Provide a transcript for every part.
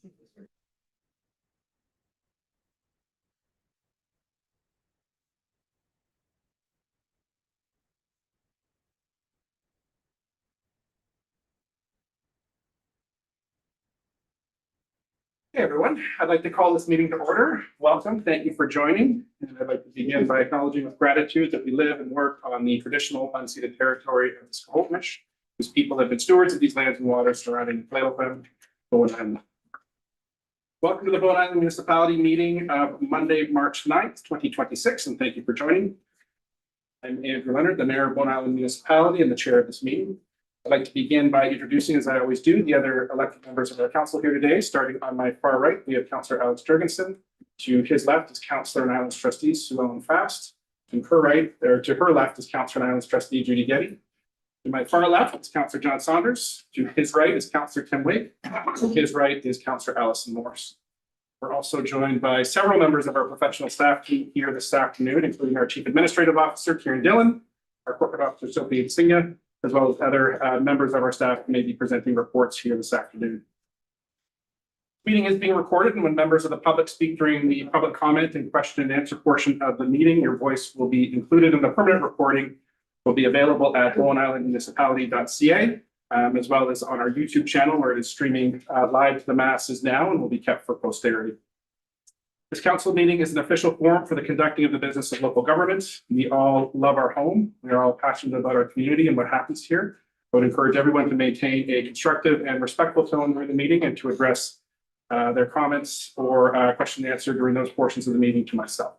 Hey everyone, I'd like to call this meeting to order. Welcome, thank you for joining. And I'd like to begin by acknowledging with gratitude that we live and work on the traditional unceded territory of the Squamish, whose people have been stewards of these lands and waters surrounding Playofam, Bowen Island. Welcome to the Bowen Island Municipality meeting of Monday, March 9th, 2026, and thank you for joining. I'm Andrew Leonard, the Mayor of Bowen Island Municipality and the chair of this meeting. I'd like to begin by introducing, as I always do, the other elected members of our council here today. Starting on my far right, we have Councillor Alex Jurgensen. To his left is Councillor and Islands Trustee Sue Ellen Fast. To her left is Councillor and Islands Trustee Judy Getty. To my far left is Councillor John Saunders. To his right is Councillor Tim Wake. To his right is Councillor Allison Morse. We're also joined by several members of our professional staff team here this afternoon, including our Chief Administrative Officer, Kieran Dillon, our Corporate Officer, Sophie Singha, as well as other members of our staff who may be presenting reports here this afternoon. The meeting is being recorded, and when members of the public speak during the public comment and question and answer portion of the meeting, your voice will be included in the permanent recording, will be available at bowenislandmunicipality.ca, as well as on our YouTube channel, where it is streaming live to the masses now and will be kept for posterity. This council meeting is an official forum for the conducting of the business of local government. We all love our home. We are all passionate about our community and what happens here. I would encourage everyone to maintain a constructive and respectful tone during the meeting and to address their comments or question and answer during those portions of the meeting to myself.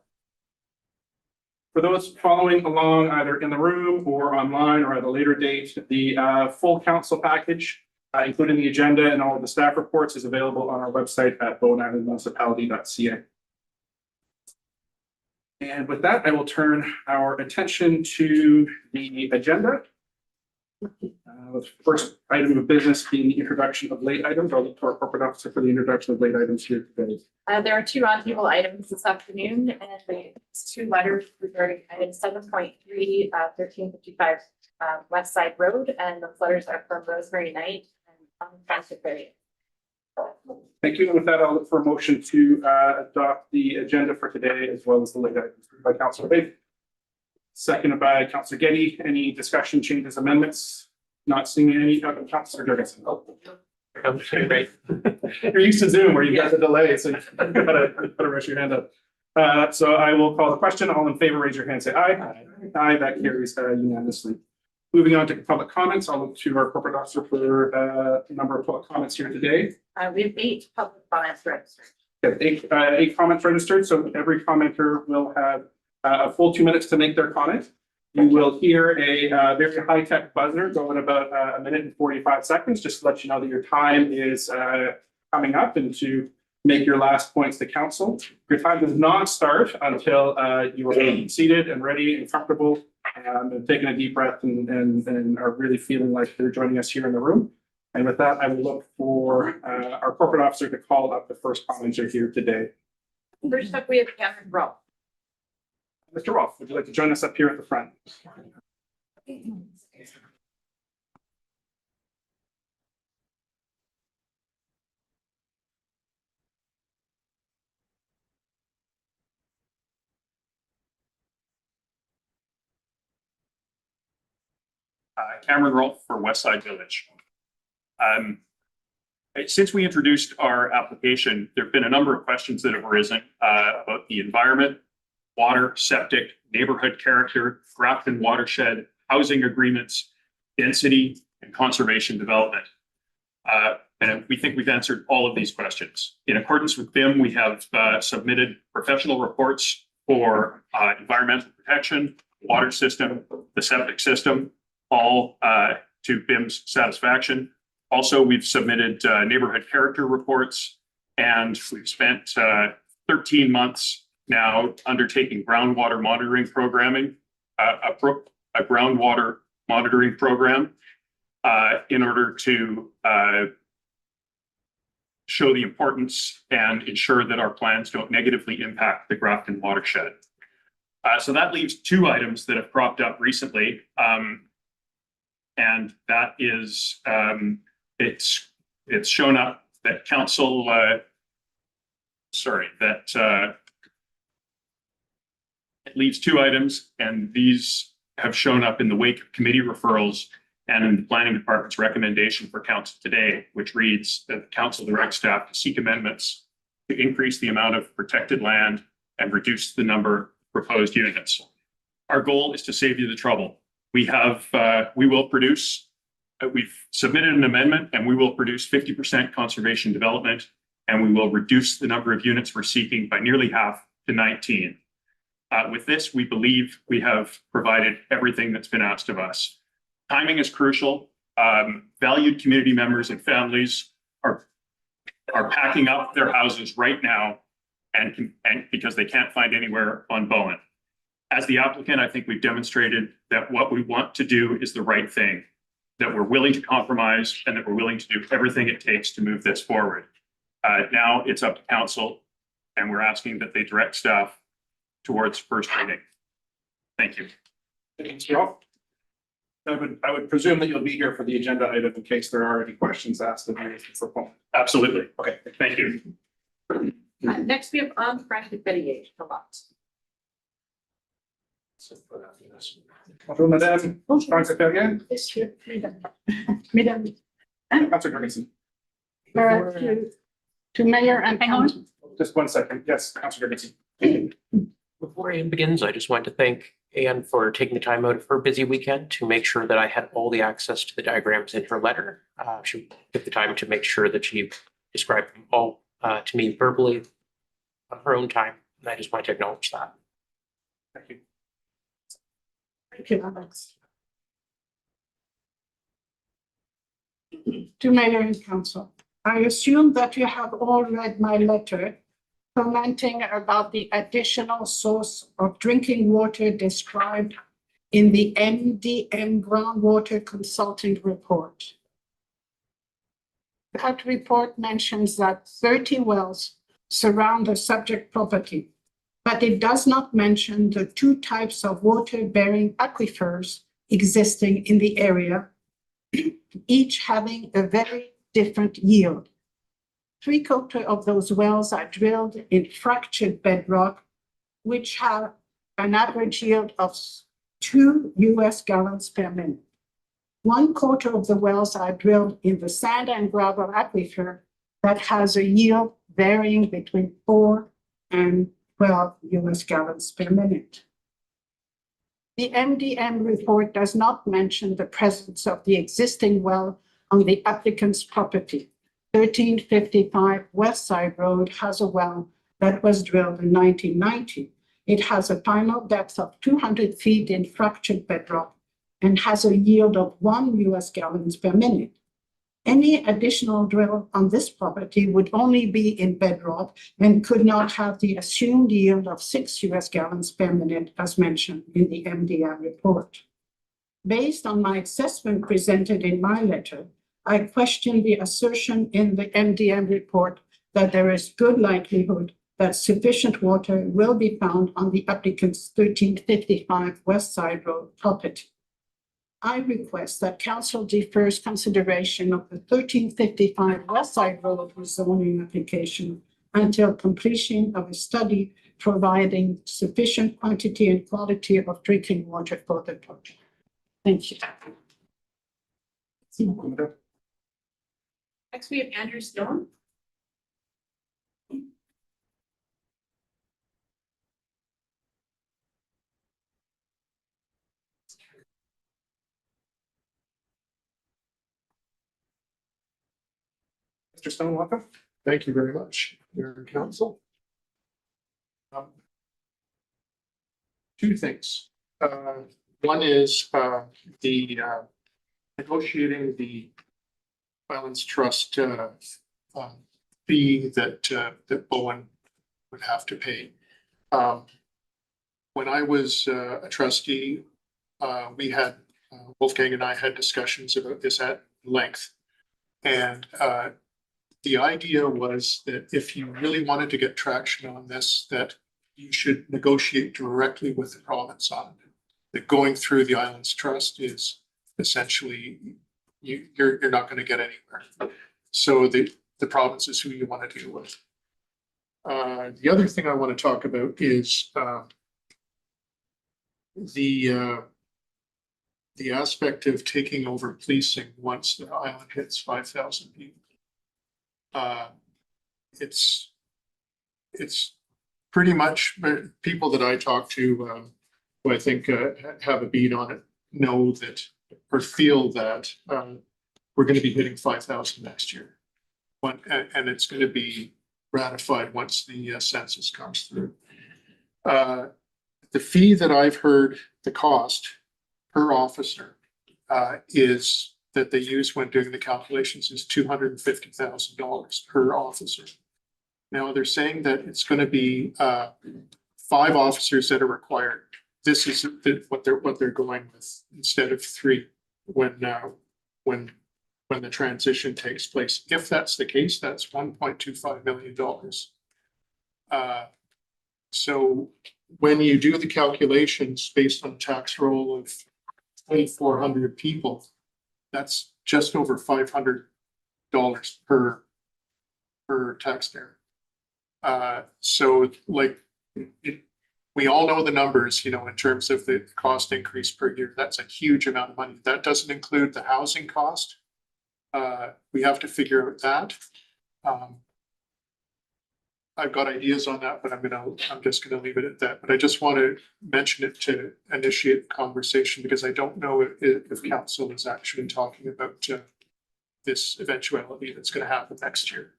For those following along either in the room or online or at a later date, the full council package, including the agenda and all of the staff reports, is available on our website at bowenislandmunicipality.ca. And with that, I will turn our attention to the agenda. The first item of business being the introduction of late items. I'll look to our corporate officer for the introduction of late items here today. There are two on-table items this afternoon, and it's two letters regarding item 7.3, 1355 West Side Road, and those letters are from Rosemary Knight and Councillor Perry. Thank you. And with that, I'll look for a motion to adopt the agenda for today, as well as the late items by Councillor Bate. Seconded by Councillor Getty. Any discussion, changes, amendments? Not seeing any. Councillor Jurgensen. Great. You're used to Zoom where you got the delay, so you gotta rush your hand up. So I will call the question. All in favor, raise your hand. Say aye. Aye. Aye. That carries unanimously. Moving on to public comments, I'll look to our corporate officer for a number of public comments here today. We have 8 public comments registered. Okay, 8 comments registered, so every commenter will have a full 2 minutes to make their comment. You will hear a very high-tech buzzer go in about 1 minute and 45 seconds, just to let you know that your time is coming up and to make your last points to council. Your time does not start until you are seated and ready and comfortable and taking a deep breath and are really feeling like you're joining us here in the room. And with that, I will look for our corporate officer to call up the first commenter here today. First up, we have Cameron Rolfe. Mr. Rolfe, would you like to join us up here at the front? Cameron Rolfe for Westside Village. Since we introduced our application, there have been a number of questions that have arisen about the environment, water, septic, neighborhood character, Grafton watershed, housing agreements, density, and conservation development. And we think we've answered all of these questions. In accordance with BIM, we have submitted professional reports for environmental protection, water system, the septic system, all to BIM's satisfaction. Also, we've submitted neighborhood character reports, and we've spent 13 months now undertaking groundwater monitoring programming, a groundwater monitoring program in order to show the importance and ensure that our plans don't negatively impact the Grafton watershed. So that leaves 2 items that have cropped up recently. And that is, it's shown up that council, that it leaves two items, and these have shown up in the wake of committee referrals and in the planning department's recommendation for council today, which reads that the council directs staff to seek amendments to increase the amount of protected land and reduce the number of proposed units. Our goal is to save you the trouble. We will produce, we've submitted an amendment, and we will produce 50% conservation development, and we will reduce the number of units we're seeking by nearly half to 19. With this, we believe we have provided everything that's been asked of us. Timing is crucial. Valued community members and families are packing up their houses right now and because they can't find anywhere on Bowen. As the applicant, I think we've demonstrated that what we want to do is the right thing, that we're willing to compromise and that we're willing to do everything it takes to move this forward. Now it's up to council, and we're asking that they direct staff towards first reading. Thank you. Thank you, Ralph. I would presume that you'll be here for the agenda item in case there are any questions asked of you for phone. Absolutely. Okay. Thank you. Next, we have on-Frank Betty a lot. Bonjour, Madame. François Perrier. Messieurs, mesdames, Councilor Jorgensen. to Mayor and Hang on. Council. Just 1 second. Yes, Councilor Jorgensen. Before Anne begins, I just wanted to thank Anne for taking the time out of her busy weekend to make sure that I had all the access to the diagrams in her letter. She took the time to make sure that she described them all to me verbally on her own time, and I just wanted to acknowledge that. Thank you. Thank you, Alex. To Mayor and Council, I assume that you have all read my letter commenting about the additional source of drinking water described in the MDM Groundwater Consultant Report. That report mentions that 30 wells surround the subject property, but it does not mention the two types of water-bearing aquifers existing in the area, each having a very different yield. 3/4 of those wells are drilled in fractured bedrock, which have an average yield of 2 US gallons per minute. 1/4 of the wells are drilled in the sand and gravel aquifer that has a yield varying between 4 and 12 US gallons per minute. The MDM report does not mention the presence of the existing well on the applicant's property. 1355 West Side Road has a well that was drilled in 1990. It has a final depth of 200 feet in fractured bedrock and has a yield of 1 US gallons per minute. Any additional drill on this property would only be in bedrock and could not have the assumed yield of 6 US gallons per minute as mentioned in the MDM report. Based on my assessment presented in my letter, I question the assertion in the MDM report that there is good likelihood that sufficient water will be found on the applicant's 1355 West Side Road property. I request that council defers consideration of the 1355 West Side Road rezoning application until completion of a study providing sufficient quantity and quality of drinking water for the project. Thank you. Next, we have Andrew Stone. Mr. Stone, welcome. Thank you very much, Mayor and Council. Two things. One is the negotiating the Islands Trust fee that Bowen would have to pay. When I was a trustee, we had Wolfgang and I had discussions about this at length. And the idea was that if you really wanted to get traction on this, that you should negotiate directly with the province on it. That going through the Islands Trust is essentially, you're not going to get anywhere. So the province is who you want to deal with. The other thing I want to talk about is the aspect of taking over policing once the island hits 5,000 people. It's pretty much people that I talk to, who I think have a beat on it, know that or feel that we're going to be hitting 5,000 next year. And it's going to be ratified once the census comes through. The fee that I've heard, the cost per officer is that they use when doing the calculations is $250,000 per officer. Now they're saying that it's going to be 5 officers that are required. This is what they're going with instead of 3 when the transition takes place. If that's the case, that's $1.25 million. So when you do the calculations based on a tax roll of 2,400 people, that's just over $500 per taxpayer. So like we all know the numbers, you know, in terms of the cost increase per year. That's a huge amount of money. That doesn't include the housing cost. We have to figure out that. I've got ideas on that, but I'm just gonna leave it at that. But I just want to mention it to initiate the conversation because I don't know if council is actually talking about this eventuality that's going to happen next year.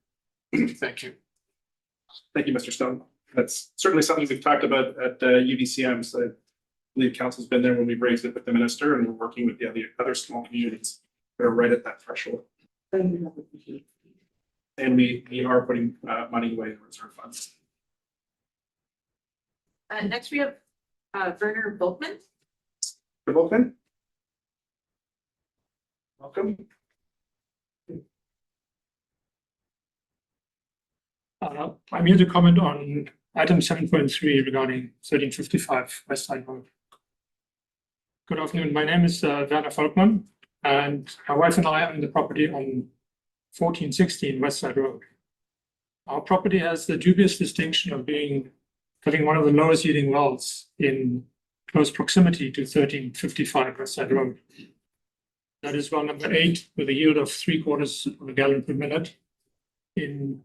Thank you. Thank you, Mr. Stone. That's certainly something we've talked about at UBCM. So I believe council's been there when we've raised it with the minister, and we're working with the other small communities that are right at that threshold. And we are putting money away in reserve funds. Next we have Werner Volkman. Mr. Volkman? Welcome. I'm here to comment on item 7.3 regarding 1355 West Side Road. Good afternoon. My name is Werner Volkmann, and my wife and I own the property on 1416 West Side Road. Our property has the dubious distinction of having one of the lowest yielding wells in close proximity to 1355 West Side Road. That is well number 8 with a yield of 3/4 of a gallon per minute in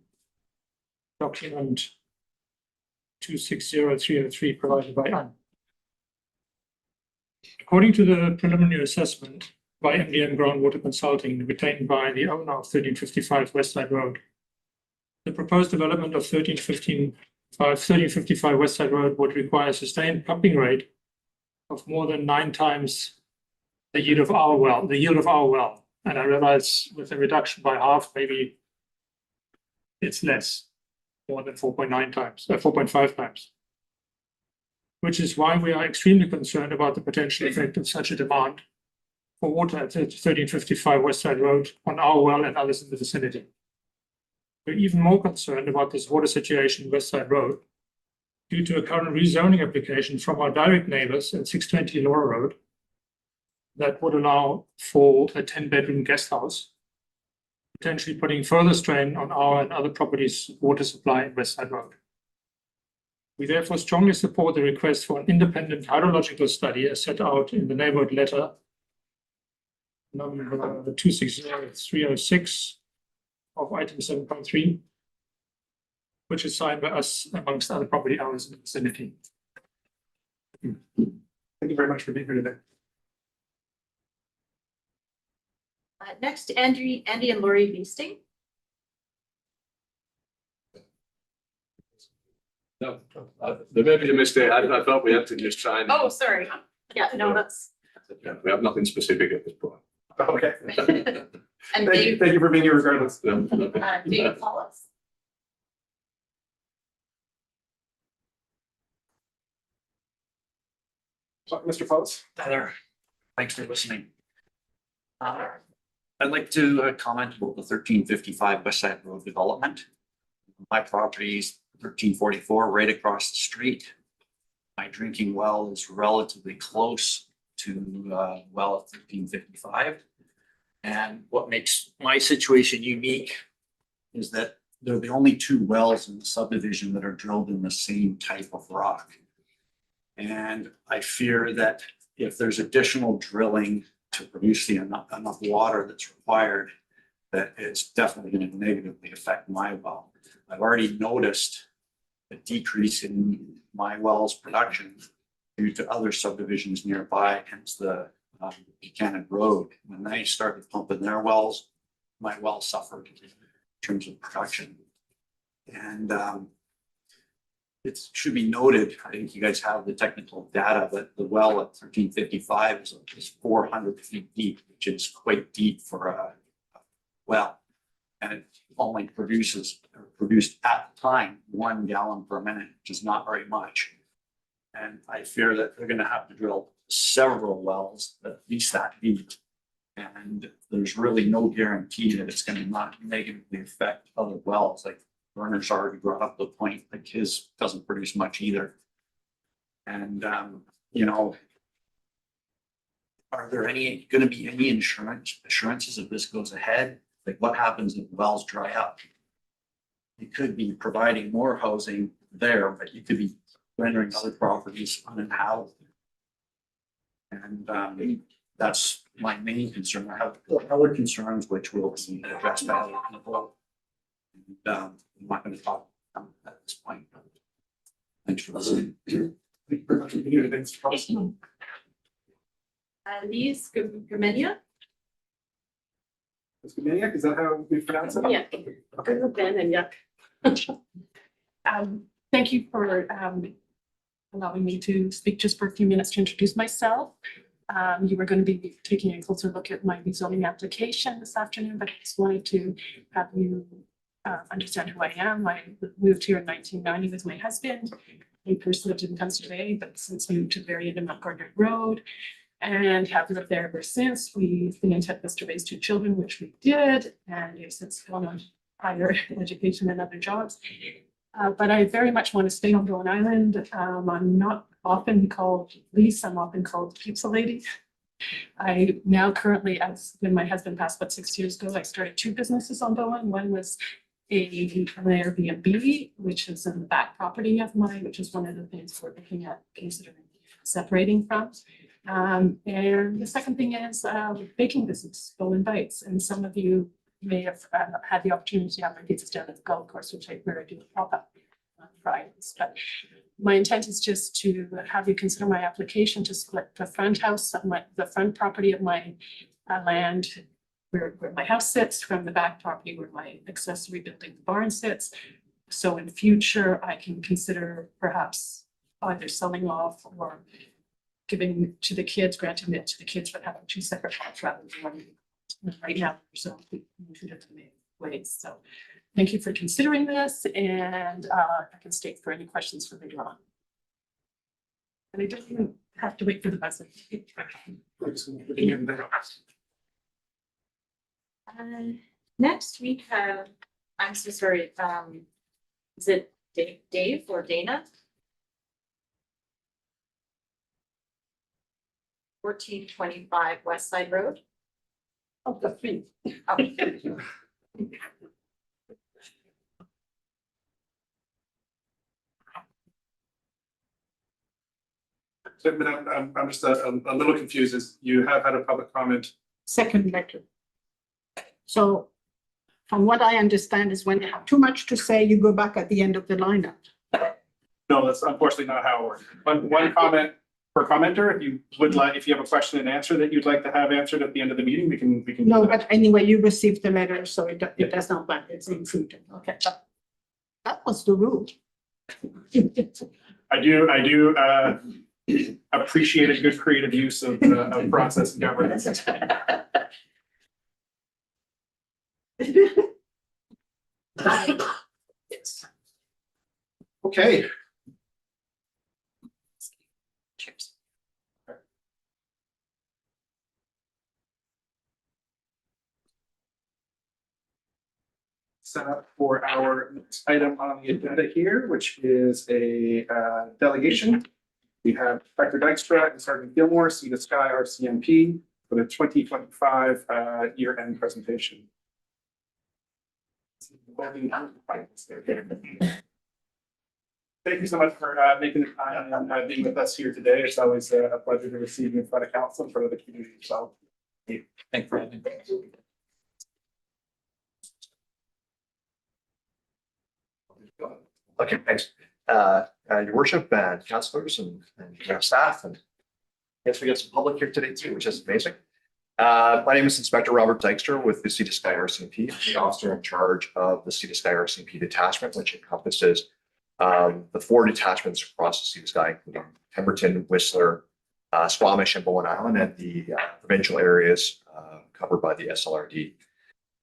document 260303 provided by Anne. According to the preliminary assessment by MDM Groundwater Consulting retained by the owner of 1355 West Side Road, the proposed development of 1355 West Side Road would require a sustained pumping rate of more than 9 times the yield of our well. And I realize with a reduction by half, maybe it's less, more than 4.5 times. Which is why we are extremely concerned about the potential effect of such a demand for water at 1355 West Side Road on our well and others in the vicinity. We're even more concerned about this water situation in West Side Road due to a current rezoning application from our direct neighbors at 620 Laura Road that would allow for a 10-bedroom guest house, potentially putting further strain on our and other properties' water supply in West Side Road. We therefore strongly support the request for an independent hydrological study as set out in the neighborhood letter number 260306 of item 7.3, which is signed by us amongst other property owners in the vicinity. Thank you very much for being here today. Next, Andy and Lori Beasting. No, there may be a mistake. I thought we had to just sign. Oh, sorry. Yeah, no, that's. Yeah, we have nothing specific at this point. Okay. And Thank you for being here regardless. Dave Paulus. Mr. Paulus? Hi there. Thanks for listening. I'd like to comment about the 1355 West Side Road development. My property is 1344 right across the street. My drinking well is relatively close to well at 1355. And what makes my situation unique is that they're the only two wells in the subdivision that are drilled in the same type of rock. And I fear that if there's additional drilling to produce the enough water that's required, that it's definitely going to negatively affect my well. I've already noticed a decrease in my well's production due to other subdivisions nearby, hence the Buchanan Road. When they started pumping their wells, my well suffered in terms of production. And it should be noted, I think you guys have the technical data, that the well at 1355 is 400 feet deep, which is quite deep for a well. And it only produced at the time 1 gallon per minute, which is not very much. And I fear that they're gonna have to drill several wells at least that deep. And there's really no guarantee that it's gonna not negatively affect other wells. Like Werner's already brought up the point, like his doesn't produce much either. And, you know, are there gonna be any assurances if this goes ahead? Like what happens if wells dry up? You could be providing more housing there, but you could be rendering other properties uninhabitable. And that's my main concern. I have other concerns which will be addressed by other people. And I'm not going to talk at this point. Thanks for listening. Lise Gumenia? Ms. Gumeniak, is that how we pronounce it? Yeah. Ben and Yuck. Thank you for allowing me to speak just for a few minutes to introduce myself. You were going to be taking a closer look at my rezoning application this afternoon, but I just wanted to have you understand who I am. I moved here in 1990 with my husband. We first lived in Thunder Bay, but since moved to very end of Mount Gardner Road and have lived there ever since. We've been in touch with to raise 2 children, which we did, and we've since gone on higher education and other jobs. But I very much want to stay on Bowen Island. I'm not often called Lise, I'm often called Pizza Lady. I now currently, as when my husband passed about 6 years ago, I started 2 businesses on Bowen. One was an Airbnb, which is in the back property of mine, which is one of the things we're looking at considering separating from. And the second thing is baking business, Bowen Bites. And some of you may have had the opportunity to have my pizzas down at the golf course, where I do a pop-up on Fridays. But my intent is just to have you consider my application to split the front house of the front property of my land where my house sits from the back property where my accessory building, the barn, sits. So in future, I can consider perhaps either selling off or giving to the kids, granting it to the kids, but having 2 separate lots rather than one. Right now, so we two different ways. So thank you for considering this, and I can stay for any questions for later on. And I don't even have to wait for the message. Next we have, I'm so sorry, is it Dave or Dana? 1425 West Side Road. Oh, that's me. Oh. So, but I'm just a little confused, as you have had a public comment. Second letter. So from what I understand is when you have too much to say, you go back at the end of the lineup. No, that's unfortunately not how it works. One comment per commenter. If you would like, if you have a question and answer that you'd like to have answered at the end of the meeting, we can. No, but anyway, you received the letter, so it does not matter. It's included. Okay. That was the rule. I do appreciate a good creative use of process and governance. Okay. Cheers. Set up for our next item on the agenda here, which is a delegation. We have Dr. Dykstra and Sergeant Gilmore, Sea to Sky RCMP, for the 2025 year-end presentation. Thank you so much for making the time and being with us here today. It's always a pleasure to receive you in front of council, in front of the community. So Thank you for having me. Okay, thanks. Your worship and councilors and staff, and I guess we got some public here today too, which is amazing. My name is Inspector Robert Dykstra with the Sea to Sky RCMP, the officer in charge of the Sea to Sky RCMP detachment, which encompasses the 4 detachments across the Sea to Sky, including Pemberton, Whistler, Squamish, and Bowen Island, and the provincial areas covered by the SLRD.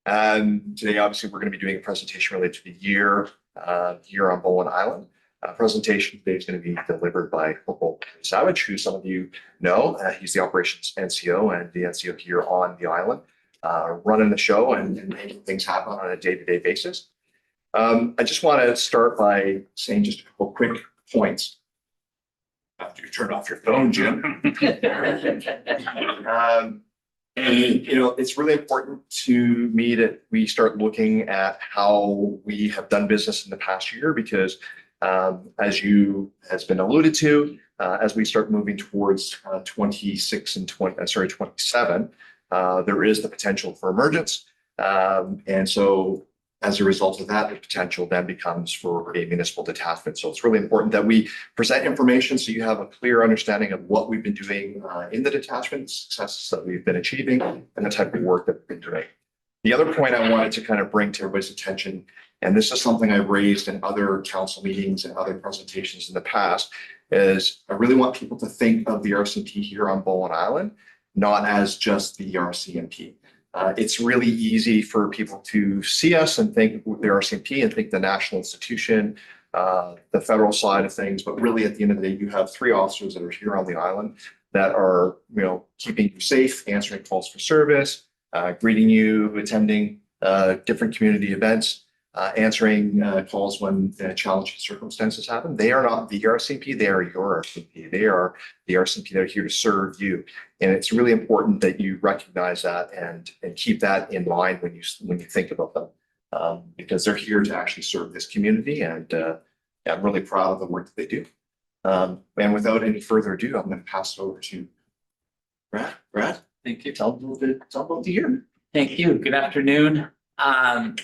And today, obviously, we're going to be doing a presentation related to the year here on Bowen Island. Presentation today is going to be delivered by Corporal Savage, who some of you know. He's the operations NCO and the NCO here on the island, running the show and making things happen on a day-to-day basis. I just want to start by saying just a couple quick points. After you turn off your phone, Jim. And, you know, it's really important to me that we start looking at how we have done business in the past year, because as has been alluded to, as we start moving towards 26 and 27, there is the potential for emergence. And so as a result of that, the potential then becomes for a municipal detachment. So it's really important that we present information so you have a clear understanding of what we've been doing in the detachment, successes that we've been achieving, and the type of work that we've been doing. The other point I wanted to kind of bring to everybody's attention, and this is something I've raised in other council meetings and other presentations in the past, is I really want people to think of the RCMP here on Bowen Island, not as just the RCMP. It's really easy for people to see us and think the RCMP and think the national institution, the federal side of things, but really at the end of the day, you have 3 officers that are here on the island that are, you know, keeping you safe, answering calls for service, greeting you, attending different community events, answering calls when challenging circumstances happen. They are not the RCMP, they are your RCMP. They are the RCMP that are here to serve you. And it's really important that you recognize that and keep that in mind when you think about them, because they're here to actually serve this community. And I'm really proud of the work that they do. And without any further ado, I'm going to pass it over to Brad. Brad, Thank you. tell them about the year. Thank you. Good afternoon.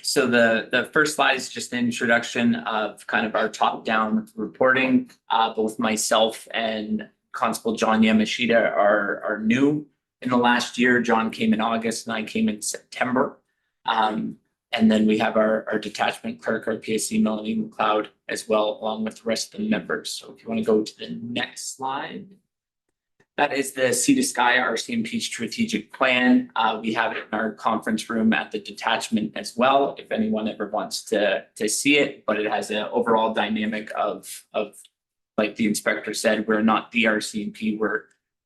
So the first slide is just an introduction of kind of our top-down reporting. Both myself and Constable John Yamashita are new in the last year. John came in August and I came in September. And then we have our detachment clerk, our PSC Melanie McLeod as well, along with the rest of the members. So if you want to go to the next slide. That is the Sea to Sky RCMP strategic plan. We have it in our conference room at the detachment as well, if anyone ever wants to see it, but it has an overall dynamic of like the inspector said, we're not the RCMP,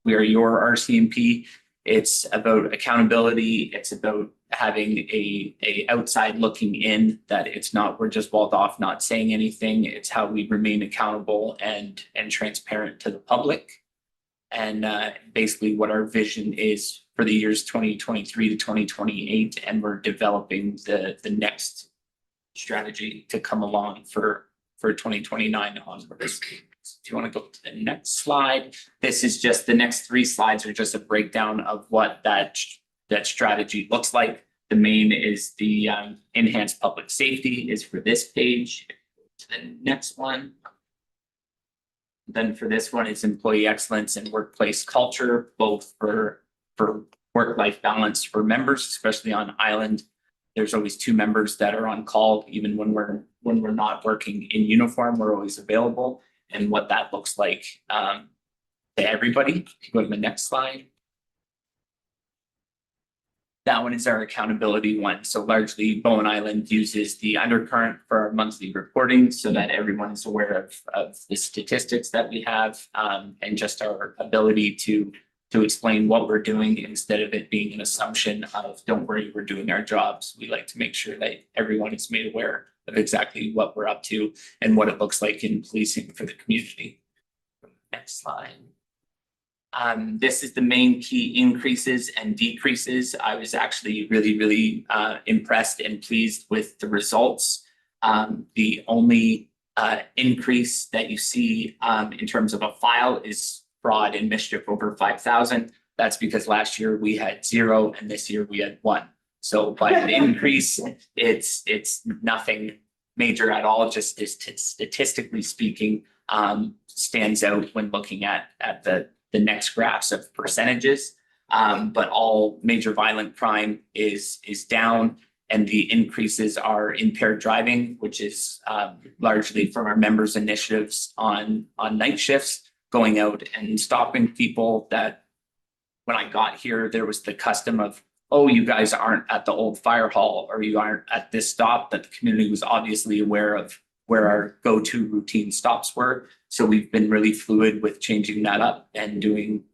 we are your RCMP. It's about accountability. It's about having a outside looking in, that it's not, we're just walled off, not saying anything. It's how we remain accountable and transparent to the public. And basically what our vision is for the years 2023 to 2028, and we're developing the next strategy to come along for 2029 onwards. If you want to go to the next slide, this is just the next 3 slides are just a breakdown of what that strategy looks like. The main is the enhanced public safety is for this page. To the next one. Then for this one, it's employee excellence and workplace culture, both for work-life balance for members, especially on island. There's always 2 members that are on call, even when we're not working in uniform, we're always available, and what that looks like to everybody. If you go to the next slide. That one is our accountability one. So largely Bowen Island uses the undercurrent for our monthly reporting so that everyone is aware of the statistics that we have, and just our ability to explain what we're doing instead of it being an assumption of don't worry, we're doing our jobs. We like to make sure that everyone is made aware of exactly what we're up to and what it looks like in policing for the community. Next slide. This is the main key increases and decreases. I was actually really impressed and pleased with the results. The only increase that you see in terms of a file is fraud and mischief over 5,000. That's because last year we had 0 and this year we had 1. So by an increase, it's nothing major at all, just statistically speaking, stands out when looking at the next graphs of percentages. But all major violent crime is down, and the increases are impaired driving, which is largely from our members' initiatives on night shifts, going out and stopping people that when I got here, there was the custom of, oh, you guys aren't at the old fire hall, or you aren't at this stop, that the community was obviously aware of where our go-to routine stops were. So we've been really fluid with changing that up and doing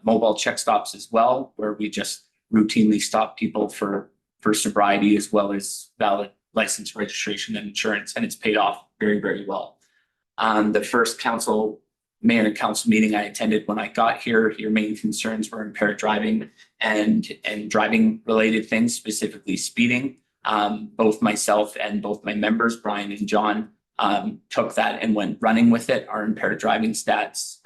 mobile check stops as well, where we just routinely stop people for sobriety as well as valid license, registration, and insurance, and it's paid off very well. The first mayor and council meeting I attended when I got here, your main concerns were impaired driving and driving related things, specifically speeding. Both myself and both my members, Brian and John, took that and went running with it. Our impaired driving stats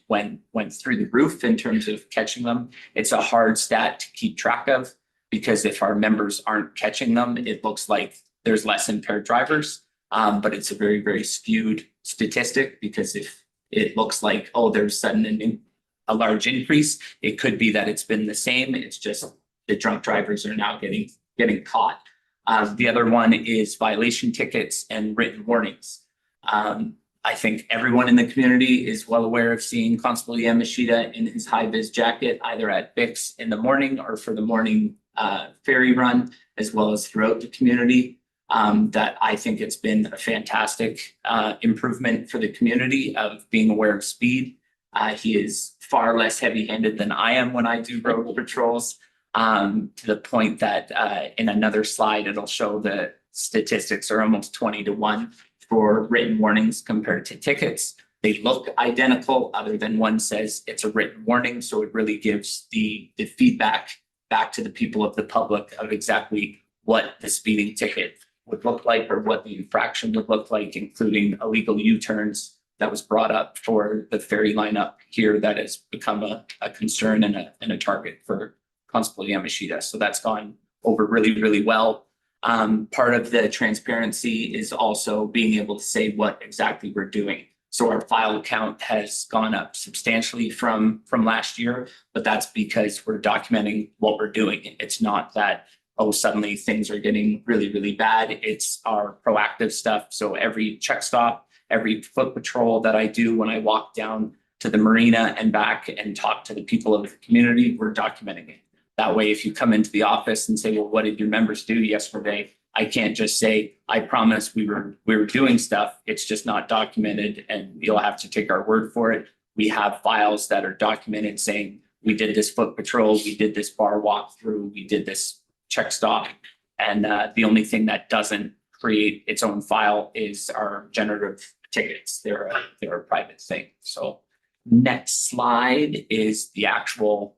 went through the roof in terms of catching them. It's a hard stat to keep track of, because if our members aren't catching them, it looks like there's less impaired drivers. But it's a very skewed statistic, because if it looks like, oh, there's sudden a large increase, it could be that it's been the same. It's just the drunk drivers are now getting caught. The other one is violation tickets and written warnings. I think everyone in the community is well aware of seeing Constable Yamashita in his high-vis jacket, either at Bix in the morning or for the morning ferry run, as well as throughout the community. That I think it's been a fantastic improvement for the community of being aware of speed. He is far less heavy-handed than I am when I do road patrols, to the point that in another slide, it'll show the statistics are almost 20-1 for written warnings compared to tickets. They look identical, other than one says it's a written warning. So it really gives the feedback back to the people of the public of exactly what the speeding ticket would look like, or what the infraction would look like, including illegal U-turns. That was brought up for the ferry lineup here that has become a concern and a target for Constable Yamashita. So that's gone over really well. Part of the transparency is also being able to say what exactly we're doing. So our file count has gone up substantially from last year, but that's because we're documenting what we're doing. It's not that, oh, suddenly things are getting really bad. It's our proactive stuff. So every check stop, every foot patrol that I do when I walk down to the marina and back and talk to the people of the community, we're documenting it. That way, if you come into the office and say, well, what did your members do yesterday? I can't just say, I promise we were doing stuff. It's just not documented, and you'll have to take our word for it. We have files that are documented saying, we did this foot patrol, we did this bar walkthrough, we did this check stop. And the only thing that doesn't create its own file is our generative tickets. They're a private thing. So next slide is the actual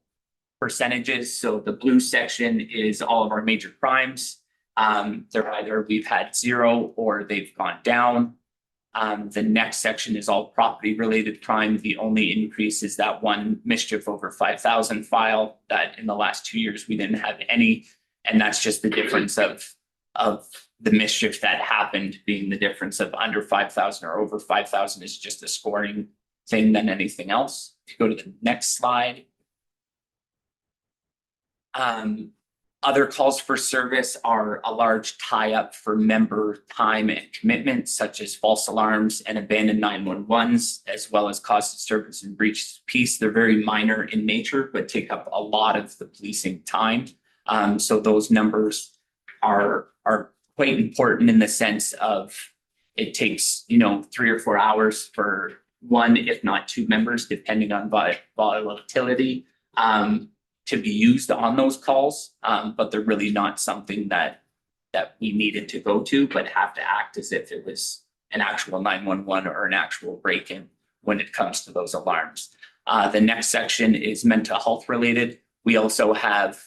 percentages. So the blue section is all of our major crimes. They're either we've had 0 or they've gone down. The next section is all property related crime. The only increase is that one mischief over 5,000 file that in the last 2 years we didn't have any. And that's just the difference of the mischief that happened being the difference of under 5,000 or over 5,000 is just a scoring thing than anything else. If you go to the next slide. Other calls for service are a large tie-up for member time and commitment, such as false alarms and abandoned 911s, as well as cause disturbance and breach of peace. They're very minor in nature, but take up a lot of the policing time. So those numbers are quite important in the sense of it takes, 3 or 4 hours for one, if not 2 members, depending on volatility, to be used on those calls. But they're really not something that we needed to go to, but have to act as if it was an actual 911 or an actual break-in when it comes to those alarms. The next section is mental health related. We also have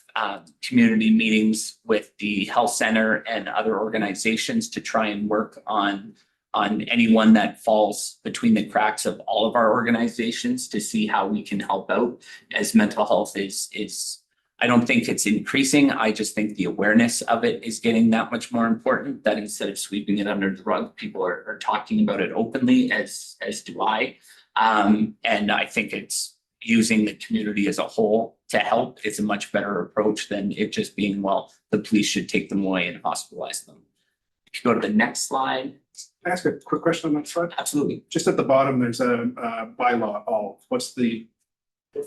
community meetings with the health center and other organizations to try and work on anyone that falls between the cracks of all of our organizations to see how we can help out, as mental health is I don't think it's increasing. I just think the awareness of it is getting that much more important, that instead of sweeping it under the rug, people are talking about it openly, as do I. And I think it's using the community as a whole to help is a much better approach than it just being, well, the police should take them away and hospitalize them. If you go to the next slide. Can I ask a quick question on that slide? Absolutely. Just at the bottom, there's a bylaw, all, what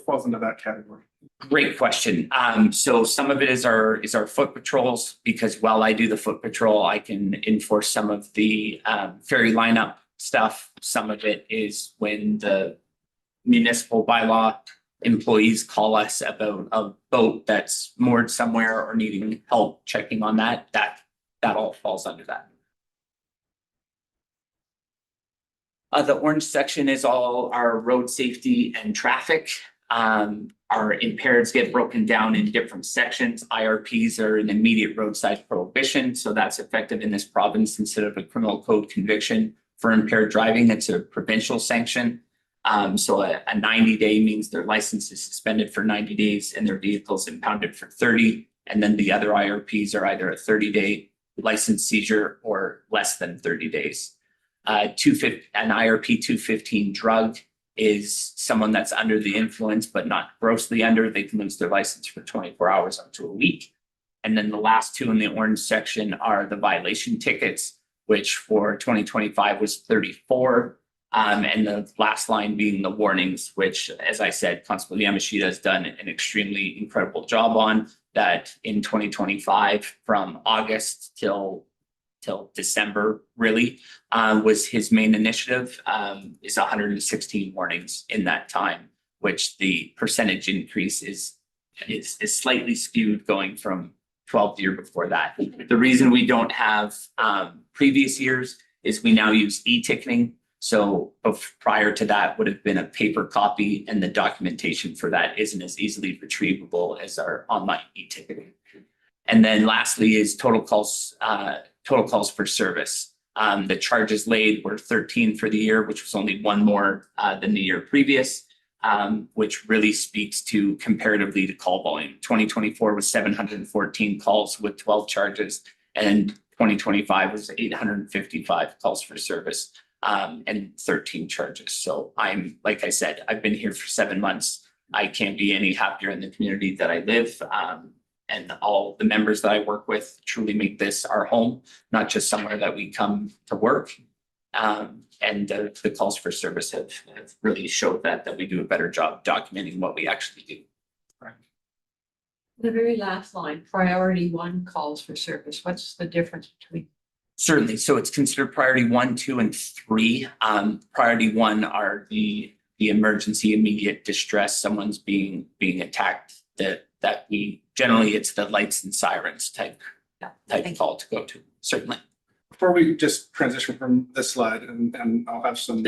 falls into that category? Great question. So some of it is our foot patrols, because while I do the foot patrol, I can enforce some of the ferry lineup stuff. Some of it is when the municipal bylaw employees call us about a boat that's moored somewhere or needing help checking on that all falls under that. The orange section is all our road safety and traffic. Our impaireds get broken down in different sections. IRPs are an immediate roadside prohibition, so that's effective in this province instead of a criminal code conviction. For impaired driving, it's a provincial sanction. So a 90-day means their license is suspended for 90 days and their vehicle's impounded for 30. And then the other IRPs are either a 30-day license seizure or less than 30 days. An IRP 215 drug is someone that's under the influence, but not grossly under. They can lose their license for 24 hours up to a week. And then the last two in the orange section are the violation tickets, which for 2025 was 34. And the last line being the warnings, which, as I said, Constable Yamashita has done an extremely incredible job on that in 2025 from August till December, really, was his main initiative, is 116 warnings in that time, which the percentage increase is slightly skewed going from 12 the year before that. The reason we don't have previous years is we now use e-ticketing. So prior to that would have been a paper copy, and the documentation for that isn't as easily retrievable as our online e-ticketing. And then lastly is total calls for service. The charges laid were 13 for the year, which was only one more than the year previous, which really speaks to comparatively to call volume. 2024 was 714 calls with 12 charges, and 2025 was 855 calls for service and 13 charges. So like I said, I've been here for 7 months. I can't be any happier in the community that I live. And all the members that I work with truly make this our home, not just somewhere that we come to work. And the calls for service have really showed that we do a better job documenting what we actually do. The very last line, priority 1 calls for service. What's the difference between? Certainly. So it's considered priority 1, 2, and 3. Priority 1 are the emergency immediate distress. Someone's being attacked that we generally it's the lights and sirens type call to go to. Certainly. Before we just transition from this slide, and I'll have some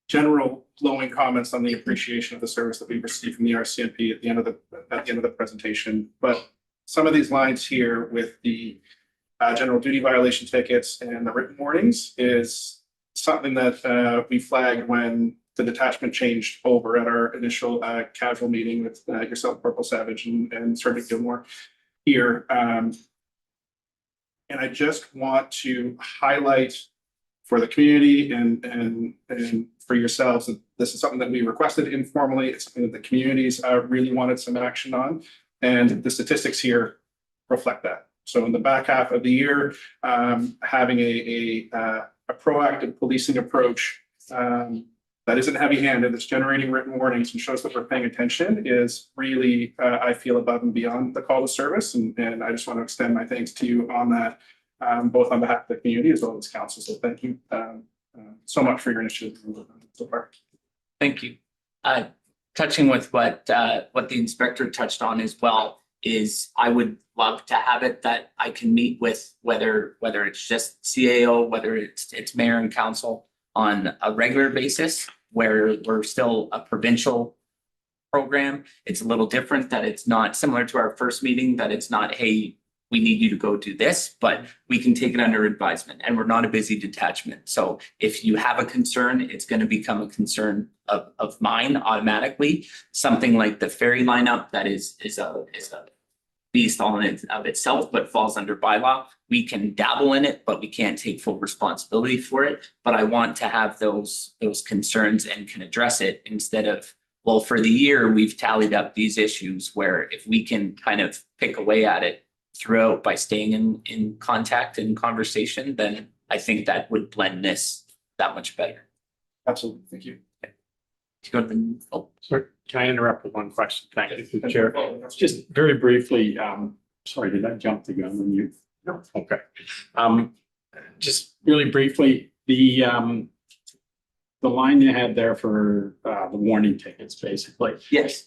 general glowing comments on the appreciation of the service that we received from the RCMP at the end of the presentation. But some of these lines here with the general duty violation tickets and the written warnings is something that we flagged when the detachment changed over at our initial casual meeting with yourself, Corporal Savage, and Sergeant Gilmore here. And I just want to highlight for the community and for yourselves that this is something that we requested informally. It's something that the communities really wanted some action on, and the statistics here reflect that. So in the back half of the year, having a proactive policing approach that isn't heavy-handed, that's generating written warnings and shows that we're paying attention is really, I feel, above and beyond the call to service. And I just want to extend my thanks to you on that, both on behalf of the community as well as council. So thank you so much for your initiative so far. Thank you. Touching with what the inspector touched on as well is I would love to have it that I can meet with whether it's just CAO, whether it's mayor and council, on a regular basis, where we're still a provincial program. It's a little different, that it's not similar to our first meeting, that it's not, hey, we need you to go do this, but we can take it under advisement, and we're not a busy detachment. So if you have a concern, it's going to become a concern of mine automatically. Something like the ferry lineup that is a beast all in it of itself, but falls under bylaw. We can dabble in it, but we can't take full responsibility for it. But I want to have those concerns and can address it, instead of, well, for the year, we've tallied up these issues, where if we can kind of pick away at it throughout by staying in contact and conversation, then I think that would blend this that much better. Absolutely. Thank you. To go to the, oh, Sorry, can I interrupt with one question? Thank you, Chair. Just very briefly, sorry, did I jump the gun on you? No. Okay. Just really briefly, the line you had there for the warning tickets, basically. yes.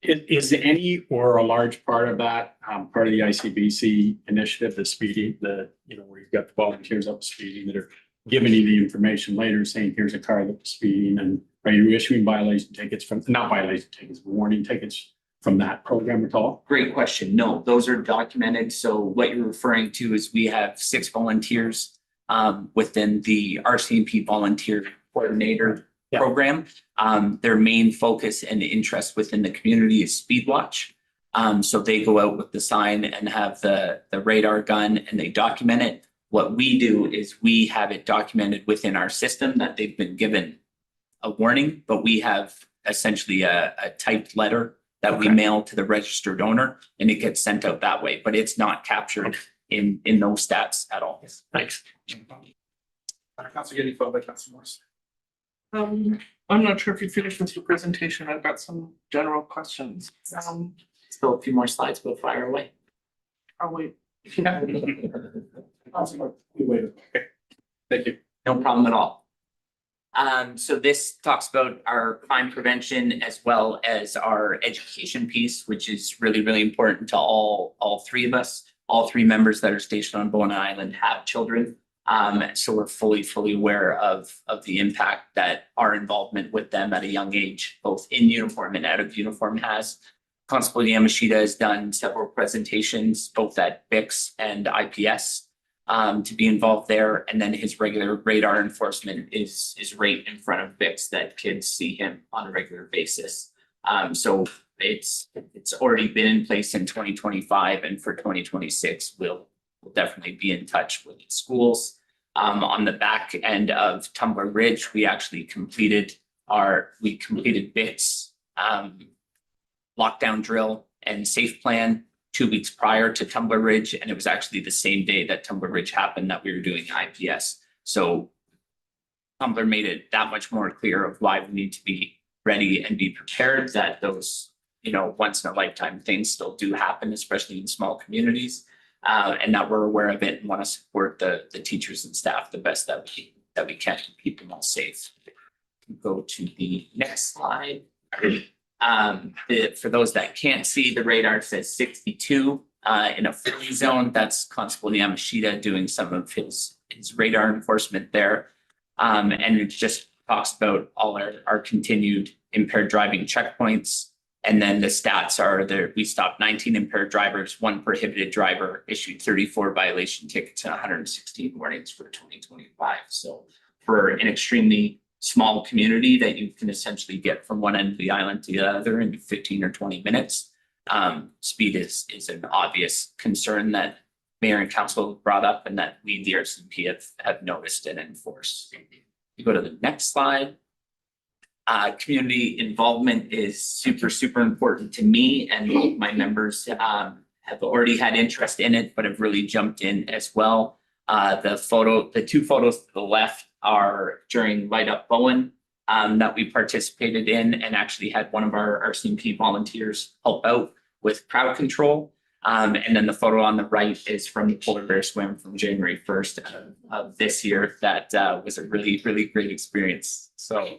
Is any or a large part of that part of the ICBC initiative, the speeding, where you've got the volunteers up speeding that are giving you the information later saying, here's a car that was speeding, and are you issuing violation tickets not violation tickets, but warning tickets from that program at all? Great question. No, those are documented. So what you're referring to is we have 6 volunteers within the RCMP volunteer coordinator program. Their main focus and interest within the community is speed watch. So they go out with the sign and have the radar gun, and they document it. What we do is we have it documented within our system that they've been given a warning, but we have essentially a typed letter that we mail to the registered owner, and it gets sent out that way, but it's not captured in those stats at all. Thanks. Councilor Getty, followed by Councilor Morris. I'm not sure if you finished with your presentation. I've got some general questions. Still a few more slides, but fire away. I'll wait. Councilor, you waited. Okay. Thank you. No problem at all. So this talks about our crime prevention as well as our education piece, which is really, really important to all 3 of us. All 3 members that are stationed on Bowen Island have children. So we're fully aware of the impact that our involvement with them at a young age, both in uniform and out of uniform, has. Constable Yamashita has done several presentations, both at BIX and IPS, to be involved there. And then his regular radar enforcement is right in front of BIX, that kids see him on a regular basis. So it's already been in place in 2025, and for 2026, we'll definitely be in touch with schools. On the back end of Tumbler Ridge, we actually completed BIT's lockdown drill and safe plan 2 weeks prior to Tumbler Ridge, and it was actually the same day that Tumbler Ridge happened that we were doing IPS. So Tumbler made it that much more clear of why we need to be ready and be prepared, that those once in a lifetime things still do happen, especially in small communities. And that we're aware of it and want to support the teachers and staff the best that we can to keep them all safe. Go to the next slide. For those that can't see, the radar says 62 in a free zone. That's Constable Yamashita doing some of his radar enforcement there. And it just talks about all our continued impaired driving checkpoints. And then the stats are there. We stopped 19 impaired drivers, 1 prohibited driver, issued 34 violation tickets and 116 warnings for 2025. So for an extremely small community that you can essentially get from one end of the island to the other in 15 or 20 minutes, speed is an obvious concern that Mayor and Council brought up, and that we, the RCMP, have noticed and enforced. You go to the next slide. Community involvement is super important to me, and my members have already had interest in it, but have really jumped in as well. The 2 photos to the left are during Light Up Bowen that we participated in, and actually had one of our RCMP volunteers help out with crowd control. And then the photo on the right is from the Polar Bear Swim from January 1st of this year. That was a really great experience. So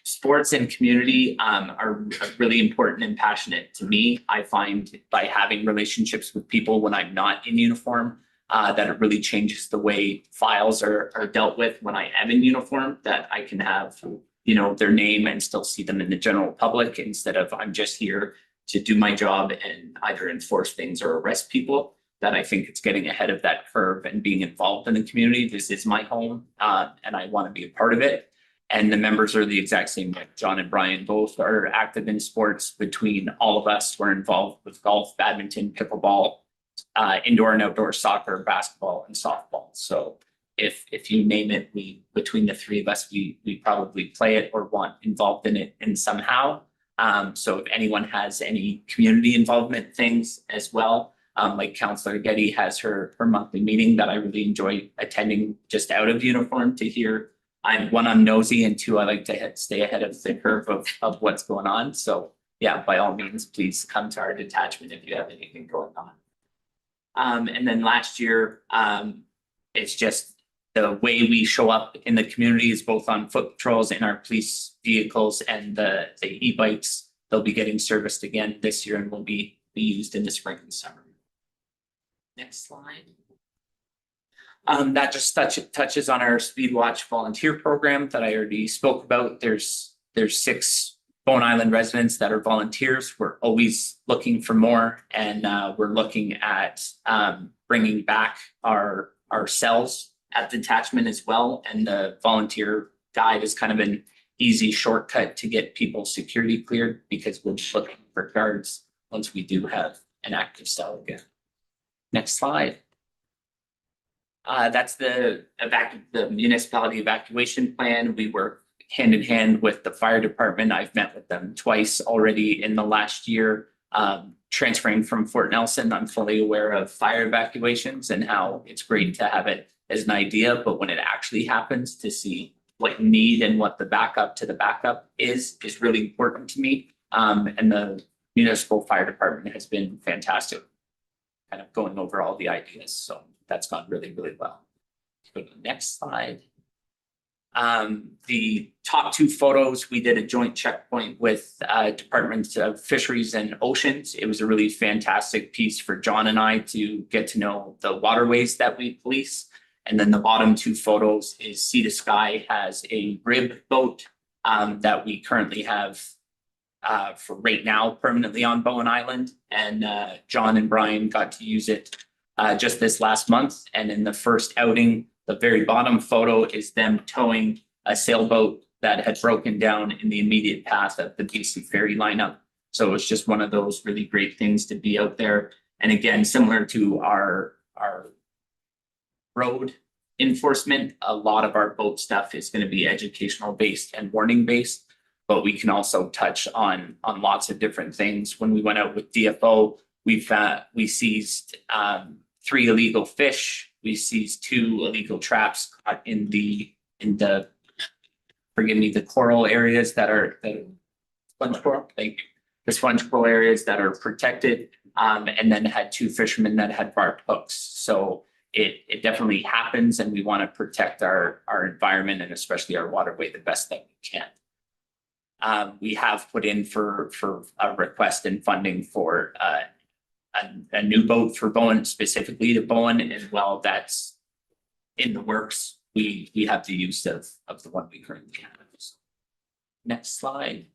sports and community are really important and passionate to me. I find by having relationships with people when I'm not in uniform, that it really changes the way files are dealt with when I am in uniform, that I can have, you know, their name and still see them in the general public instead of I'm just here to do my job and either enforce things or arrest people. That I think it's getting ahead of that curve and being involved in the community. This is my home, and I want to be a part of it. And the members are the exact same way. John and Brian both are active in sports. Between all of us, we're involved with golf, badminton, pickleball, indoor and outdoor soccer, basketball, and softball. So if you name it, between the three of us, we probably play it or want involved in it in somehow. So if anyone has any community involvement things as well, like Councillor Getty has her monthly meeting that I really enjoy attending just out of uniform to hear. I'm nosy, and two, I like to stay ahead of the curve of what's going on. So yeah, by all means, please come to our detachment if you have anything going on. And then last year, it's just the way we show up in the community is both on foot patrols in our police vehicles and the e-bikes. They'll be getting serviced again this year and will be used in the spring and summer. Next slide. That just touches on our Speed Watch volunteer program that I already spoke about. There's 6 Bowen Island residents that are volunteers. We're always looking for more, and we're looking at bringing back our cells at the detachment as well. And the volunteer guide is kind of an easy shortcut to get people security cleared, because we're looking for guards once we do have an active cell again. Next slide. That's the municipality evacuation plan. We work hand in hand with the fire department. I've met with them twice already in the last year. Transferring from Fort Nelson, I'm fully aware of fire evacuations and how it's great to have it as an idea, but when it actually happens, to see what you need and what the backup to the backup is really important to me. And the municipal fire department has been fantastic, kind of going over all the ideas. So that's gone really, really well. Go to the next slide. The top 2 photos, we did a joint checkpoint with Departments of Fisheries and Oceans. It was a really fantastic piece for John and I to get to know the waterways that we police. And then the bottom 2 photos is Sea to Sky has a rib boat that we currently have for right now permanently on Bowen Island. And John and Brian got to use it just this last month. And in the first outing, the very bottom photo is them towing a sailboat that had broken down in the immediate path of the BC ferry lineup. So it's just one of those really great things to be out there. And again, similar to our road enforcement, a lot of our boat stuff is going to be educational based and warning based, but we can also touch on lots of different things. When we went out with DFO, we seized 3 illegal fish. We seized 2 illegal traps caught in the forgive me, the coral areas that are sponge coral. Thank you. The sponge coral areas that are protected, and then had 2 fishermen that had barbed hooks. So it definitely happens, and we want to protect our environment and especially our waterway the best that we can. We have put in for a request and funding for a new boat for Bowen, specifically to Bowen, and while that's in the works, we have the use of the one we currently have. Next slide.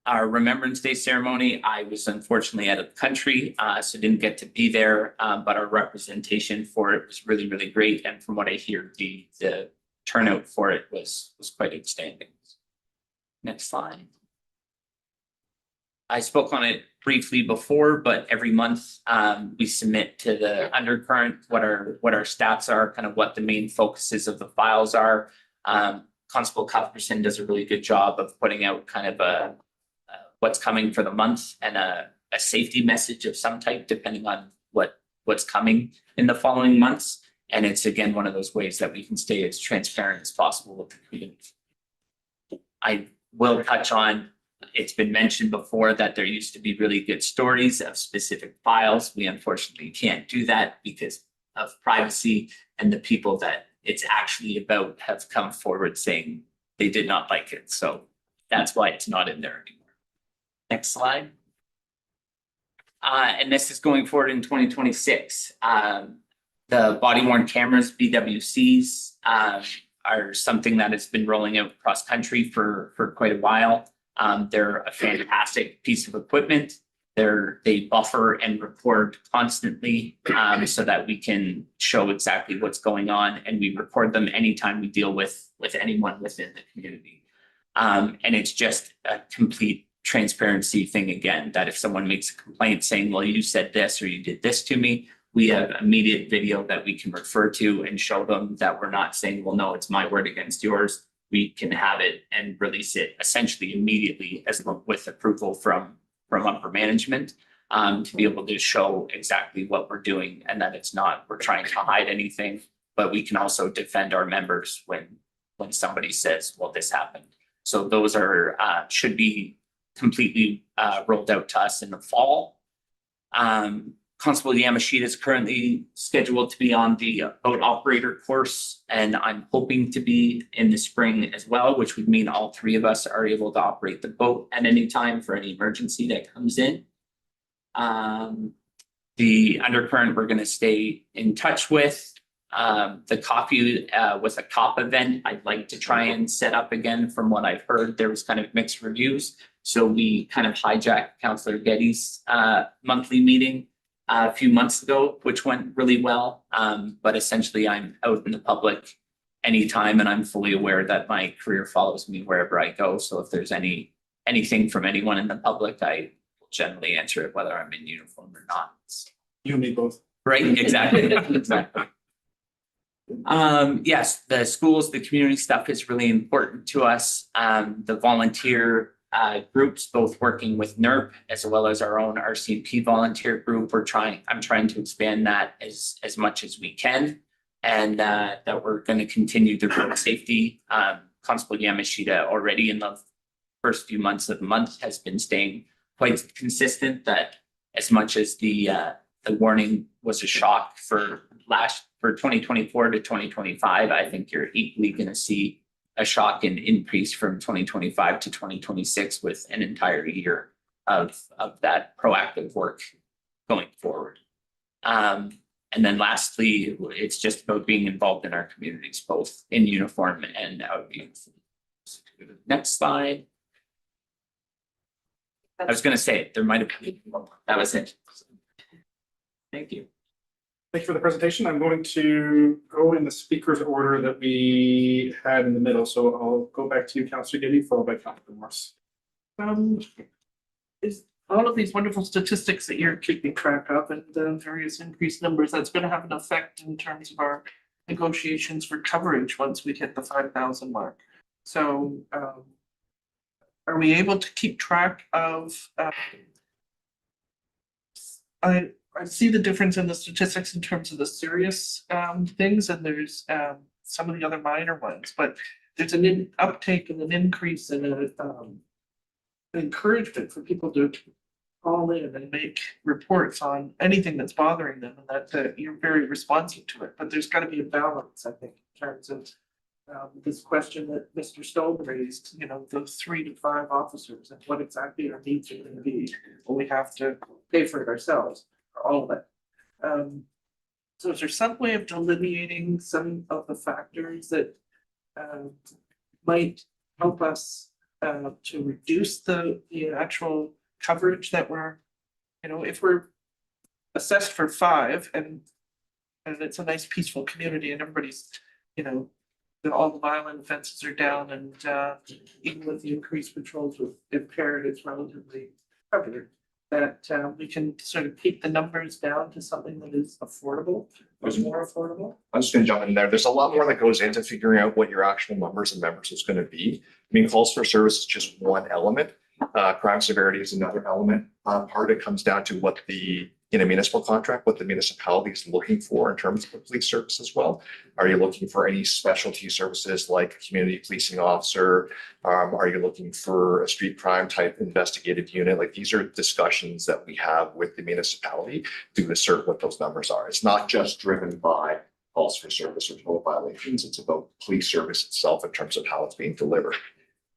Our Remembrance Day ceremony, I was unfortunately out of the country, so didn't get to be there, but our representation for it was really, really great. And from what I hear, the turnout for it was quite outstanding. Next slide. I spoke on it briefly before, but every month we submit to the undercurrent what our stats are, kind of what the main focuses of the files are. Constable Cuthbertson does a really good job of putting out kind of what's coming for the month and a safety message of some type, depending on what's coming in the following months. And it's again one of those ways that we can stay as transparent as possible with the community. I will touch on, it's been mentioned before that there used to be really good stories of specific files. We unfortunately can't do that because of privacy, and the people that it's actually about have come forward saying they did not like it. So that's why it's not in there anymore. Next slide. and this is going forward in 2026. The body worn cameras, BWCs, are something that has been rolling out cross country for quite a while. They're a fantastic piece of equipment. They buffer and record constantly, so that we can show exactly what's going on, and we record them anytime we deal with anyone within the community. And it's just a complete transparency thing again, that if someone makes a complaint saying, well, you said this or you did this to me, we have immediate video that we can refer to and show them that we're not saying, well, no, it's my word against yours. We can have it and release it essentially immediately as with approval from upper management, to be able to show exactly what we're doing and that it's not, we're trying to hide anything, but we can also defend our members when somebody says, well, this happened. So those are, should be completely rolled out to us in the fall. Constable Yamashita is currently scheduled to be on the boat operator course, and I'm hoping to be in the spring as well, which would mean all three of us are able to operate the boat at any time for any emergency that comes in. The undercurrent we're going to stay in touch with. The coffee with a cop event, I'd like to try and set up again. From what I've heard, there was kind of mixed reviews. So we kind of hijacked Councillor Getty's monthly meeting a few months ago, which went really well. But essentially I'm out in the public anytime, and I'm fully aware that my career follows me wherever I go. So if there's anything from anyone in the public, I will generally answer it whether I'm in uniform or not. You and me both. Right, exactly. Exactly. Yes, the schools, the community stuff is really important to us. The volunteer groups, both working with NERP as well as our own RCMP volunteer group. I'm trying to expand that as much as we can, and that we're going to continue the road safety. Constable Yamashita already in the first few months of the month has been staying quite consistent, that as much as the warning was a shock for 2024 to 2025, I think you're equally going to see a shock and increase from 2025 to 2026 with an entire year of that proactive work going forward. And then lastly, it's just about being involved in our communities, both in uniform and out of uniform. Next slide. I was going to say there might have been one more. That was it. Thank you. Thank you for the presentation. I'm going to go in the speaker's order that we had in the middle. So I'll go back to you, Councillor Getty, followed by Councillor Morse. Is all of these wonderful statistics that you're keeping track of and the various increased numbers, that's going to have an effect in terms of our negotiations for coverage once we hit the 5,000 mark. So are we able to keep track of I see the difference in the statistics in terms of the serious things, and there's some of the other minor ones, but there's an uptake and an increase in an encouragement for people to call in and make reports on anything that's bothering them, and that you're very responsive to it. But there's got to be a balance, I think, in terms of this question that Mr. Stone raised, those 3 to 5 officers and what exactly our needs are going to be when we have to pay for it ourselves. All of it. So is there some way of delineating some of the factors that might help us to reduce the actual coverage that we're, if we're assessed for 5 and it's a nice peaceful community and everybody's, all the violent offenses are down, and even with the increased patrols with impaired, it's relatively covered. That we can sort of keep the numbers down to something that is affordable, or more affordable. I'm just gonna jump in there. There's a lot more that goes into figuring out what your actual numbers and members is gonna be. I mean, calls for service is just one element. Crime severity is another element. Part of it comes down to what in a municipal contract, what the municipality is looking for in terms of police service as well. Are you looking for any specialty services like a community policing officer? Are you looking for a street crime type investigative unit? Like, these are discussions that we have with the municipality to assert what those numbers are. It's not just driven by calls for service or total violations. It's about police service itself in terms of how it's being delivered.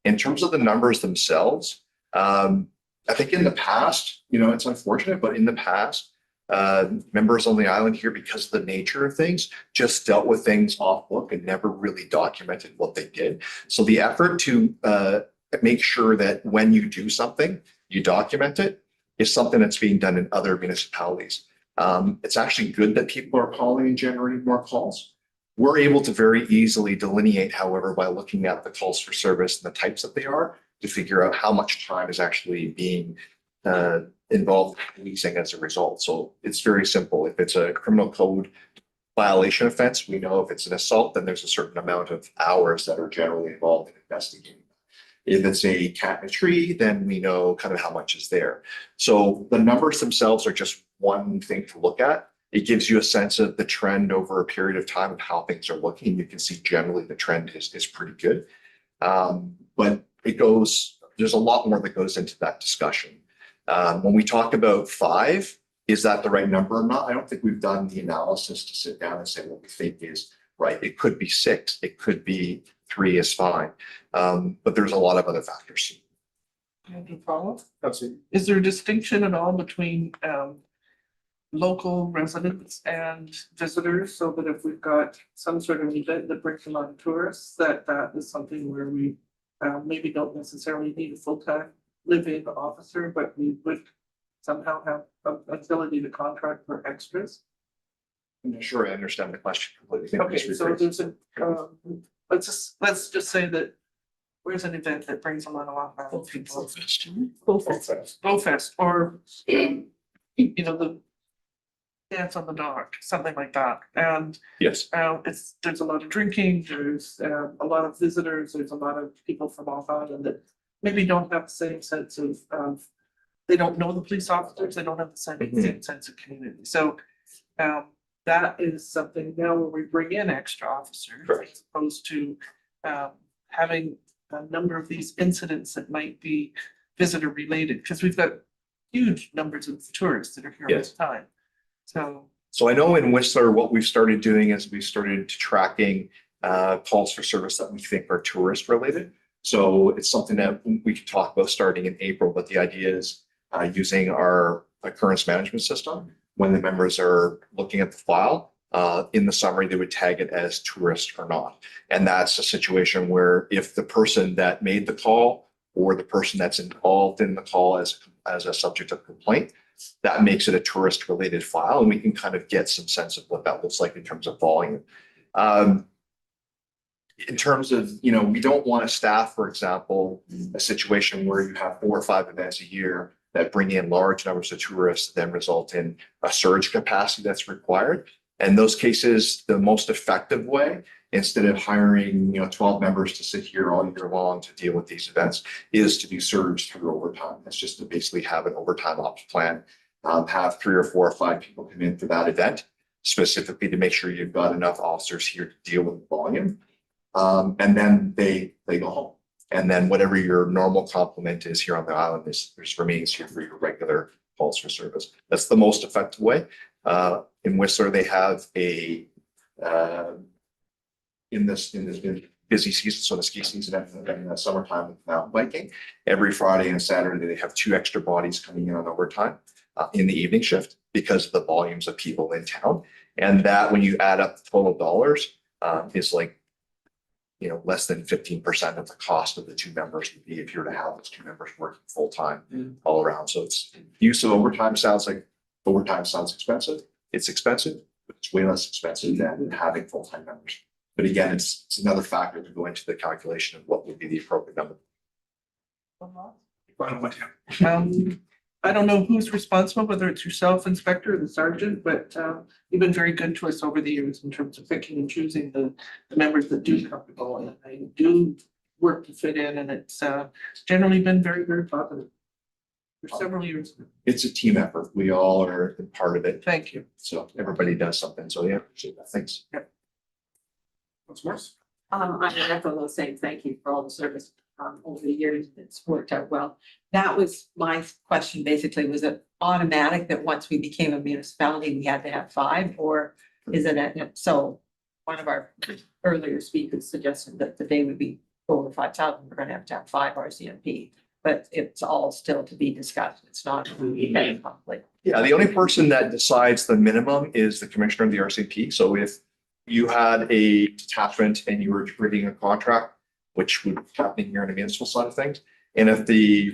In terms of the numbers themselves, I think in the past, it's unfortunate, but in the past, members on the island here, because of the nature of things, just dealt with things off book and never really documented what they did. So the effort to make sure that when you do something, you document it is something that's being done in other municipalities. It's actually good that people are calling and generating more calls. We're able to very easily delineate, however, by looking at the calls for service and the types that they are, to figure out how much time is actually being involved in policing as a result. So it's very simple. If it's a criminal code violation offense, we know if it's an assault, then there's a certain amount of hours that are generally involved in investigating. If it's a cat in a tree, then we know kind of how much is there. So the numbers themselves are just one thing to look at. It gives you a sense of the trend over a period of time of how things are looking. You can see generally the trend is pretty good. But there's a lot more that goes into that discussion. When we talk about 5, is that the right number or not? I don't think we've done the analysis to sit down and say what we think is right. It could be 6, it could be 3 is fine. But there's a lot of other factors. Andrew, follow? Absolutely. Is there a distinction at all between local residents and visitors, so that if we've got some sort of event that brings a lot of tourists, that is something where we maybe don't necessarily need a full-time live-in officer, but we would somehow have an ability to contract for extras? I'm not sure I understand the question completely. Okay, so there's a, let's just say that where's an event that brings a lot of people? Bowfest, or the dance on the dock, something like that. And yes, there's a lot of drinking, there's a lot of visitors, there's a lot of people from off island that maybe don't have the same sense of they don't know the police officers, they don't have the same sense of community. So that is something now where we bring in extra officers, as opposed to having a number of these incidents that might be visitor related, because we've got huge numbers of tourists that are here all the time. So I know in Whistler, what we've started doing is we started tracking calls for service that we think are tourist related. So it's something that we could talk about starting in April, but the idea is using our occurrence management system. When the members are looking at the file, in the summary, they would tag it as tourist or not. And that's a situation where if the person that made the call or the person that's involved in the call as a subject of complaint, that makes it a tourist related file, and we can kind of get some sense of what that looks like in terms of volume. In terms of, we don't want to staff, for example, a situation where you have 4 or 5 events a year that bring in large numbers of tourists, then result in a surge capacity that's required. And those cases, the most effective way, instead of hiring 12 members to sit here all year long to deal with these events, is to do surge through overtime. That's just to basically have an overtime ops plan, have 3 or 4 or 5 people come in for that event, specifically to make sure you've got enough officers here to deal with the volume. And then they go home. And then whatever your normal complement is here on the island remains here for your regular calls for service. That's the most effective way. In Whistler, they have in this busy season, so the ski season and the summertime with mountain biking, every Friday and Saturday, they have 2 extra bodies coming in on overtime in the evening shift because of the volumes of people in town. And that, when you add up the total dollars, is like, less than 15% of the cost of the 2 members would be if you were to have those 2 members working full time all around. So it's use of overtime sounds expensive. It's expensive, but it's way less expensive than having full-time members. But again, it's another factor to go into the calculation of what would be the appropriate number. I don't know who's responsible, whether it's yourself, inspector, or the sergeant, but you've been very good to us over the years in terms of picking and choosing the members that do come to go and they do work to fit in, and it's generally been very, very positive for several years. It's a team effort. We all are part of it. Thank you. So everybody does something. So yeah, appreciate that. Thanks. What's Morse? I'm gonna echo those saying thank you for all the service over the years. It's worked out well. That was my question, basically. Was it automatic that once we became a municipality, we had to have 5, or is it so one of our earlier speakers suggested that the day would be over 5,000, we're gonna have to have 5 RCMP. but it's all still to be discussed. It's not in conflict. Yeah, the only person that decides the minimum is the commissioner of the RCP. So if you had a detachment and you were reading a contract, which would happen here on the municipal side of things, and if the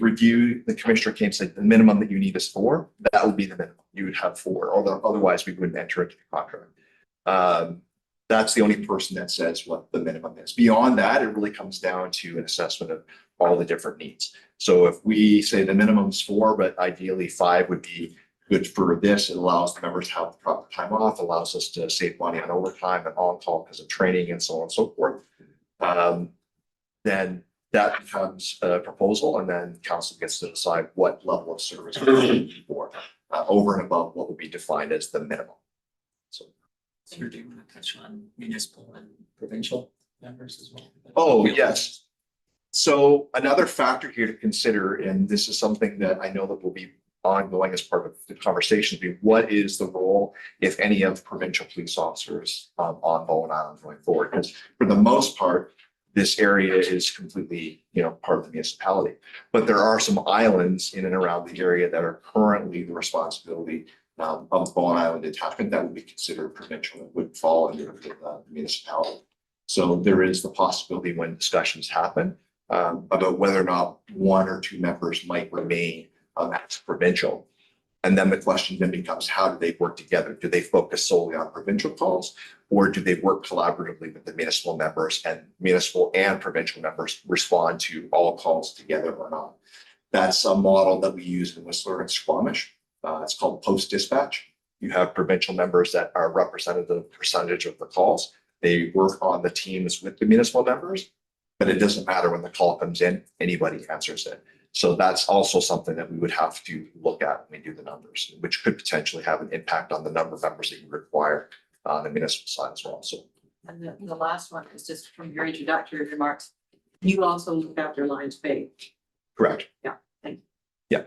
commissioner came and said the minimum that you need is 4, that would be the minimum. You would have 4, although otherwise we wouldn't enter into the contract. That's the only person that says what the minimum is. Beyond that, it really comes down to an assessment of all the different needs. So if we say the minimum is 4, but ideally 5 would be good for this, it allows the members to have the proper time off, allows us to save money on overtime and on-call because of training and so on and so forth. Then that becomes a proposal, and then council gets to decide what level of service we're looking for over and above what would be defined as the minimum. So Do you want to touch on municipal and provincial members as well? Oh, yes. So another factor here to consider, and this is something that I know that will be ongoing as part of the conversation, be what is the role, if any, of provincial police officers on Bowen Island going forward? Because for the most part, this area is completely, part of the municipality. But there are some islands in and around the area that are currently the responsibility of Bowen Island Detachment that would be considered provincial and would fall under the municipality. So there is the possibility when discussions happen about whether or not 1 or 2 members might remain as provincial. And then the question then becomes, how do they work together? Do they focus solely on provincial calls, or do they work collaboratively with the municipal members, and municipal and provincial members respond to all calls together or not? That's a model that we use in Whistler and Squamish. It's called post dispatch. You have provincial members that are representative percentage of the calls. They work on the teams with the municipal members, but it doesn't matter when the call comes in, anybody answers it. So that's also something that we would have to look at when we do the numbers, which could potentially have an impact on the number of members that you require on the municipal side as well. So, And the last one is just from your introductory remarks. You also look after Lions Bay. correct. Yeah, thank you.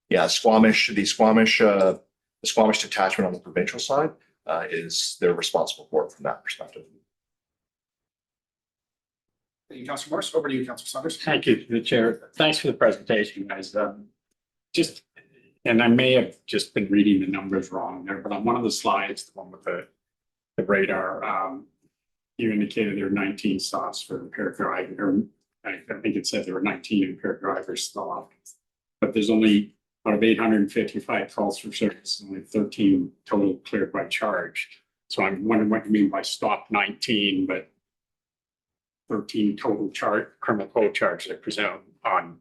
Yeah, the Squamish detachment on the provincial side is they're responsible for it from that perspective. Thank you, Councilor Morris. Over to you, Councilor Saunders. Thank you to the chair. Thanks for the presentation, guys. And I may have just been reading the numbers wrong there, but on one of the slides, the one with the radar, you indicated there were 19 stops for impaired driver. I think it said there were 19 impaired drivers stopped, but there's only out of 855 calls for service, only 13 total cleared by charge. So I'm wondering what you mean by stop 19, but 13 total criminal code charges, I presume, on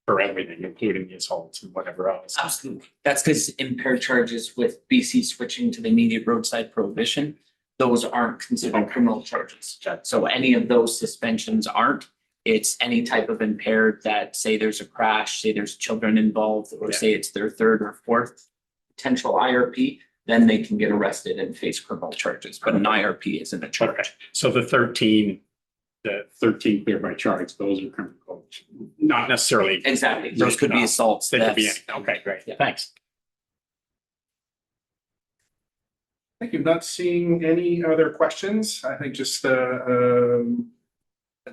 for everything, including the assaults and whatever else. Absolutely. That's because impaired charges with BC switching to the immediate roadside prohibition, those aren't considered criminal charges. So any of those suspensions aren't. It's any type of impaired that, say there's a crash, say there's children involved, or say it's their 3rd or 4th potential IRP, then they can get arrested and face criminal charges, but an IRP isn't a charge. Okay. So the 13 cleared by charge, those are criminal code, not necessarily. Exactly. Those could be assaults. They could be, thefts. okay, great. Yeah. Thanks. Thank you. Not seeing any other questions. I think just an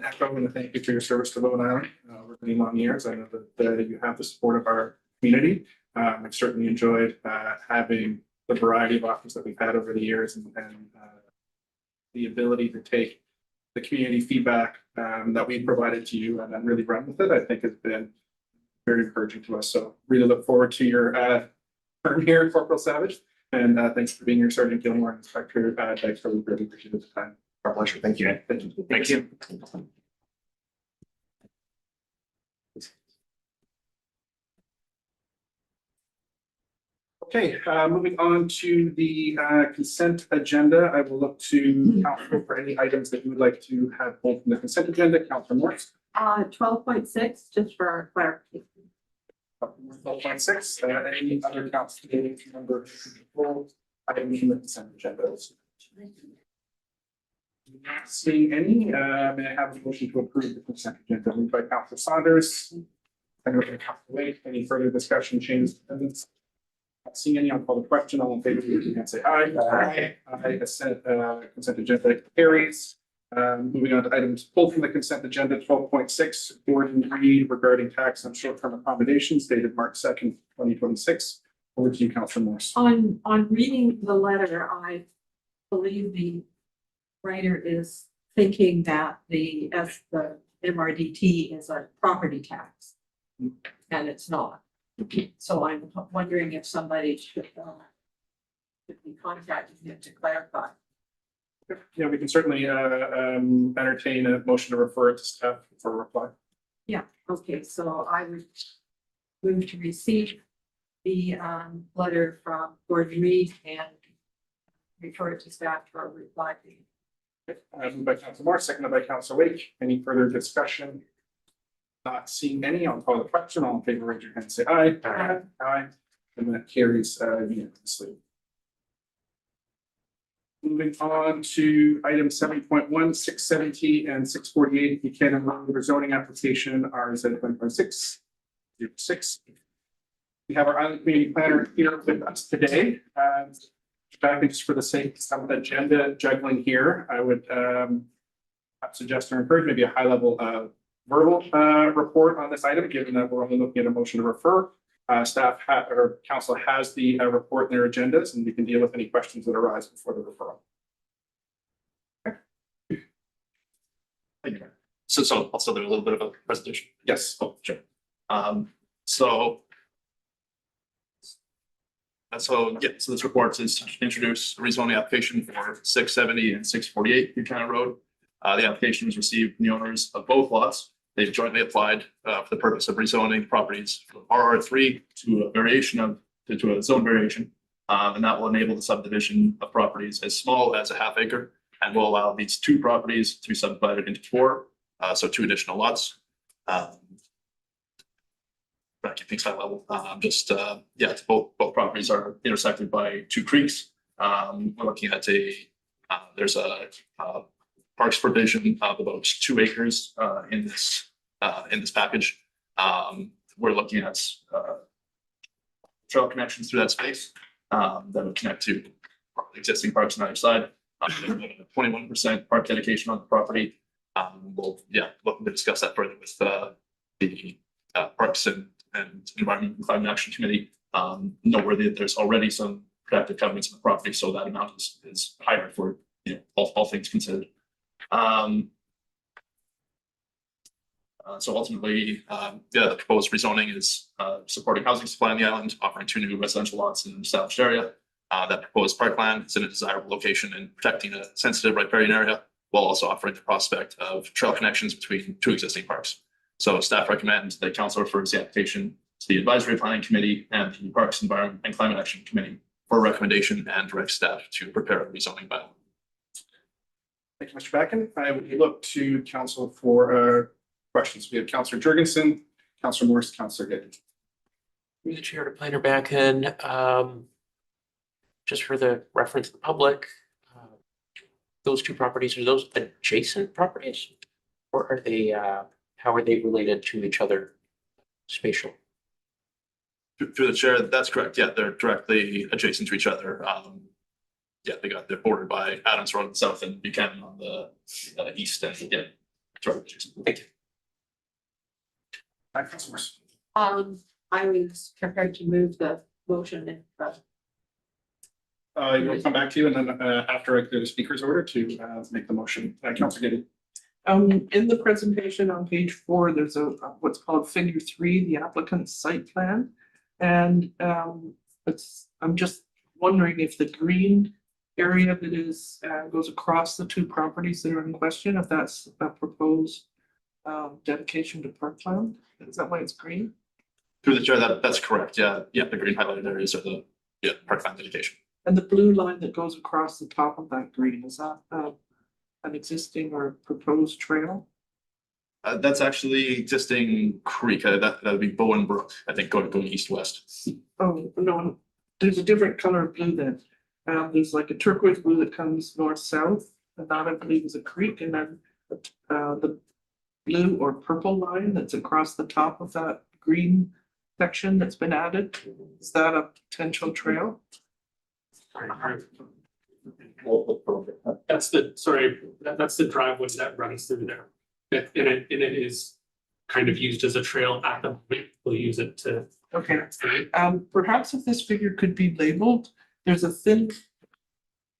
echo and a thank you for your service to Bowen Island over many long years. I know that you have the support of our community. I've certainly enjoyed having the variety of offers that we've had over the years and the ability to take the community feedback that we've provided to you and then really run with it, I think has been very encouraging to us. So really look forward to your term here, Corporal Savage. And thanks for being here, Sergeant Gilmore and Inspector Dexter. We really appreciate the time. Our pleasure. Thank you. Thank you. Okay, moving on to the consent agenda. I will look to council for any items that you would like to have pulled from the consent agenda. Councilor Morris. 12.6, just for clarification. 12.6, any other council member pull items from the consent agenda? Not seeing any, may I have a motion to approve the consent agenda moved by Councilor Saunders? Seconded by Councilor Wade. Any further discussion, changes, amendments? Not seeing any, I'll call the question. All in favor, please say aye. Aye. Consent agenda carries. Moving on to items pulled from the consent agenda, 12.6, Gordon Reed regarding tax on short-term accommodations dated March 2nd, 2026. Over to you, Councillor Morse. On reading the letter, I believe the writer is thinking that the MRDT is a property tax. And it's not. So I'm wondering if somebody should be contacting him to clarify. Yeah, we can certainly entertain a motion to refer it to staff for a reply. Yeah, okay, so I would move to receive the letter from Gordon Reed and refer it to staff for a reply. Moved by Councillor Morse, seconded by Councillor Wake. Any further discussion? Not seeing any, I'll call the question. All in favor, raise your hand, say aye. Aye. Aye. And that carries unanimously. Moving on to item 7.1, 670 and 648 Buchanan Road zoning application RZ 2026-06. We have our island community planner here with us today. Back just for the sake of some agenda juggling here, I would suggest or encourage maybe a high level verbal report on this item, given that we're only looking at a motion to refer. Staff or council has the report in their agendas, and we can deal with any questions that arise before the referral. Thank you. So I'll still do a little bit of a presentation. Yes. Oh, sure. So this report is to introduce a rezoning application for 670 and 648 Buchanan Road. The application was received from the owners of both lots. They've jointly applied for the purpose of rezoning properties from RR3 to a variation to a zone variation. And that will enable the subdivision of properties as small as a half acre and will allow these two properties to be subdivided into four, so 2 additional lots. Try to keep things high level. Both properties are intersected by 2 creeks. We're looking at there's a parks provision of about 2 acres in this package. We're looking at trail connections through that space that would connect to existing parks on either side. 21% park dedication on the property. We'll looking to discuss that further with the Parks and Environment and Climate Action Committee. Noteworthy that there's already some protective covenants on the property, so that amount is higher for all things considered. So ultimately, the proposed rezoning is supporting housing supply on the island, offering 2 new residential lots in an established area. That proposed parkland is in a desirable location and protecting a sensitive riparian area, while also offering the prospect of trail connections between 2 existing parks. So staff recommends that council refers the application to the Advisory Planning Committee and the Parks, Environment and Climate Action Committee for a recommendation and direct staff to prepare a rezoning bylaw. Thank you, Mr. Backen. I would look to council for questions. We have Councillor Jurgensen, Councillor Morse, Councillor Giddens. Through the chair to Planner Backen, just for the reference of the public, those 2 properties, are those adjacent properties? Or are they, how are they related to each other spatial? Through the chair, that's correct. Yeah, they're directly adjacent to each other. They're bordered by Adams Road on the south and Buchanan on the east and directly adjacent. Thank you. Councillor Morse. I was prepared to move the motion and We'll come back to you, and then after I clear the speaker's order to make the motion. Councillor Giddens. In the presentation on page 4, there's a what's called figure 3, the applicant's site plan. And I'm just wondering if the green area that is goes across the 2 properties that are in question, if that's a proposed dedication to parkland. Is that why it's green? Through the chair, that's correct. Yeah, the green highlighted areas are the parkland dedication. And the blue line that goes across the top of that green, is that an existing or proposed trail? That's actually existing creek. That would be Bowen Brook, I think, going east-west. Oh, no, there's a different color of blue then. There's like a turquoise blue that comes north-south, and that I believe is a creek, and then the blue or purple line that's across the top of that green section that's been added. Is that a potential trail? That's the, sorry, that's the driveway that runs through there. And it is kind of used as a trail at the moment. We'll use it to. Okay, perhaps if this figure could be labeled, there's a thin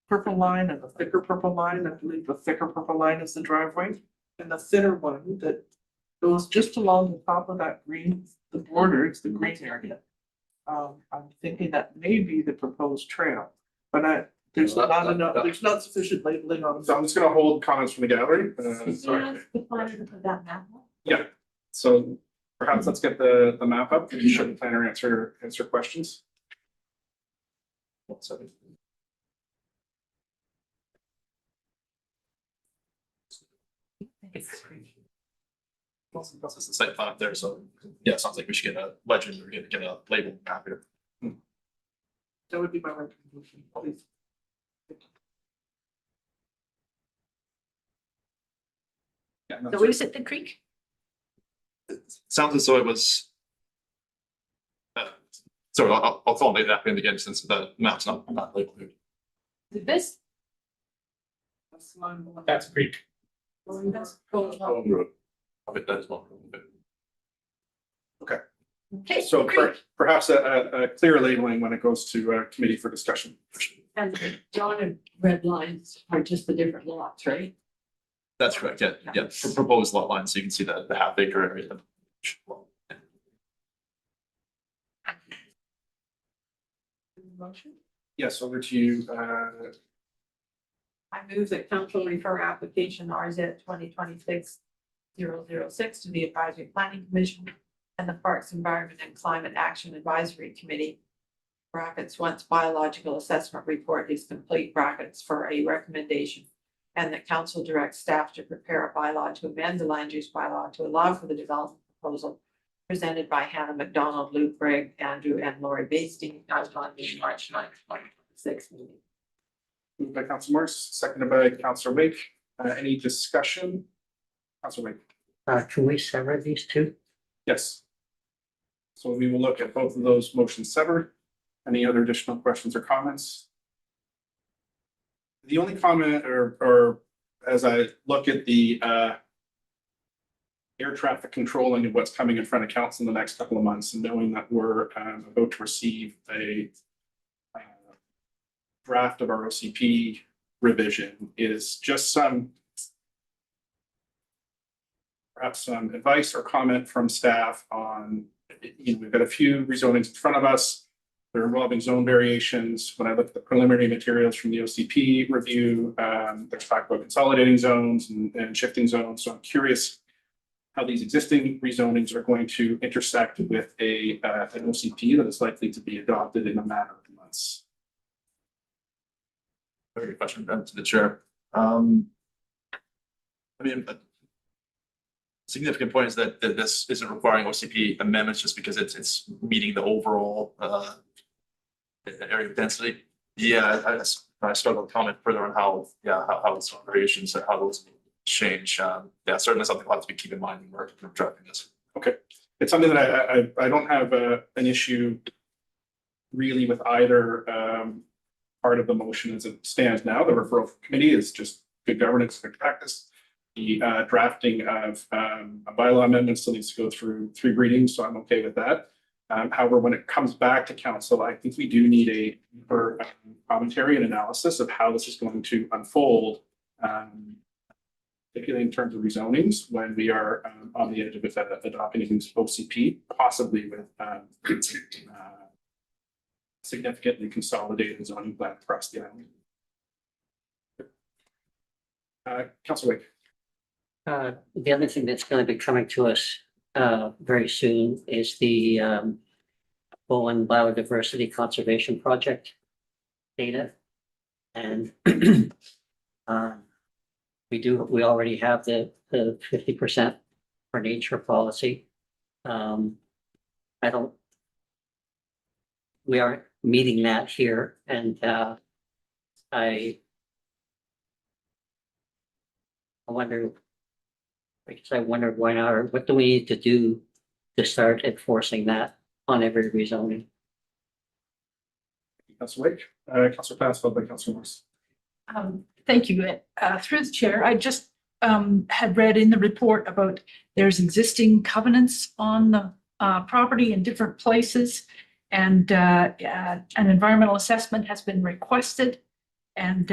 purple line and a thicker purple line. I believe the thicker purple line is the driveway. And the thinner one that goes just along the top of that green, the border, it's the green area. I'm thinking that may be the proposed trail, but there's not enough, there's not sufficient labeling on. So I'm just gonna hold comments from the gallery. Sorry. The planner to put that map up. Yeah, so perhaps let's get the map up, and should the planner answer questions. One second. Plus it's the site plan up there, so yeah, it sounds like we should get a legend or get a label map here. That would be my recommendation, please. Yeah, So what is it, the creek? Sounds as though it was. So I'll call it that again since the map's not labeled here. This? That's creek. Of it does not. Okay. So perhaps a clear labeling when it goes to committee for discussion. And the dotted red lines are just the different lots, right? That's correct, yeah, proposed lot line, so you can see the half acre area. Motion. Yes, over to you. I move that council refer application RZ 2026-006 to the Advisory Planning Commission and the Parks, Environment and Climate Action Advisory Committee. Brackets, once biological assessment report is complete, brackets, for a recommendation. And that council directs staff to prepare a bylaw to amend the land use bylaw to allow for the development proposal presented by Hannah McDonald, Luke Brigg, Andrew and Lori Basting, as on the March 9th, 2026 meeting. Moved by Council Morris, seconded by Councilor Wake. Any discussion? Councilor Wake. Can we sever these two? Yes. So we will look at both of those motions severed. Any other additional questions or comments? The only comment or as I look at the air traffic controlling of what's coming in front of council in the next couple of months, and knowing that we're about to receive a draft of our OCP revision, is just perhaps some advice or comment from staff on, we've got a few rezonings in front of us. They're involving zone variations. When I look at the preliminary materials from the OCP review, there's talk about consolidating zones and shifting zones. So I'm curious how these existing rezonings are going to intersect with an OCP that is likely to be adopted in a matter of months. Very good question, Ben, to the chair. Significant point is that this isn't requiring OCP amendments just because it's meeting the overall area of density. Yeah, I struggle to comment further on how those variations and how those change. Yeah, certainly something we'll have to keep in mind when we're drafting this. Okay, it's something that I don't have an issue really with either part of the motion as it stands now. The referral committee is just good governance, good practice. The drafting of a bylaw amendment still needs to go through 3 readings, so I'm okay with that. However, when it comes back to council, I think we do need a deeper commentary and analysis of how this is going to unfold, particularly in terms of rezonings, when we are on the edge of adopting a new OCP, possibly with significantly consolidated zoning plan across the island. Councilor Wake. The other thing that's going to be coming to us very soon is the Bowen Biodiversity Conservation Project data. And we already have the 50% for nature policy. We aren't meeting that here, and I wondered why not, or what do we need to do to start enforcing that on every rezoning? Councilor Wake, Councilor Pass, followed by Councilor Morris. Thank you. Through the chair, I just had read in the report about there's existing covenants on the property in different places. And an environmental assessment has been requested. And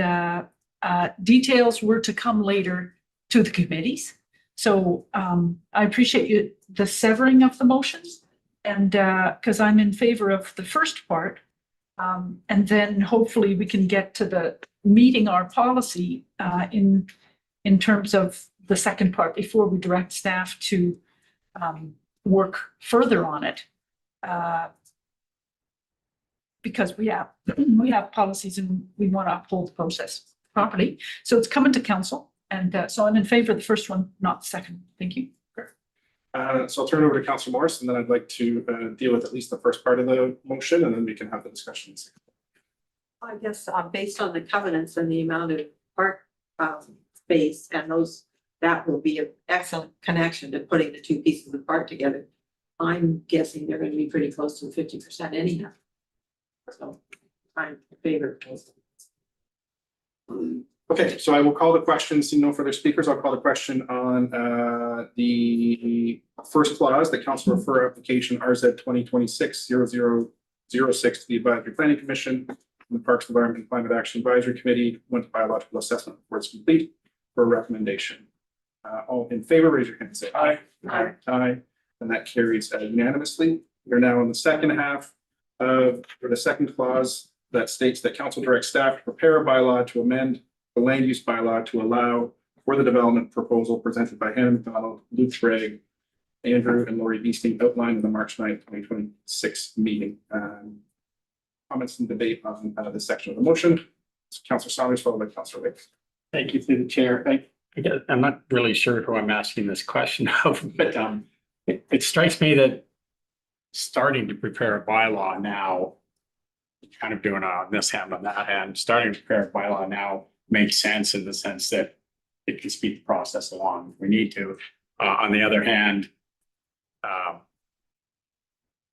details were to come later to the committees. So I appreciate the severing of the motions. And because I'm in favor of the first part. And then hopefully we can get to the meeting our policy in terms of the second part before we direct staff to work further on it. Because we have policies and we want to uphold the process properly. So it's coming to council. And so I'm in favor of the first one, not the second. Thank you. So I'll turn it over to Councillor Morris, and then I'd like to deal with at least the first part of the motion, and then we can have the discussions. I guess based on the covenants and the amount of park space and those, that will be an excellent connection to putting the two pieces of park together. I'm guessing they're going to be pretty close to 50% anyhow. So I'm in favor of those. Okay, so I will call the question. Seeing no further speakers, I'll call the question on the first clause, the council refer application RZ 2026-0006 to the Advisory Planning Commission and the Parks, Environment and Climate Action Advisory Committee went to biological assessment before it's complete for a recommendation. All in favor, raise your hand and say aye. Aye. Aye, and that carries unanimously. We're now in the second half for the second clause that states that council directs staff to prepare a bylaw to amend the land use bylaw to allow for the development proposal presented by him, Donald, Luke Craig, Andrew, and Lori Beesting outlined in the March 9th, 2026 meeting. Comments and debate on this section of the motion. Councillor Saunders, followed by Councillor Wicks. Thank you through the chair. I'm not really sure who I'm asking this question of, but it strikes me that starting to prepare a bylaw now, kind of doing on this hand, on that hand, starting to prepare a bylaw now makes sense in the sense that it can speed the process along if we need to. On the other hand,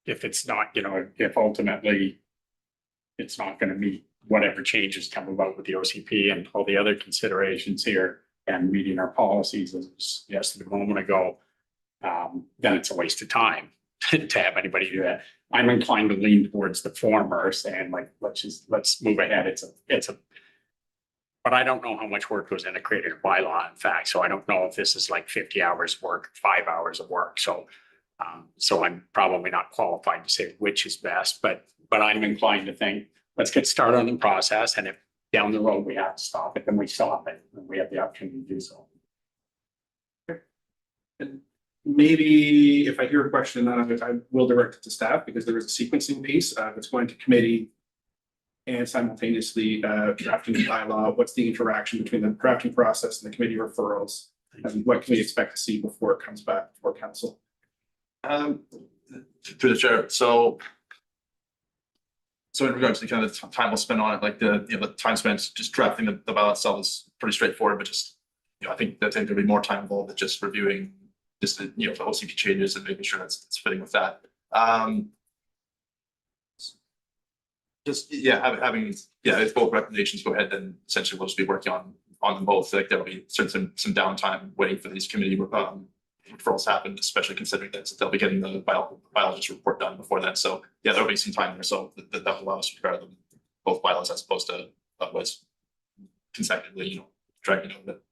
if it's not, if ultimately it's not going to meet whatever changes come about with the OCP and all the other considerations here and meeting our policies, as was suggested a moment ago, then it's a waste of time to have anybody do that. I'm inclined to lean towards the former, saying like, let's move ahead. But I don't know how much work goes into creating a bylaw, in fact. So I don't know if this is like 50 hours of work, 5 hours of work. So I'm probably not qualified to say which is best, but I'm inclined to think, let's get started on the process. And if down the road we have to stop it, then we stop it and we have the opportunity to do so. And maybe if I hear a question, I will direct it to staff because there is a sequencing piece. It's going to committee and simultaneously drafting the bylaw. What's the interaction between the drafting process and the committee referrals? And what can we expect to see before it comes back before council? Through the chair, so in regards to kind of the time we'll spend on it, like the time spent just drafting the bylaw itself is pretty straightforward, but just, I think there'll be more time involved with just reviewing just the OCP changes and making sure it's fitting with that. Having it's both recommendations go ahead, then essentially we'll just be working on them both. Like there'll be some downtime waiting for these committee referrals to happen, especially considering that they'll be getting the biologist report done before then. So there'll be some time there, so that will allow us to prepare them both bylaws as opposed to otherwise consecutively, dragging over it.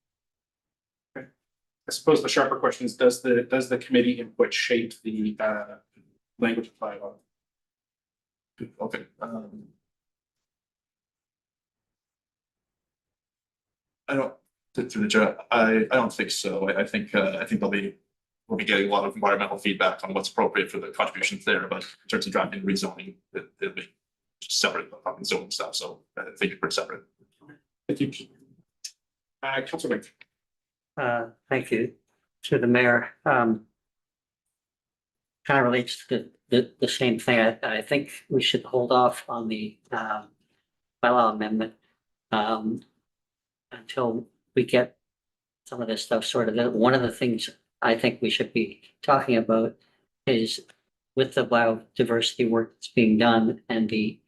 Okay. I suppose the sharper question is, does the committee input shape the language of bylaw? Okay. I don't through the chair. I don't think so. I think we'll be getting a lot of environmental feedback on what's appropriate for the contributions there, but in terms of drafting rezoning, it'll be separate from zoning stuff. So I think it's pretty separate. Thank you. Councilor Wink. Thank you to the mayor. Kind of relates to the same thing. I think we should hold off on the bylaw amendment until we get some of this stuff sorted out. One of the things I think we should be talking about is with the biodiversity work that's being done and the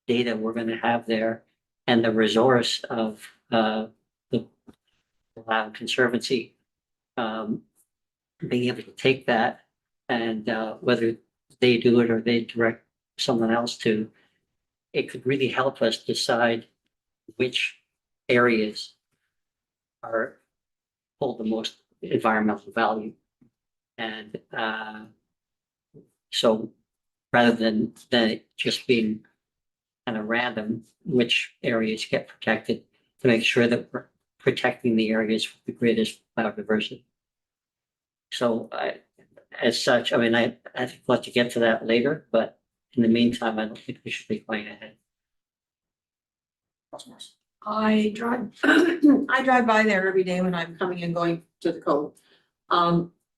data we're going to have there and the resource of allow Conservancy being able to take that and whether they do it or they direct someone else to, it could really help us decide which areas are hold the most environmental value. And so rather than it just being kind of random, which areas get protected, to make sure that we're protecting the areas with the greatest biodiversity. So as such, I mean, I think we'll have to get to that later, but in the meantime, I don't think we should be going ahead. I drive, I drive by there every day when I'm coming and going to the cove.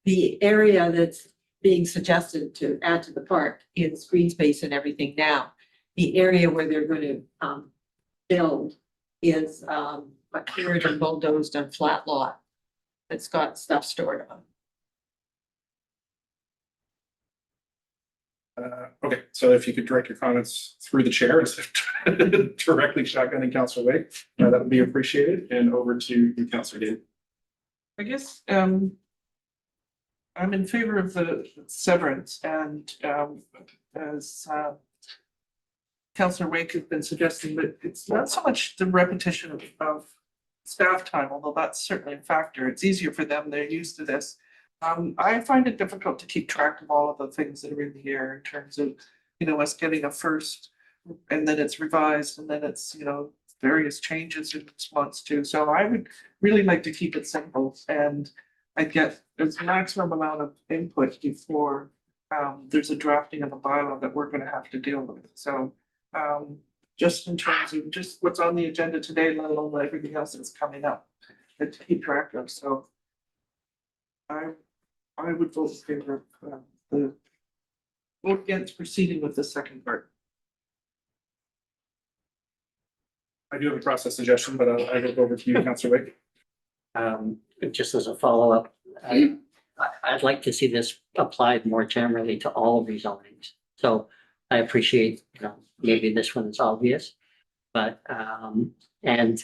The area that's being suggested to add to the park is green space and everything now. The area where they're going to build is a cleared and bulldozed and flat lot that's got stuff stored on. Okay, so if you could direct your comments through the chair instead of directly shotgunning Councillor Wake, that would be appreciated. And over to you, Councillor Dean. I guess, I'm in favor of the severance and, as, Councillor Wake has been suggesting, but it's not so much the repetition of staff time, although that's certainly a factor. It's easier for them. They're used to this. I find it difficult to keep track of all of the things that are in here in terms of, you know, us getting a first and then it's revised and then it's, you know, various changes in response to. So I would really like to keep it simple and I get there's maximum amount of input before there's a drafting of a bylaw that we're gonna have to deal with. So just in terms of just what's on the agenda today, let alone everything else that's coming up and to keep track of. So I would vote in favor of the vote against proceeding with the second part. I do have a process suggestion, but I will go over to you, Councillor Wake. Just as a follow-up, I'd like to see this applied more generally to all rezonings. So I appreciate, you know, maybe this one is obvious, but and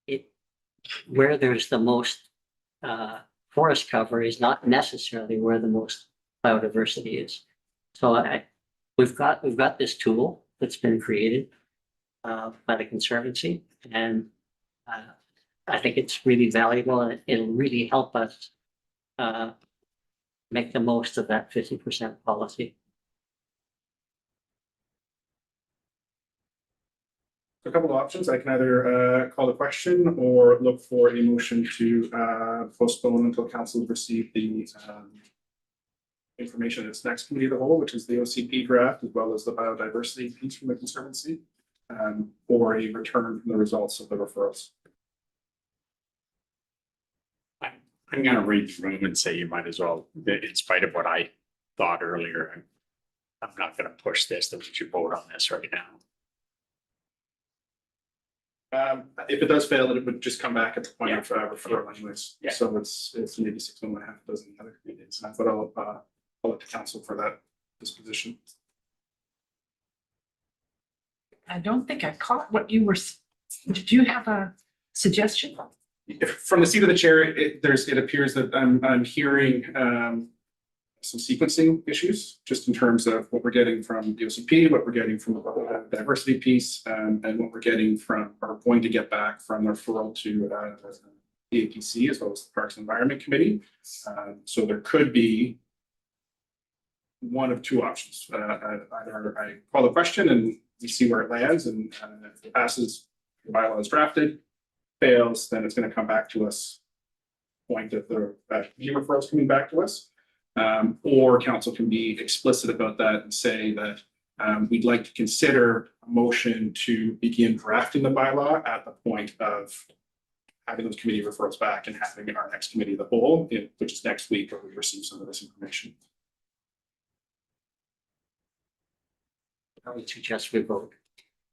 it where there's the most forest cover is not necessarily where the most biodiversity is. So we've got this tool that's been created by the Conservancy, and I think it's really valuable and it'll really help us make the most of that 50% policy. A couple of options. I can either call the question or look for a motion to postpone until council has received the information at its next committee of the whole, which is the OCP draft, as well as the biodiversity piece from the Conservancy, or a return from the results of the referrals. I'm gonna read the room and say you might as well, in spite of what I thought earlier, I'm not gonna push this, that we should vote on this right now. If it does fail, it would just come back at the point of referral anyways. Yeah. So it's maybe 6 and a half dozen other committees, but I'll look to council for that disposition. I don't think I caught what you were, did you have a suggestion? From the seat of the chair, it appears that I'm hearing some sequencing issues, just in terms of what we're getting from the OCP, what we're getting from the diversity piece, and what we're getting from, or going to get back from the referral to the APC, as well as the Parks and Environment Committee. So there could be one of two options. Either I call the question and we see where it lands, and if it passes, the bylaw is drafted. Fails, then it's going to come back to us. Point at the referrals coming back to us, or council can be explicit about that and say that we'd like to consider a motion to begin drafting the bylaw at the point of having those committee referrals back and having our next committee of the whole, which is next week, where we receive some of this information. I would suggest we vote.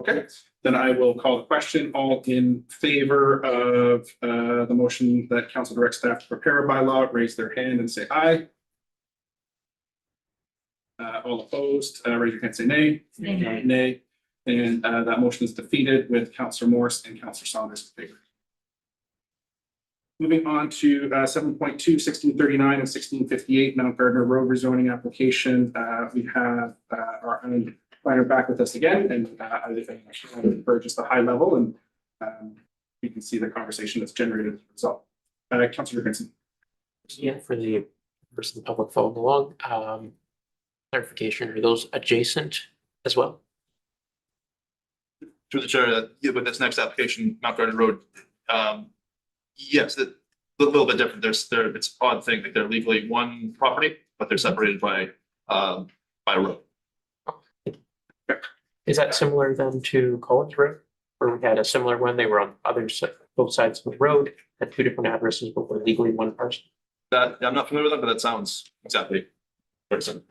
Okay, then I will call the question. All in favor of the motion that council directs staff to prepare a bylaw, raise their hand and say aye. All opposed, raise your hand, say nay. Nay. Nay. And that motion is defeated with Councillor Morse and Councillor Saunders in favor. Moving on to 7.2, 1639 and 1658 Mount Gardner Road rezoning application. We have our own planner back with us again, and I think for just a high level, and you can see the conversation that's generated as a result. Councillor Vincent. Yeah, for the person in the public following along, clarification, are those adjacent as well? Through the chair, with this next application, Mount Gardner Road, yes, a little bit different. It's an odd thing, like they're legally one property, but they're separated by a road. Is that similar then to Collins Road? Where we had a similar one, they were on both sides of the road, had two different addresses, but were legally one parcel? That, I'm not familiar with that, but that sounds exactly very similar.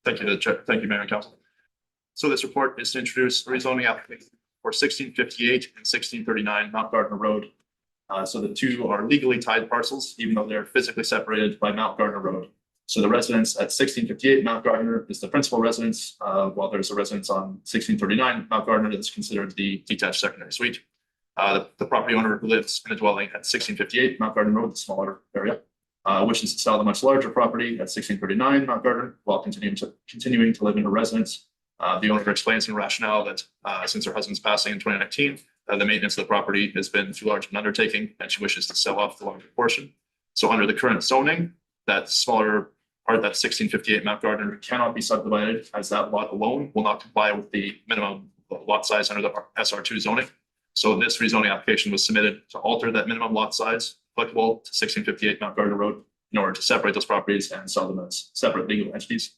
Thank you, Chair. Thank you, Mayor and Council. So this report is to introduce a rezoning application for 1658 and 1639 Mount Gardner Road. So the two are legally tied parcels, even though they're physically separated by Mount Gardner Road. So the residence at 1658 Mount Gardner is the principal residence, while there's a residence on 1639 Mount Gardner that's considered the detached secondary suite. The property owner who lives in a dwelling at 1658 Mount Gardner Road, the smaller area, wishes to sell the much larger property at 1639 Mount Gardner while continuing to live in a residence. The owner explains in rationale that since her husband's passing in 2019, the maintenance of the property has been too large an undertaking, and she wishes to sell off the larger portion. So under the current zoning, that smaller part, that 1658 Mount Gardner, cannot be subdivided, as that lot alone will not comply with the minimum lot size under the SR2 zoning. So this rezoning application was submitted to alter that minimum lot size applicable to 1658 Mount Gardner Road in order to separate those properties and sell them as separate legal entities.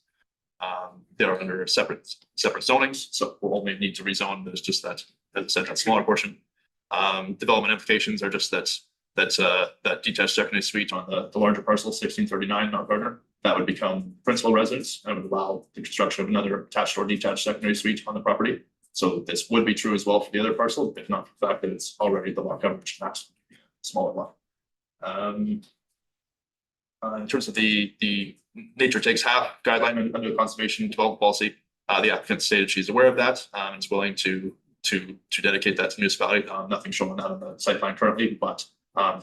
They're under separate zonings, so we'll only need to rezone. There's just that, as I said, that smaller portion. Development implications are just that detached secondary suite on the larger parcel, 1639 Mount Gardner, that would become principal residence and would allow the construction of another attached or detached secondary suite on the property. So this would be true as well for the other parcel, if not for the fact that it's already the lot coverage max, smaller lot. In terms of the nature takes half guideline under the conservation development policy, the applicant stated she's aware of that and is willing to dedicate that to municipality. Nothing shown on that on the site plan currently, but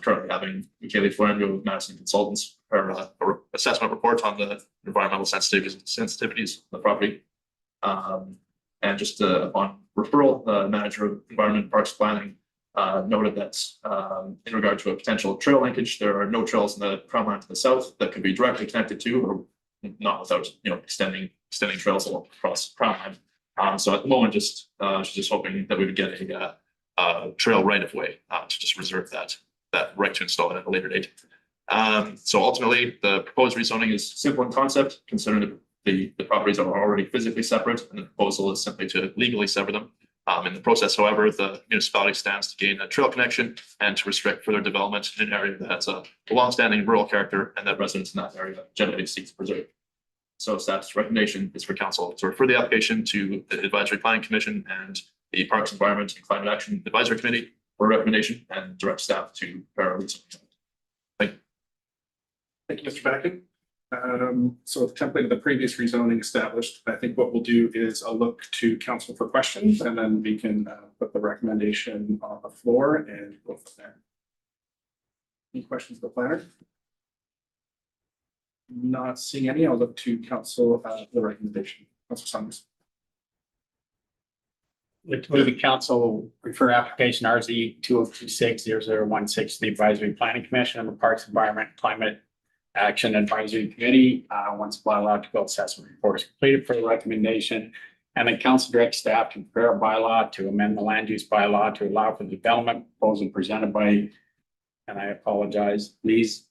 currently having Michele Florio with Madison Consultants prepare a assessment report on the environmental sensitivities of the property. And just upon referral, the manager of environment and parks planning noted that in regard to a potential trail linkage, there are no trails in the crown line to the south that could be directly connected to, or not without, extending trails across crown line. So at the moment, she's just hoping that we would get a trail right of way to just reserve that right to install it at a later date. So ultimately, the proposed rezoning is simple in concept, considering the properties are already physically separate, and the proposal is simply to legally sever them. In the process, however, the municipality stands to gain a trail connection and to restrict further development in an area that has a longstanding rural character and that residents in that area generally seek to preserve. So staff's recommendation is for council to refer the application to the Advisory Planning Commission and the Parks, Environment and Climate Action Advisory Committee for a recommendation, and direct staff to prepare a rezoning. Thank you. Thank you, Mr. Backen. So the template of the previous rezoning established, I think what we'll do is I'll look to council for questions, and then we can put the recommendation on the floor and go from there. Any questions for the planner? Not seeing any, I'll look to council for the recommendation. Councilor Summers. Move the council refer application RZ 2026-0016 to the Advisory Planning Commission and the Parks, Environment, Climate Action Advisory Committee. Once biological assessment report is completed for the recommendation, and then council direct staff to prepare a bylaw to amend the land use bylaw to allow for the development proposal presented by, and I apologize, Lise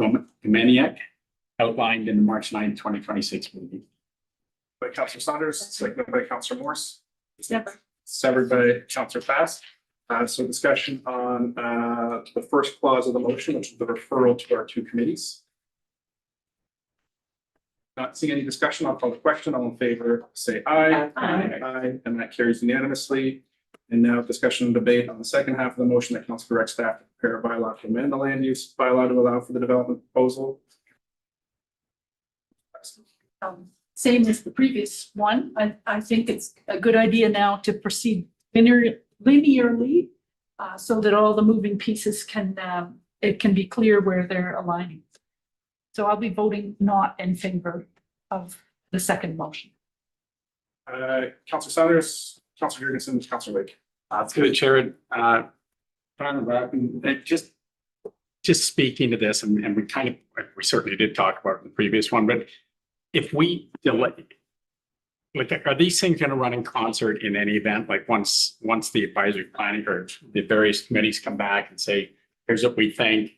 Domeniak, outlined in the March 9, 2026 meeting. By Councilor Saunders, seconded by Councilor Morse. Separate. Severed by Councilor Fast. So discussion on the first clause of the motion, which is the referral to our two committees. Not seeing any discussion, I'll call the question. All in favor, say aye. Aye. And that carries unanimously. And now discussion and debate on the second half of the motion that council directs staff to prepare a bylaw to amend the land use bylaw to allow for the development proposal. Same as the previous one. I think it's a good idea now to proceed linearly so that all the moving pieces can, it can be clear where they're aligning. So I'll be voting not in favor of the second motion. Councillor Saunders, Councillor Jurgensen, Councillor Lake. Through the chair, just speaking to this, and we certainly did talk about it in the previous one, but if we delay, like, are these things going to run in concert in any event? Like once the advisory planning or the various committees come back and say, here's what we think,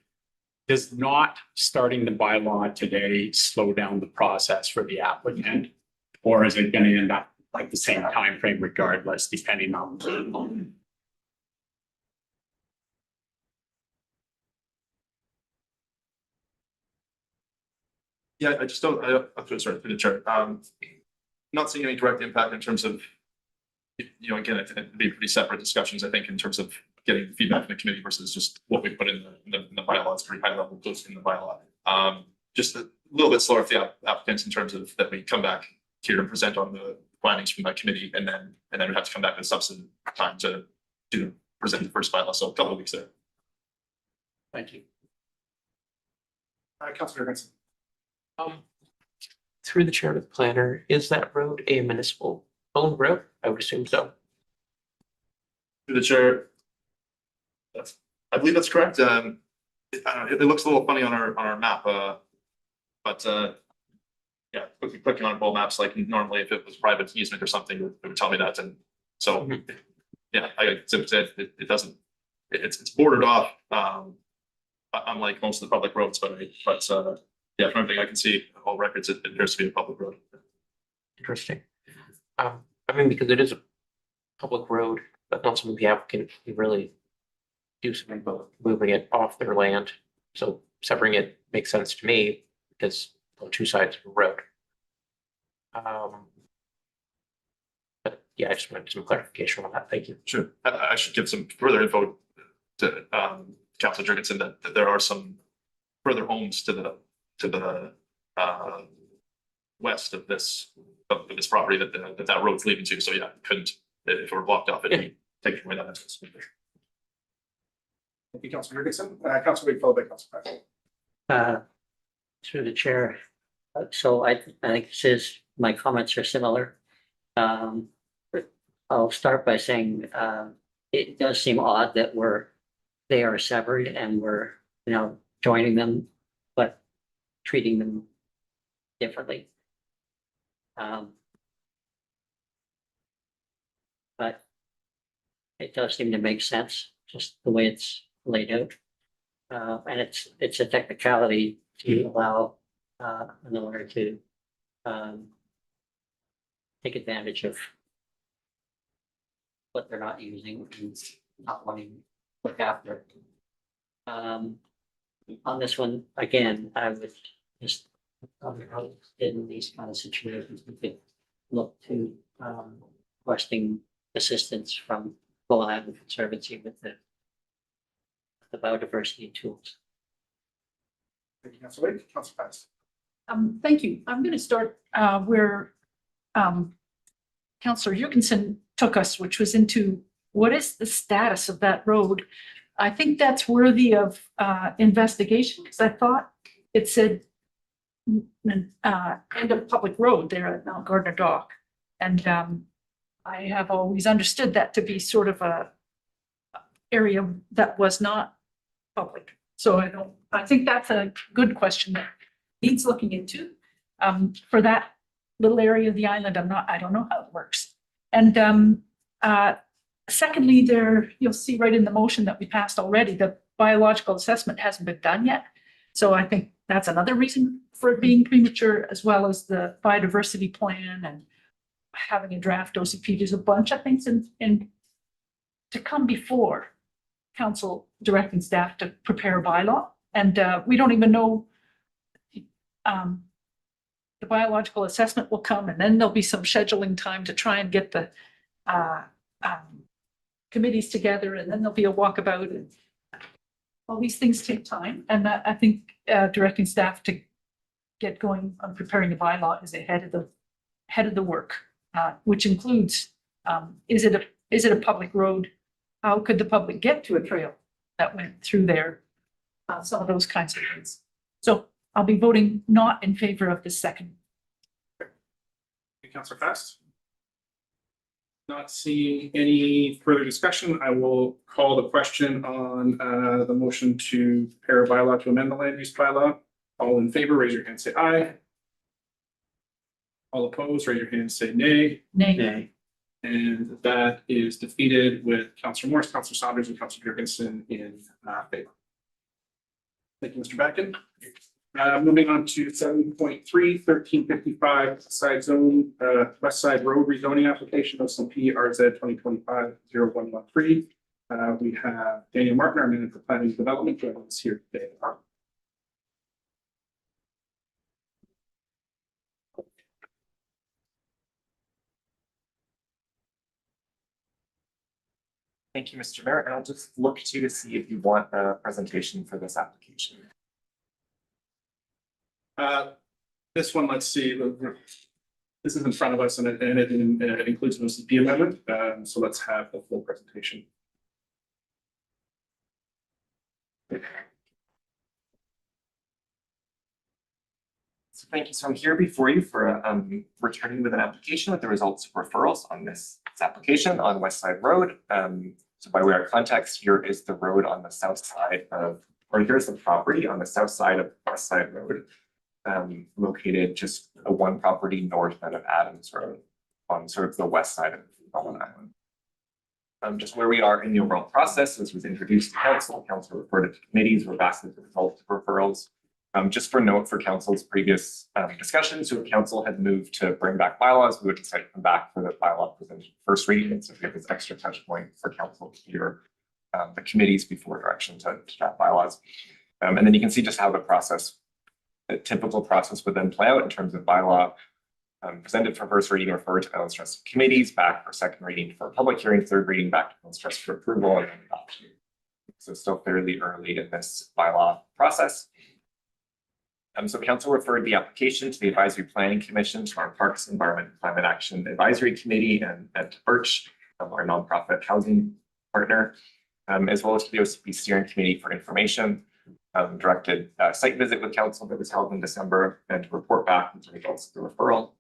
does not starting the bylaw today slow down the process for the applicant? Or is it going to end up like the same time frame regardless, depending on? Yeah, I just don't, sorry, through the chair, not seeing any direct impact in terms of, you know, again, it'd be pretty separate discussions, I think, in terms of getting feedback from the committee versus just what we put in the bylaw. It's pretty high level, close in the bylaw. Just a little bit slower for the applicants in terms of that we come back here and present on the findings from that committee, and then we have to come back with substantive time to present the first bylaw. So a couple of weeks there. Thank you. Councillor Jurgensen. Through the chair to the planner, is that road a municipal owned road? I would assume so. Through the chair. I believe that's correct. It looks a little funny on our map, but yeah, clicking on Google Maps, like normally if it was private easement or something, it would tell me that. And so, yeah, it doesn't, it's bordered off, unlike most of the public roads, but yeah, from everything I can see, all records, it appears to be a public road. Interesting. I mean, because it is a public road, but not something the applicant can really do something about moving it off their land. So severing it makes sense to me because on two sides of a road. But yeah, I just wanted some clarification on that. Thank you. Sure. I should give some further info to Councilor Jurgensen that there are some further homes to the west of this property that road's leading to. So yeah, couldn't, if it were blocked off, it'd be taking away that entrance. Thank you, Councillor Jurgensen. Councillor Wade, followed by Councillor Patrick. Through the chair. So I think my comments are similar. I'll start by saying it does seem odd that they are severed and we're, joining them, but treating them differently. But it does seem to make sense, just the way it's laid out. And it's a technicality to allow an owner to take advantage of what they're not using and not wanting to look after. On this one, again, I would just in these kind of situations, we could look to requesting assistance from Bowen Island Conservancy with the biodiversity tools. Thank you, Councillor Wade. Councillor Patrick. Thank you. I'm going to start where Councillor Jurgensen took us, which was into what is the status of that road. I think that's worthy of investigation because I thought it said end of public road there at Mount Gardner Dock. And I have always understood that to be sort of a area that was not public. So I think that's a good question that needs looking into. For that little area of the island, I don't know how it works. And secondly, you'll see right in the motion that we passed already, the biological assessment hasn't been done yet. So I think that's another reason for it being premature, as well as the biodiversity plan and having a draft OCP. There's a bunch of things in to come before council directing staff to prepare a bylaw. And we don't even know the biological assessment will come, and then there'll be some scheduling time to try and get the committees together, and then there'll be a walkabout. And all these things take time, and I think directing staff to get going on preparing a bylaw is ahead of the work, which includes is it a public road how could the public get to a trail that went through there? Some of those kinds of things. So I'll be voting not in favor of the second. Councillor Fast. Not seeing any further discussion, I will call the question on the motion to prepare a bylaw to amend the land use bylaw. All in favor, raise your hand, say aye. All opposed, raise your hand, say nay. Nay. And that is defeated with Councillor Morris, Councillor Saunders, and Councillor Jurgensen in favor. Thank you, Mr. Backen. Moving on to 7.3, 1355 side zone, West Side Road rezoning application of some PRZ 2025-0113. We have Daniel Martin, our manager for planning and development, joining us here today. Thank you, Mr. Mayor, and I'll just look to see if you want a presentation for this application. This one, let's see. This is in front of us and it includes an OCP amendment. So let's have the full presentation. So thank you. So I'm here before you for returning with an application with the results of referrals on this application on West Side Road. So by way of context, here is the road on the south side of, or here's the property on the south side of West Side Road. Located just one property north of Adams Road on sort of the west side of Mullen Island. Just where we are in the overall process, this was introduced to council, council referred it to committees, we're back with the results of referrals. Just for note for council's previous discussions, so if council had moved to bring back bylaws, we would decide to come back for the bylaw presentation first reading. So we have this extra touch point for council to hear the committees before direction to draft bylaws. And then you can see just how the process, a typical process would then play out in terms of bylaw presented for first reading, referred to Island Trust committees, back for second reading for public hearing, third reading back to Island Trust for approval and then adoption. So still fairly early in this bylaw process. So council referred the application to the Advisory Planning Commission, to our Parks, Environment, and Climate Action Advisory Committee, and to Birch, our nonprofit housing partner, as well as to the OCP Steering Committee for information. Directed a site visit with council that was held in December and to report back with the results of the referral.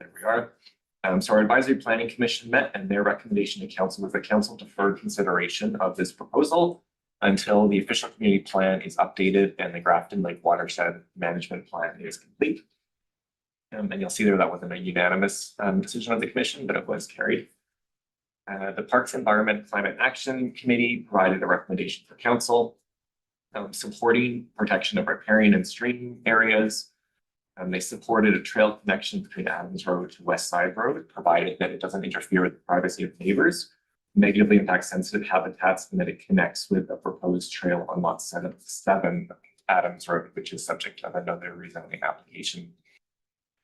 There we are. So our Advisory Planning Commission met and their recommendation to council was that council deferred consideration of this proposal until the official community plan is updated and the Grafton Lake Watershed Management Plan is complete. And you'll see there that wasn't a unanimous decision of the commission, but it was carried. The Parks, Environment, Climate Action Committee provided a recommendation for council. Supporting protection of riparian and stream areas. They supported a trail connection between Adams Road to West Side Road, provided that it doesn't interfere with the privacy of neighbors, negatively impact sensitive habitats, and that it connects with a proposed trail on lot 7 Adams Road, which is subject of another rezoning application.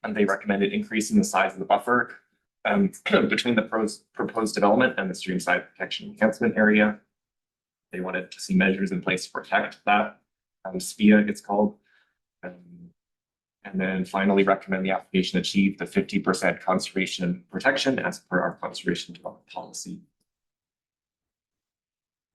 And they recommended increasing the size of the buffer between the proposed development and the stream side protection enhancement area. They wanted to see measures in place to protect that, SPIA it's called. And then finally recommend the application achieve the 50% conservation protection as per our conservation development policy.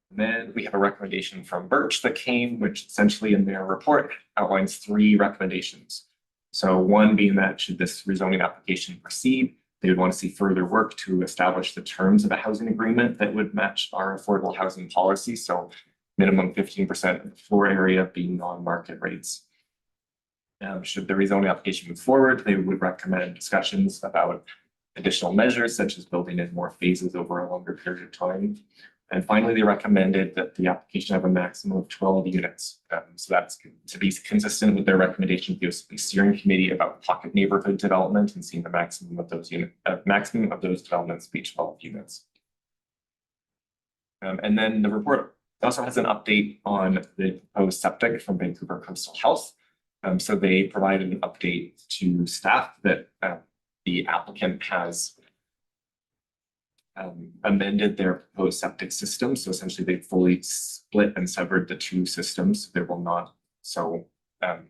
And then we have a recommendation from Birch that came, which essentially in their report outlines 3 recommendations. So one being that should this rezoning application proceed, they would want to see further work to establish the terms of a housing agreement that would match our affordable housing policy. So minimum 15% of the floor area being non-market rates. Should the rezoning application move forward, they would recommend discussions about additional measures such as building in more phases over a longer period of time. And finally, they recommended that the application have a maximum of 12 units. So that's to be consistent with their recommendation to the OCP Steering Committee about pocket neighborhood development and seeing the maximum of those developments be 12 units. And then the report also has an update on the proposed septic from Vancouver Coastal Health. So they provided an update to staff that the applicant has amended their proposed septic system. So essentially they fully split and severed the 2 systems. There will not, that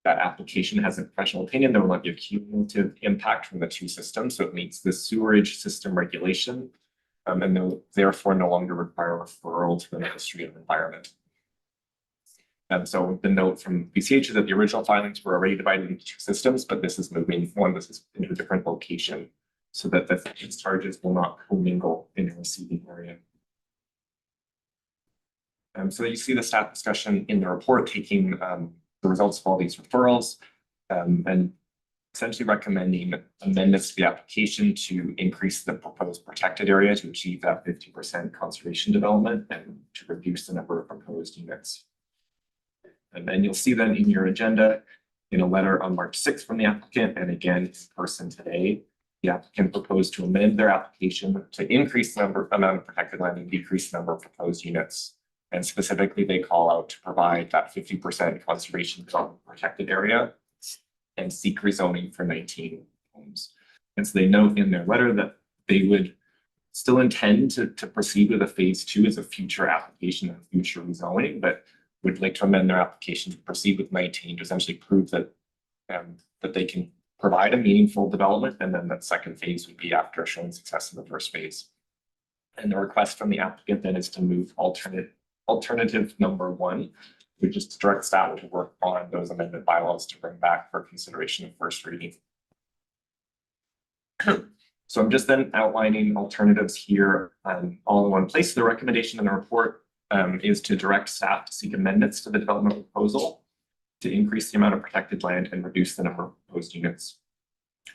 application has a professional opinion, there will not be a cumulative impact from the 2 systems. So it meets the sewerage system regulation and they'll therefore no longer require referral to the Ministry of Environment. So the note from BCH is that the original filings were already divided into two systems, but this is moving one this is into a different location so that the charges will not commingle in the receiving area. So you see the staff discussion in the report taking the results of all these referrals and essentially recommending amendments to the application to increase the proposed protected area to achieve that 50% conservation development and to reduce the number of proposed units. And then you'll see then in your agenda in a letter on March 6th from the applicant, and again in person today, the applicant proposed to amend their application to increase the amount of protected land and decrease the number of proposed units. And specifically, they call out to provide that 50% conservation development protected area and seek rezoning for 19 homes. And so they note in their letter that they would still intend to proceed with a phase 2 as a future application and future rezoning, but would like to amend their application to proceed with 19 to essentially prove that that they can provide a meaningful development, and then that second phase would be after showing success in the first phase. And the request from the applicant then is to move alternative number 1, which is to direct staff to work on those amendment bylaws to bring back for consideration of first reading. So I'm just then outlining alternatives here all in one place. The recommendation in the report is to direct staff to seek amendments to the development proposal to increase the amount of protected land and reduce the number of proposed units.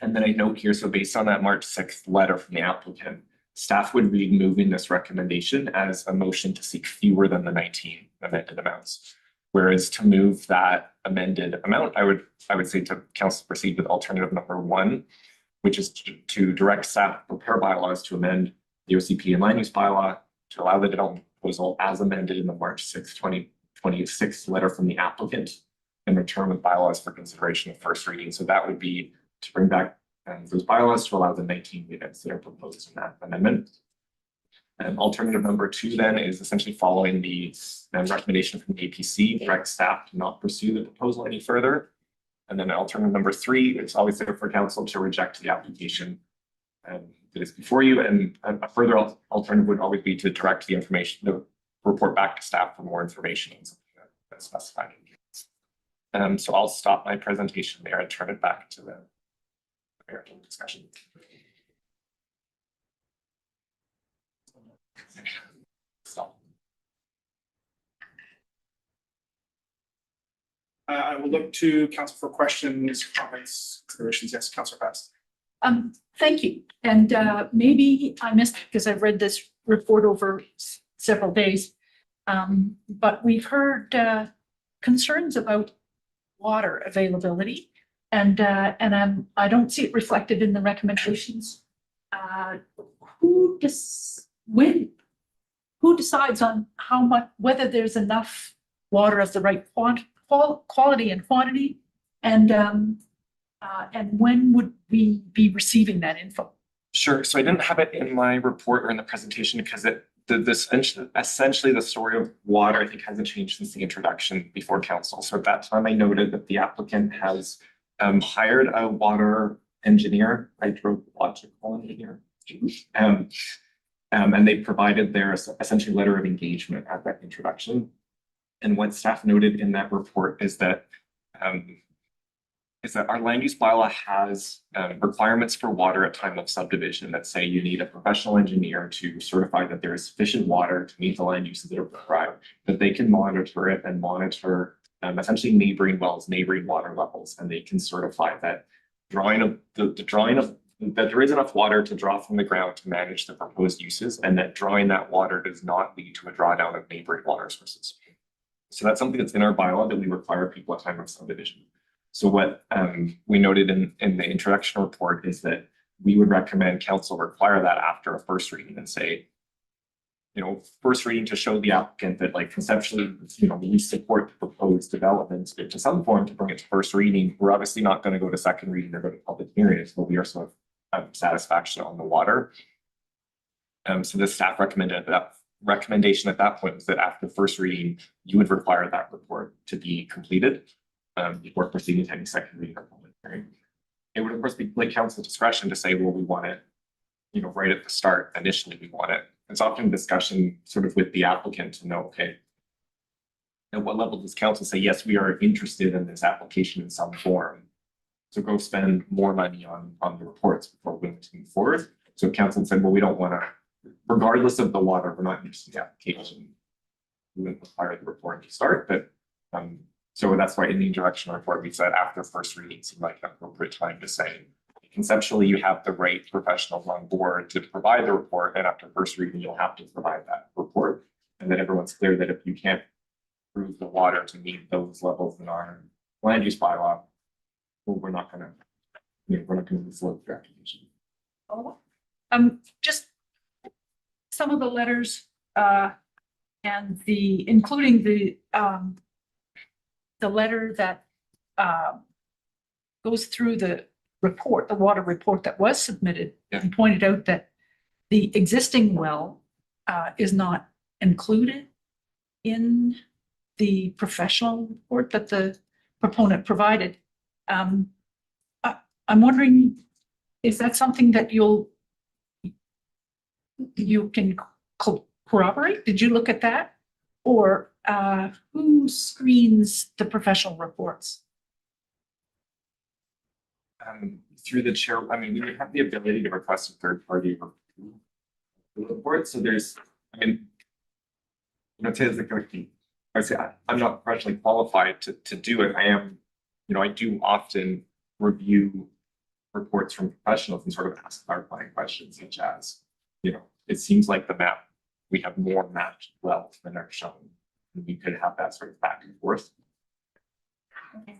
And then I note here, so based on that March 6th letter from the applicant, staff would be moving this recommendation as a motion to seek fewer than the 19 amended amounts. Whereas to move that amended amount, I would say to council proceed with alternative number 1, which is to direct staff to prepare bylaws to amend the OCP and land use bylaw to allow the development proposal as amended in the March 6, 2026 letter from the applicant and return with bylaws for consideration of first reading. So that would be to bring back those bylaws to allow the 19 units that are proposed in that amendment. And alternative number 2 then is essentially following the recommendation from the APC, direct staff to not pursue the proposal any further. And then alternative number 3, it's always there for council to reject the application that is before you. And a further alternative would always be to direct the information, to report back to staff for more information on something that's specified. So I'll stop my presentation there and turn it back to the discussion. I will look to council for questions, comments, considerations. Yes, Councillor Fast. Thank you. And maybe I missed because I've read this report over several days. But we've heard concerns about water availability, and I don't see it reflected in the recommendations. Who decides on how much, whether there's enough water of the right quality and quantity, and when would we be receiving that info? Sure. So I didn't have it in my report or in the presentation because essentially the story of water, I think, hasn't changed since the introduction before council. So at that time, I noted that the applicant has hired a water engineer, hydrological engineer, and they provided their essentially letter of engagement at that introduction. And what staff noted in that report is that our land use bylaw has requirements for water at time of subdivision that say you need a professional engineer to certify that there is sufficient water to meet the land uses that are prescribed, that they can monitor it and monitor essentially neighboring wells, neighboring water levels, and they can certify that that there is enough water to draw from the ground to manage the proposed uses, and that drawing that water does not lead to a drawdown of neighboring water sources. So that's something that's in our bylaw that we require people at time of subdivision. So what we noted in the introduction report is that we would recommend council require that after a first reading and say, first reading to show the applicant that like conceptually, we support the proposed development to some form to bring it to first reading. We're obviously not going to go to second reading or go to public hearings, but we also have satisfaction on the water. So the staff recommendation at that point was that after first reading, you would require that report to be completed before proceeding to any second reading or public hearing. It would of course be like council discretion to say, well, we want it right at the start, initially we want it. It's often discussion sort of with the applicant to know, okay, at what level does council say, yes, we are interested in this application in some form? So go spend more money on the reports before we move forward. So council said, well, we don't want to, regardless of the water, we're not interested in the application. We wouldn't require the report to start, but so that's why in the introduction report, we said after first reading seemed like an appropriate time to say, conceptually, you have the right professionals on board to provide the report, and after first reading, you'll have to provide that report. And then everyone's clear that if you can't prove the water to meet those levels in our land use bylaw, well, we're not gonna move forward with the application. Just some of the letters, and including the letter that, goes through the report, the water report that was submitted, and pointed out that the existing well, is not included in the professional report that the proponent provided. I'm wondering, is that something that you can corroborate? Did you look at that? Or who screens the professional reports? Through the chair, I mean, we would have the ability to request a third party report. So there's, to the correcting, I say I'm not professionally qualified to do it. I am, I do often review reports from professionals and sort of ask clarifying questions, such as, it seems like the map, we have more matched wells than are shown. And we could have that sort of back and forth. Okay.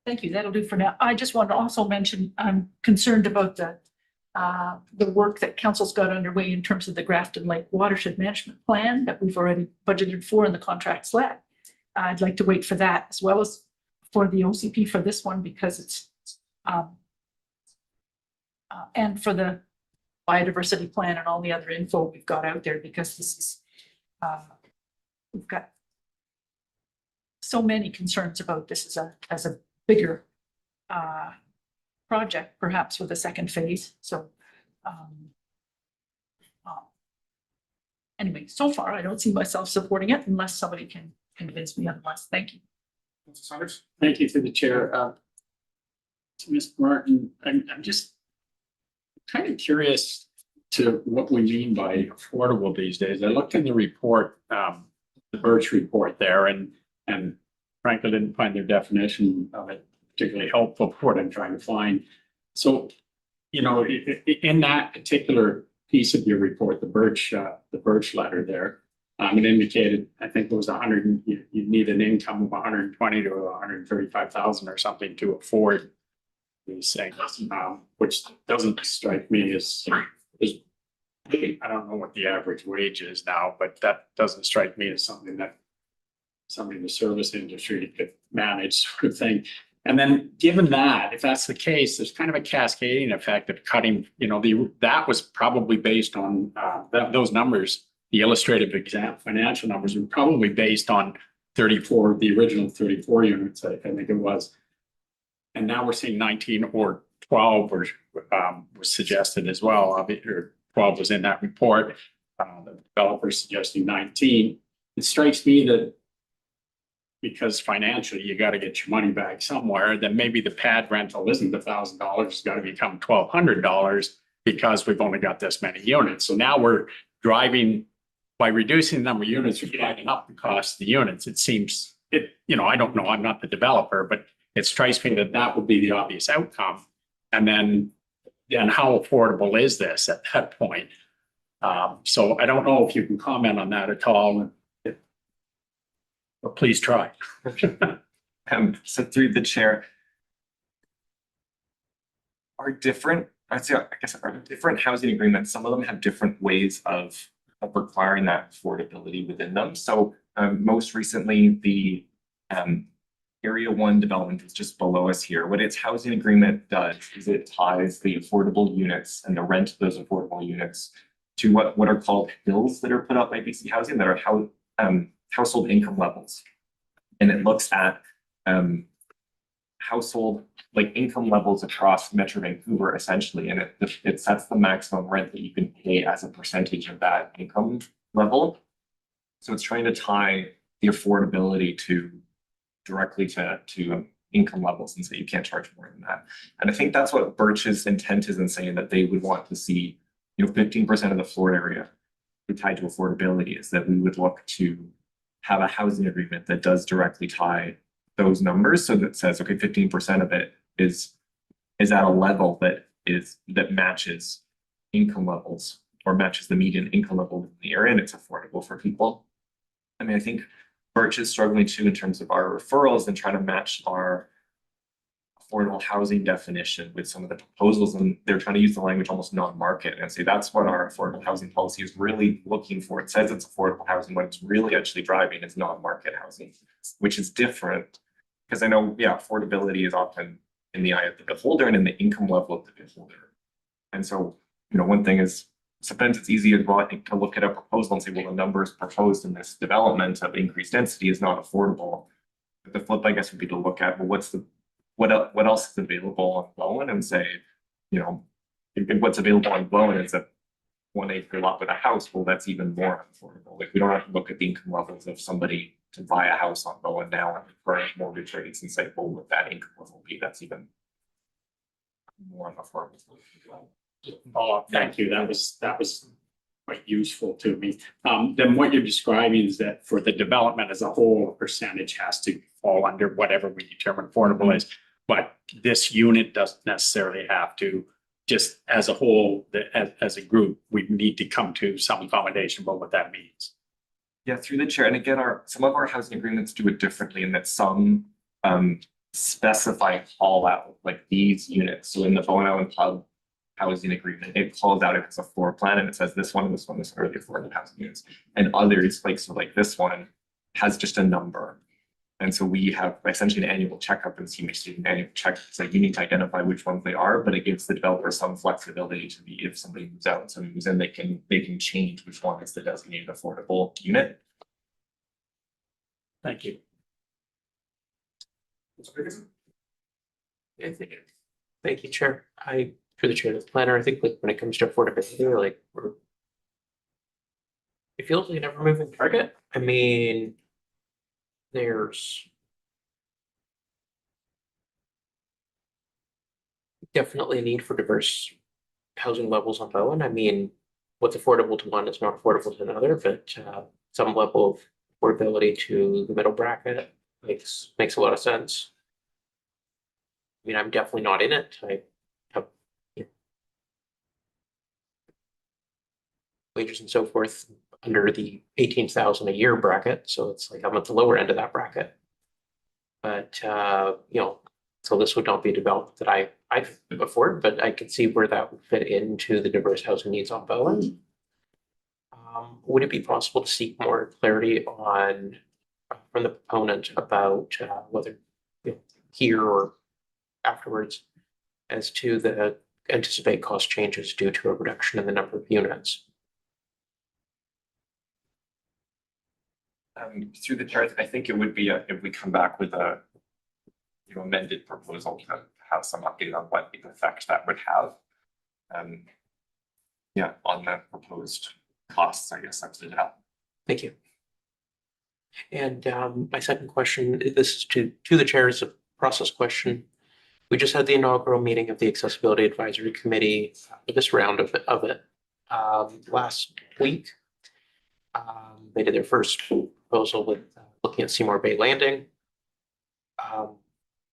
Thank you. That'll do for now. I just want to also mention, I'm concerned about the work that council's got underway in terms of the Grafton Lake Watershed Management Plan that we've already budgeted for and the contract's let. I'd like to wait for that as well as for the OCP for this one, because it's and for the biodiversity plan and all the other info we've got out there, because this is we've got so many concerns about this as a bigger project, perhaps with a second phase. So anyway, so far I don't see myself supporting it unless somebody can convince me otherwise. Thank you. Thank you to the chair. To Ms. Martin, I'm just kind of curious to what we mean by affordable these days. I looked in the report, the Birch report there, and frankly didn't find their definition of it particularly helpful for what I'm trying to find. So, in that particular piece of your report, the Birch letter there, it indicated, I think it was you need an income of 120 to 135,000 or something to afford these things, which doesn't strike me as I don't know what the average wage is now, but that doesn't strike me as something the service industry could manage, sort of thing. And then given that, if that's the case, there's kind of a cascading effect of cutting, that was probably based on those numbers, the illustrative financial numbers were probably based on the original 34 units, I think it was. And now we're seeing 19 or 12 was suggested as well, or 12 was in that report. The developer suggesting 19. It strikes me that because financially you got to get your money back somewhere, then maybe the pad rental isn't $1,000, it's got to become $1,200 because we've only got this many units. So now we're driving, by reducing the number of units, we're driving up the cost of the units. It seems, I don't know, I'm not the developer, but it strikes me that would be the obvious outcome. And then how affordable is this at that point? So I don't know if you can comment on that at all. But please try. So through the chair, are different housing agreements, some of them have different ways of requiring that affordability within them. So most recently, the Area 1 development is just below us here. What its housing agreement does is it ties the affordable units and the rent of those affordable units to what are called hills that are put up by BC Housing that are household, like income levels across Metro Vancouver essentially, and it sets the maximum rent that you can pay as a percentage of that income level. So it's trying to tie the affordability directly to income levels and say you can't charge more than that. And I think that's what Birch's intent is in saying that they would want to see, 15% of the floor area tied to affordability, is that we would look to have a housing agreement that does directly tie those numbers, so that says, okay, 15% of it is at a level that matches income levels or matches the median income level in the area, and it's affordable for people. I mean, I think Birch is struggling too in terms of our referrals and trying to match our affordable housing definition with some of the proposals, and they're trying to use the language almost non-market and say that's what our affordable housing policy is really looking for. It says it's affordable housing, what it's really actually driving is non-market housing, which is different. Because I know, affordability is often in the eye of the beholder and in the income level of the beholder. And so, one thing is sometimes it's easy as well, I think, to look at a proposal and say, well, the numbers proposed in this development of increased density is not affordable. But the flip, I guess, would be to look at, well, what else is available on Bowen, and say, what's available on Bowen is a 1 acre lot with a house. Well, that's even more affordable. Like, we don't have to look at the income levels of somebody to buy a house on Bowen now and current mortgage rates and say, well, what that income level be, that's even more affordable. Oh, thank you. That was quite useful to me. Then what you're describing is that for the development as a whole, a percentage has to fall under whatever we determine affordable is. But this unit doesn't necessarily have to, just as a whole, as a group, we need to come to some accommodation about what that means. Yeah, through the chair. And again, some of our housing agreements do it differently in that some specify call out like these units. So in the Bowen Island Club housing agreement, it calls out if it's a floor plan and it says this one, are the affordable housing units. And others, like this one, has just a number. And so we have essentially an annual checkup and CMHC an annual check. So you need to identify which ones they are, but it gives the developer some flexibility to be, if somebody moves out and somebody moves in, they can change which one is the designated affordable unit. Thank you. Thank you, Chair. Through the chair of the planner, I think like when it comes to affordability, like it feels like an ever moving target. I mean, there's definitely a need for diverse housing levels on Bowen. I mean, what's affordable to one is not affordable to another, but some level of affordability to the middle bracket makes a lot of sense. I mean, I'm definitely not in it. I have wages and so forth under the 18,000 a year bracket, so it's like I'm at the lower end of that bracket. But so this would not be a development that I afford, but I can see where that would fit into the diverse housing needs on Bowen. Would it be possible to seek more clarity on from the proponent about whether here or afterwards as to the anticipate cost changes due to a reduction in the number of units? Through the chair, I think it would be if we come back with a amended proposal to have some update on what effect that would have. On the proposed costs, I guess that's it. Thank you. And my second question, this is to the chair, is a process question. We just had the inaugural meeting of the Accessibility Advisory Committee, this round of it last week. They did their first proposal with looking at Seymour Bay Landing.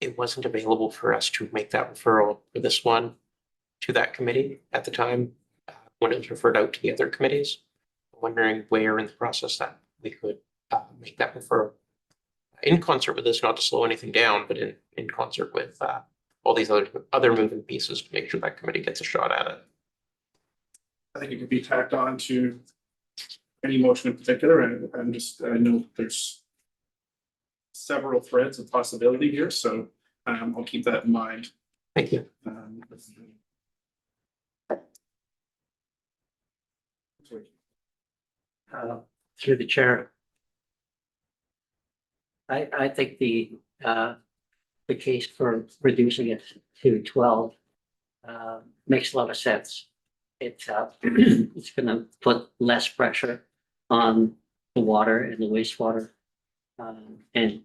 It wasn't available for us to make that referral for this one to that committee at the time when it was referred out to the other committees. I'm wondering where in the process that we could make that referral in concert with this, not to slow anything down, but in concert with all these other moving pieces to make sure that committee gets a shot at it. I think it could be tacked on to any motion in particular, and I know there's several threads of possibility here, so I'll keep that in mind. Thank you. Through the chair. I think the the case for reducing it to 12 makes a lot of sense. It's gonna put less pressure on the water and the wastewater, and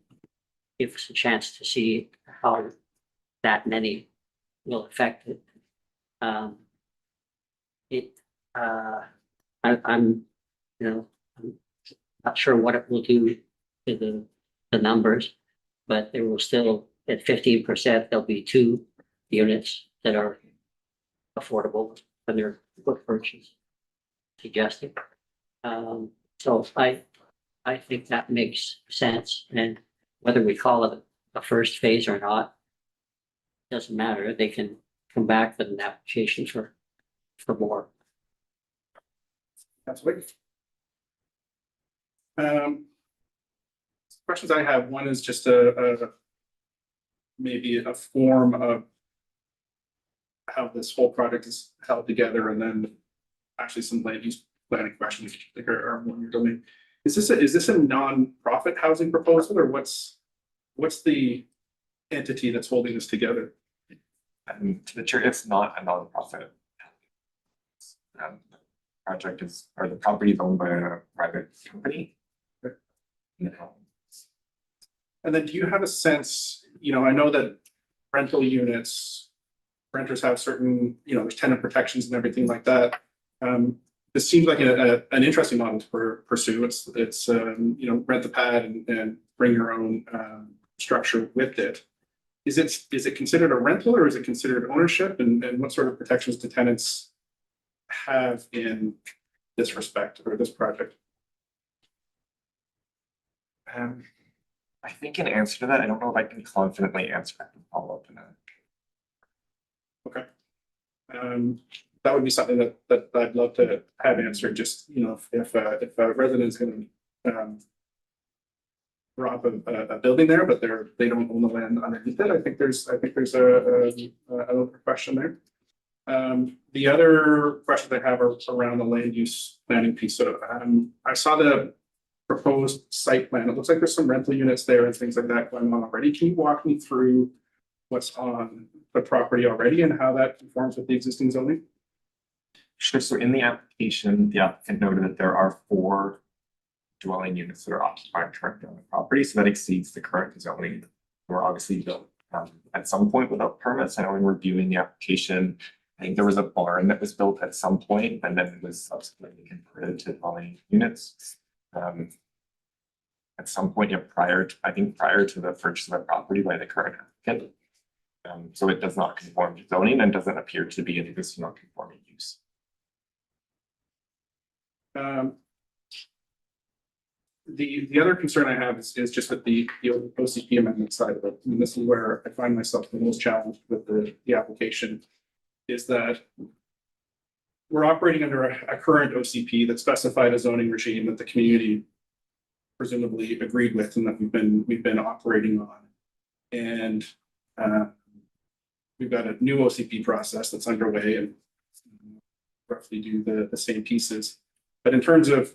give us a chance to see how that many will affect it. I'm, I'm not sure what it will do to the numbers, but there will still, at 15%, there'll be 2 units that are affordable when they're put purchase suggested. So I think that makes sense, and whether we call it a first phase or not, doesn't matter. They can come back with an application for more. Absolutely. Questions I have, one is just maybe a form of how this whole project is held together, and then actually some land use planning questions I think are more in your domain. Is this a non-profit housing proposal, or what's the entity that's holding this together? To the chair, it's not a nonprofit. The project is, or the property is owned by a private company. And then do you have a sense, I know that rental units, renters have certain, there's tenant protections and everything like that. This seems like an interesting model to pursue. It's rent the pad and bring your own structure with it. Is it considered a rental, or is it considered ownership, and what sort of protections do tenants have in this respect or this project? I think in answer to that, I don't know if I can confidently answer. I can follow up in that. Okay. That would be something that I'd love to have answered. Just if a resident's going to drop a building there, but they don't own the land underneath it. I think there's a open question there. The other questions I have are around the land use planning piece. So I saw the proposed site plan. It looks like there's some rental units there and things like that going on already. Can you walk me through what's on the property already and how that conforms with the existing zoning? Sure. So in the application, the applicant noted that there are 4 dwelling units that are occupied currently on the property. So that exceeds the current zoning. We're obviously built at some point without permits. I know in reviewing the application, I think there was a barn that was built at some point, and then it was subsequently converted to dwelling units. At some point, prior to the purchase of the property by the current applicant. So it does not conform to zoning and doesn't appear to be an existing non-conforming use. The other concern I have is just with the OCP amendment side of it. I mean, this is where I find myself the most challenged with the application, is that we're operating under a current OCP that specified a zoning regime that the community presumably agreed with and that we've been operating on. And we've got a new OCP process that's underway and roughly do the same pieces. But in terms of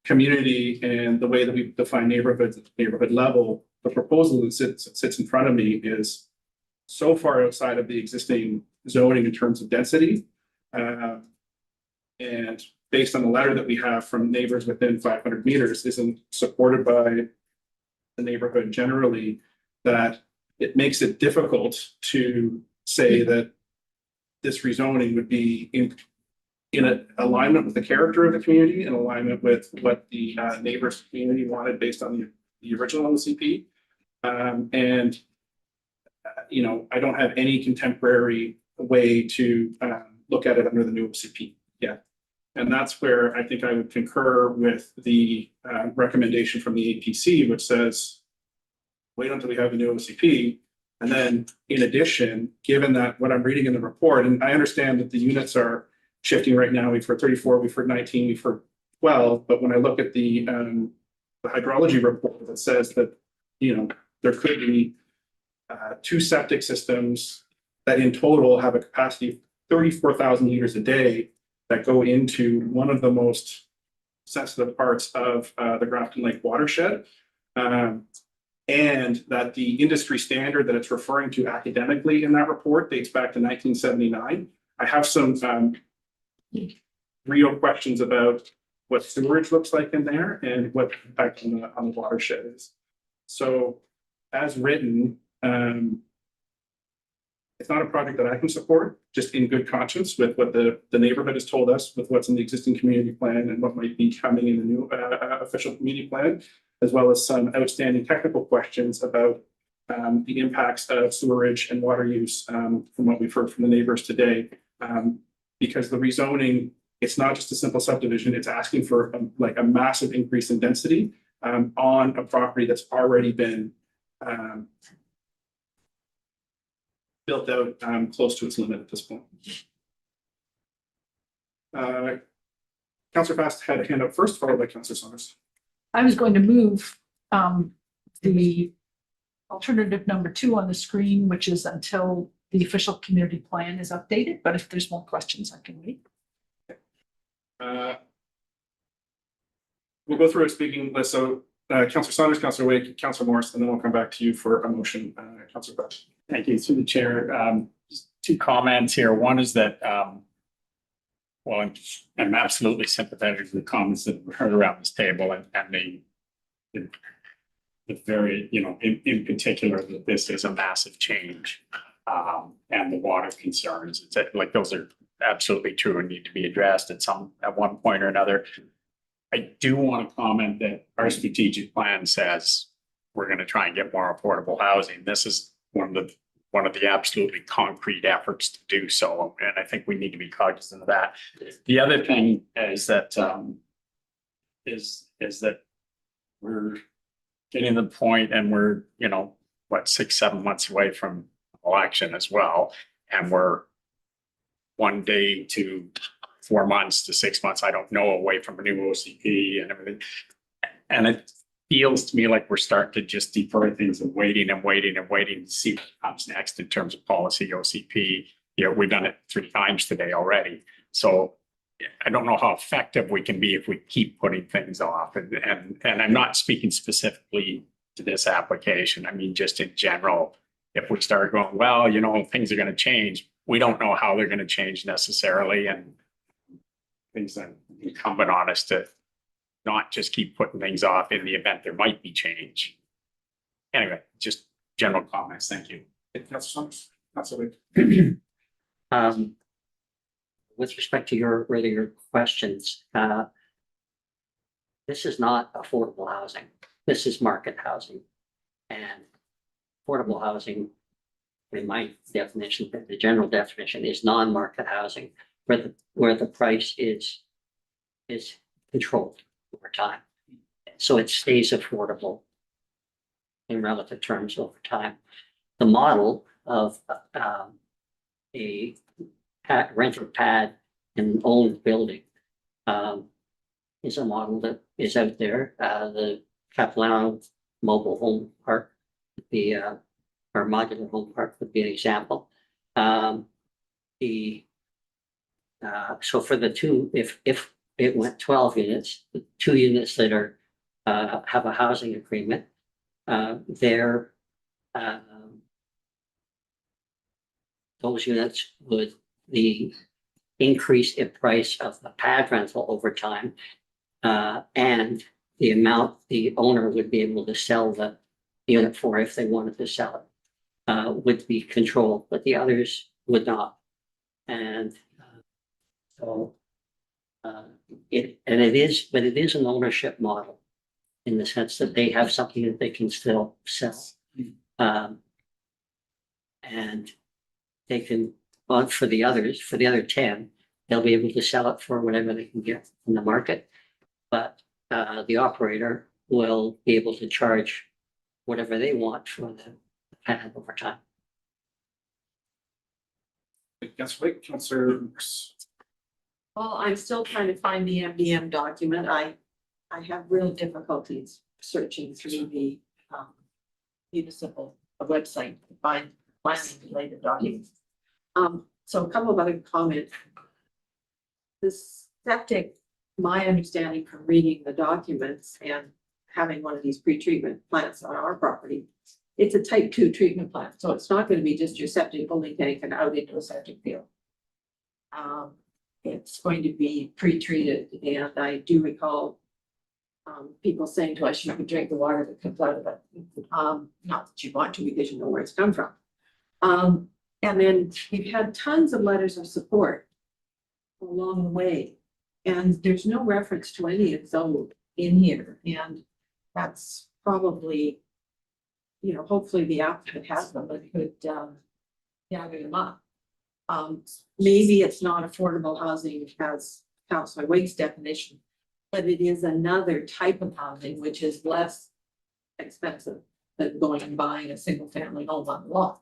community and the way that we define neighborhoods at the neighborhood level, the proposal that sits in front of me is so far outside of the existing zoning in terms of density. And based on the letter that we have from neighbors within 500 meters, isn't supported by the neighborhood generally, that it makes it difficult to say that this rezoning would be in alignment with the character of the community, in alignment with what the neighbors community wanted based on the original OCP. And I don't have any contemporary way to look at it under the new OCP yet. And that's where I think I would concur with the recommendation from the APC, which says, wait until we have a new OCP. And then in addition, given that what I'm reading in the report, and I understand that the units are shifting right now, we've heard 34, we've heard 19, we've heard 12, but when I look at the hydrology report that says that, there could be 2 septic systems that in total have a capacity of 34,000 liters a day that go into one of the most sensitive parts of the Grafton Lake watershed. and that the industry standard that it's referring to academically in that report dates back to 1979. I have some real questions about what sewerage looks like in there and what the impact on the watershed is. So as written, it's not a project that I can support, just in good conscience with what the neighborhood has told us, with what's in the existing community plan and what might be coming in the new official community plan, as well as some outstanding technical questions about the impacts of sewerage and water use from what we've heard from the neighbors today. Because the rezoning, it's not just a simple subdivision, it's asking for like a massive increase in density on a property that's already been built out close to its limit at this point. Councillor Fast had a hand up first, followed by Councillor Saunders. I was going to move the alternative number 2 on the screen, which is until the official community plan is updated, but if there's more questions, I can wait. We'll go through a speaking list. So Councillor Saunders, Councillor Wake, Councillor Morris, and then we'll come back to you for a motion. Councillor Fast. Thank you, through the chair. Just 2 comments here. One is that, well, I'm absolutely sympathetic to the comments that were heard around this table and the very, you know, in particular, that this is a massive change. And the water concerns, it's like those are absolutely true and need to be addressed at one point or another. I do want to comment that our strategic plan says we're going to try and get more affordable housing. This is one of the absolutely concrete efforts to do so, and I think we need to be cognizant of that. The other thing is that we're getting to the point, and we're, you know, what, 6-7 months away from election as well, and we're 1 day to 4 months to 6 months, I don't know, away from a new OCP and everything. And it feels to me like we're starting to just defer things and waiting to see what comes next in terms of policy OCP. You know, we've done it 3 times today already. So I don't know how effective we can be if we keep putting things off. And I'm not speaking specifically to this application. I mean, just in general, if we start going, well, you know, things are going to change, we don't know how they're going to change necessarily. And things that incumbent on us to not just keep putting things off in the event there might be change. Anyway, just general comments. Thank you. Councillor Saunders, Councillor Wake. With respect to your earlier questions, this is not affordable housing. This is market housing. And affordable housing, in my definition, the general definition, is non-market housing, where the price is controlled over time. So it stays affordable in relative terms over time. The model of a rented pad in an owned building is a model that is out there. The Capilano Mobile Home Park would be or modular home park would be an example. So for the 2, if it went 12 units, the 2 units that are have a housing agreement, those units would the increase in price of the pad rental over time, and the amount the owner would be able to sell the unit for, if they wanted to sell it, would be controlled, but the others would not. And so it is an ownership model in the sense that they have something that they can still sell. And they can, well, for the other 10, they'll be able to sell it for whatever they can get from the market. But the operator will be able to charge whatever they want for the pad over time. Councillor Wake, Councillor. Well, I'm still trying to find the MDM document. I have real difficulties searching through the municipal website to find planning related documents. So a couple of other comments. The septic, my understanding from reading the documents and having one of these pre-treatment plants on our property. It's a type 2 treatment plant, so it's not gonna be just your septic holding tank and out into a septic field. It's going to be pre-treated, and I do recall people saying to us, you could drink the water that comes out of it. Not that you want to, because you know where it's come from. And then we've had tons of letters of support along the way. And there's no reference to any of those in here, and that's probably, you know, hopefully the applicant has them, but could gather them up. Maybe it's not affordable housing as Councillor Wake's definition, but it is another type of housing which is less expensive than going and buying a single family home on the lot.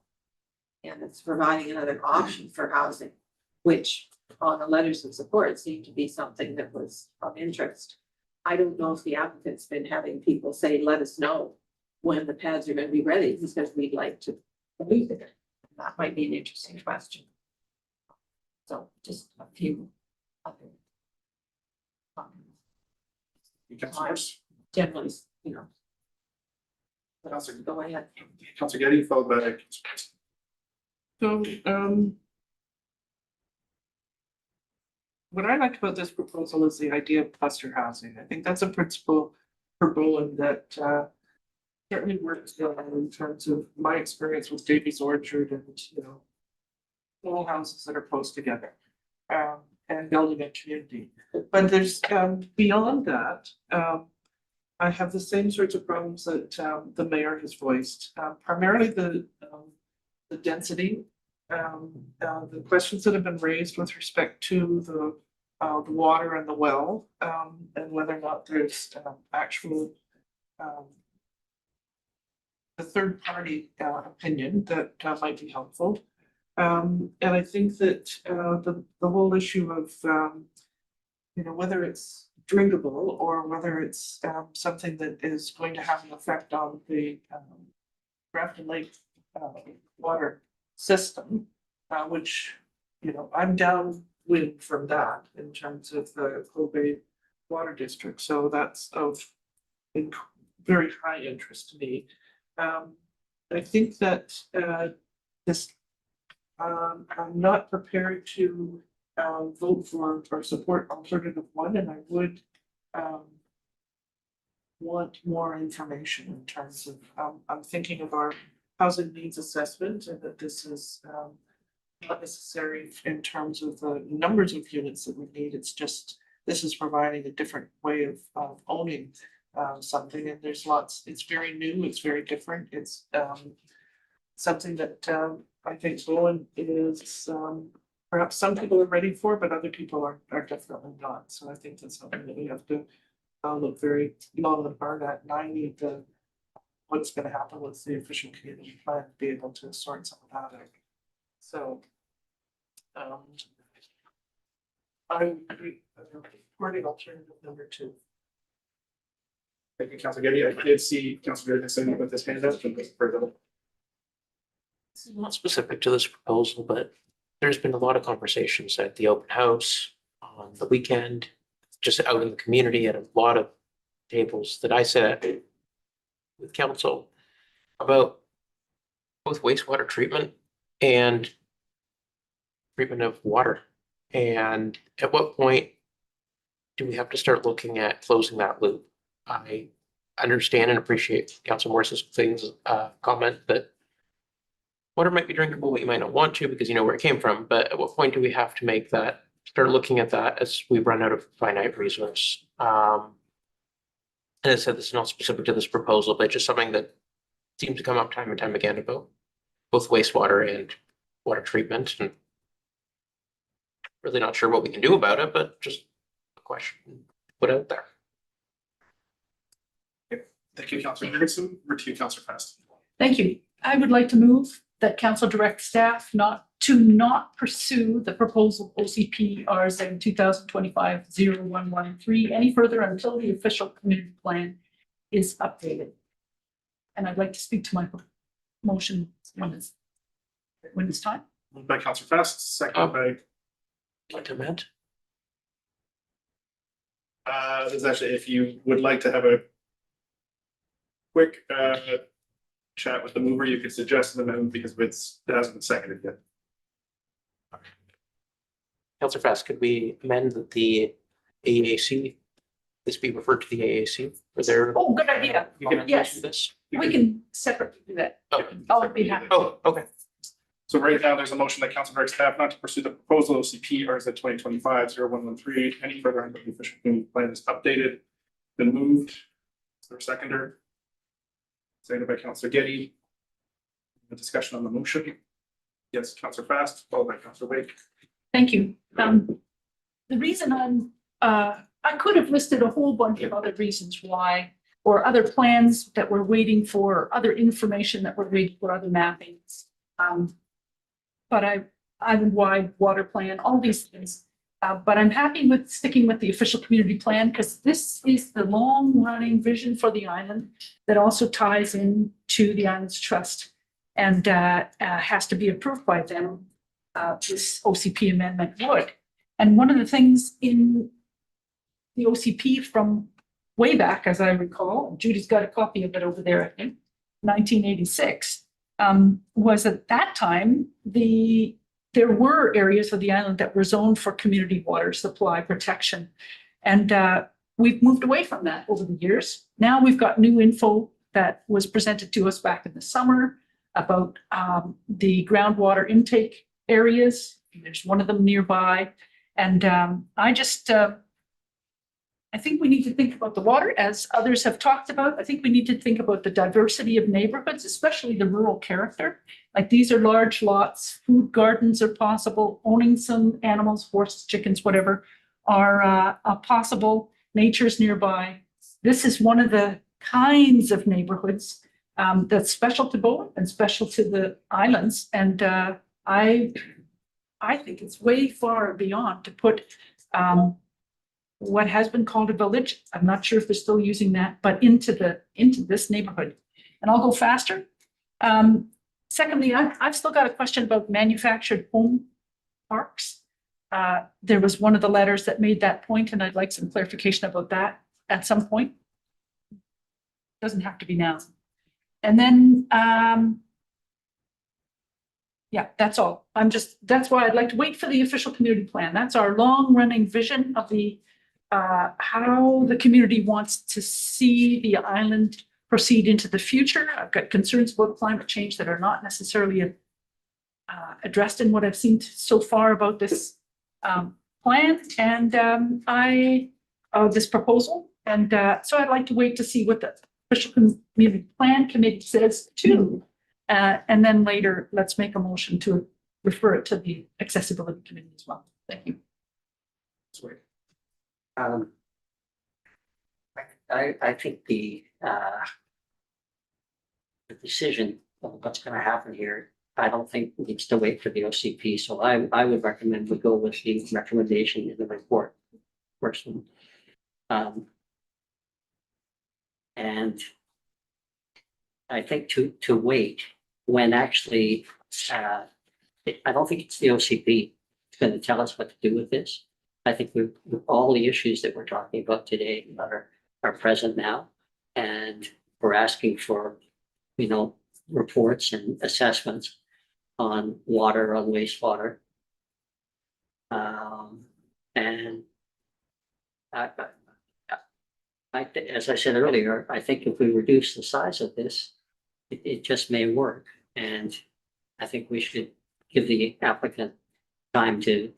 And it's providing another option for housing, which on the letters of support seemed to be something that was of interest. I don't know if the applicant's been having people say, let us know when the pads are going to be ready, because we'd like to believe it. That might be an interesting question. So just a few other Councillors. generally, you know. Councillor, Go ahead. Councillor Getty, followed by. So, what I like about this proposal is the idea of cluster housing. I think that's a principle for Bowen that certainly works well in terms of my experience with Davies Orchard and, you know, small houses that are close together, and building a community. But there's, beyond that, I have the same sorts of problems that the mayor has voiced, primarily the density, the questions that have been raised with respect to the water and the well, and whether or not there's actual a third party opinion that might be helpful. And I think that the whole issue of you know, whether it's drinkable or whether it's something that is going to have an effect on the Grafton Lake water system, which, you know, I'm downwind from that in terms of the Coal Bay Water District. So that's of very high interest to me. I think that this, I'm not prepared to vote for or support alternative 1, and I would want more information in terms of, I'm thinking of our housing needs assessment, and that this is not necessary in terms of the numbers of units that we need. It's just, this is providing a different way of owning something, and there's lots, it's very new, it's very different, it's something that I think Bowen is perhaps some people are ready for, but other people are definitely not. So I think that's something that we have to look very long and hard at, and I need to what's going to happen with the official community plan to be able to sort some of that out. So I'm supporting alternative number 2. Thank you, Councillor Getty. I did see Councillor Gergensen with his hand up. And further. This is not specific to this proposal, but there's been a lot of conversations at the open house on the weekend, just out in the community at a lot of tables that I sat at with council about both wastewater treatment and treatment of water. And at what point do we have to start looking at closing that loop? I understand and appreciate Council Morris's comment that water might be drinkable, but you might not want to because you know where it came from. But at what point do we have to make that, start looking at that as we run out of finite resource? And I said, this is not specific to this proposal, but just something that seems to come up time and time again about both wastewater and water treatment. And really not sure what we can do about it, but just a question put out there. Thank you, Councillor Gergensen. Over to you, Councillor Fast. Thank you. I would like to move that council direct staff not pursue the proposal OCP RZ 2025-0113 any further until the official community plan is updated. And I'd like to speak to my motion when it's time. Moved by Councillor Fast, second by. Like to amend? There's actually, if you would like to have a quick chat with the mover, you could suggest an amendment because it hasn't been seconded yet. Councillor Fast, could we amend that the AAC, this be referred to the AAC for their? Oh, good idea. You can Yes. do this? We can separately do that. Oh, I'll be happy. oh, okay. So right now, there's a motion that council directs staff not to pursue the proposal OCP RZ 2025-0113. Any further until the official community plan is updated. Been moved. Is there a seconder? Seconded by Councillor Getty. The discussion on the motion. Yes, Councillor Fast, followed by Councillor Wake. Thank you. The reason I could have listed a whole bunch of other reasons why, or other plans that we're waiting for, other information that we're waiting for, other mappings. But island-wide water plan, all these things. But I'm happy with sticking with the official community plan because this is the long-running vision for the island that also ties in to the island's trust and has to be approved by them. This OCP amendment would. And one of the things in the OCP from way back, as I recall, Judy's got a copy of it over there, I think, 1986, was at that time, there were areas of the island that were zoned for community water supply protection. And we've moved away from that over the years. Now we've got new info that was presented to us back in the summer about the groundwater intake areas. There's one of them nearby. And I think we need to think about the water, as others have talked about. I think we need to think about the diversity of neighborhoods, especially the rural character. Like these are large lots, food gardens are possible, owning some animals, horses, chickens, whatever, are possible. Nature's nearby. This is one of the kinds of neighborhoods that's special to Bowen and special to the islands. And I think it's way far beyond to put what has been called a village. I'm not sure if they're still using that, but into this neighborhood. And I'll go faster. Secondly, I've still got a question about manufactured home parks. There was one of the letters that made that point, and I'd like some clarification about that at some point. Doesn't have to be now. And then, yeah, that's all. That's why I'd like to wait for the official community plan. That's our long-running vision of the how the community wants to see the island proceed into the future. I've got concerns about climate change that are not necessarily addressed in what I've seen so far about this plan and this proposal. And so I'd like to wait to see what the official community plan committee says too. And then later, let's make a motion to refer it to the accessibility committee as well. Thank you. Sorry. I think the decision of what's going to happen here, I don't think needs to wait for the OCP. So I would recommend we go with the recommendation in the report first one. And I think to wait when actually, I don't think it's the OCP that's going to tell us what to do with this. I think all the issues that we're talking about today are present now, and we're asking for, reports and assessments on water, on wastewater. And as I said earlier, I think if we reduce the size of this, it just may work. And I think we should give the applicant time to,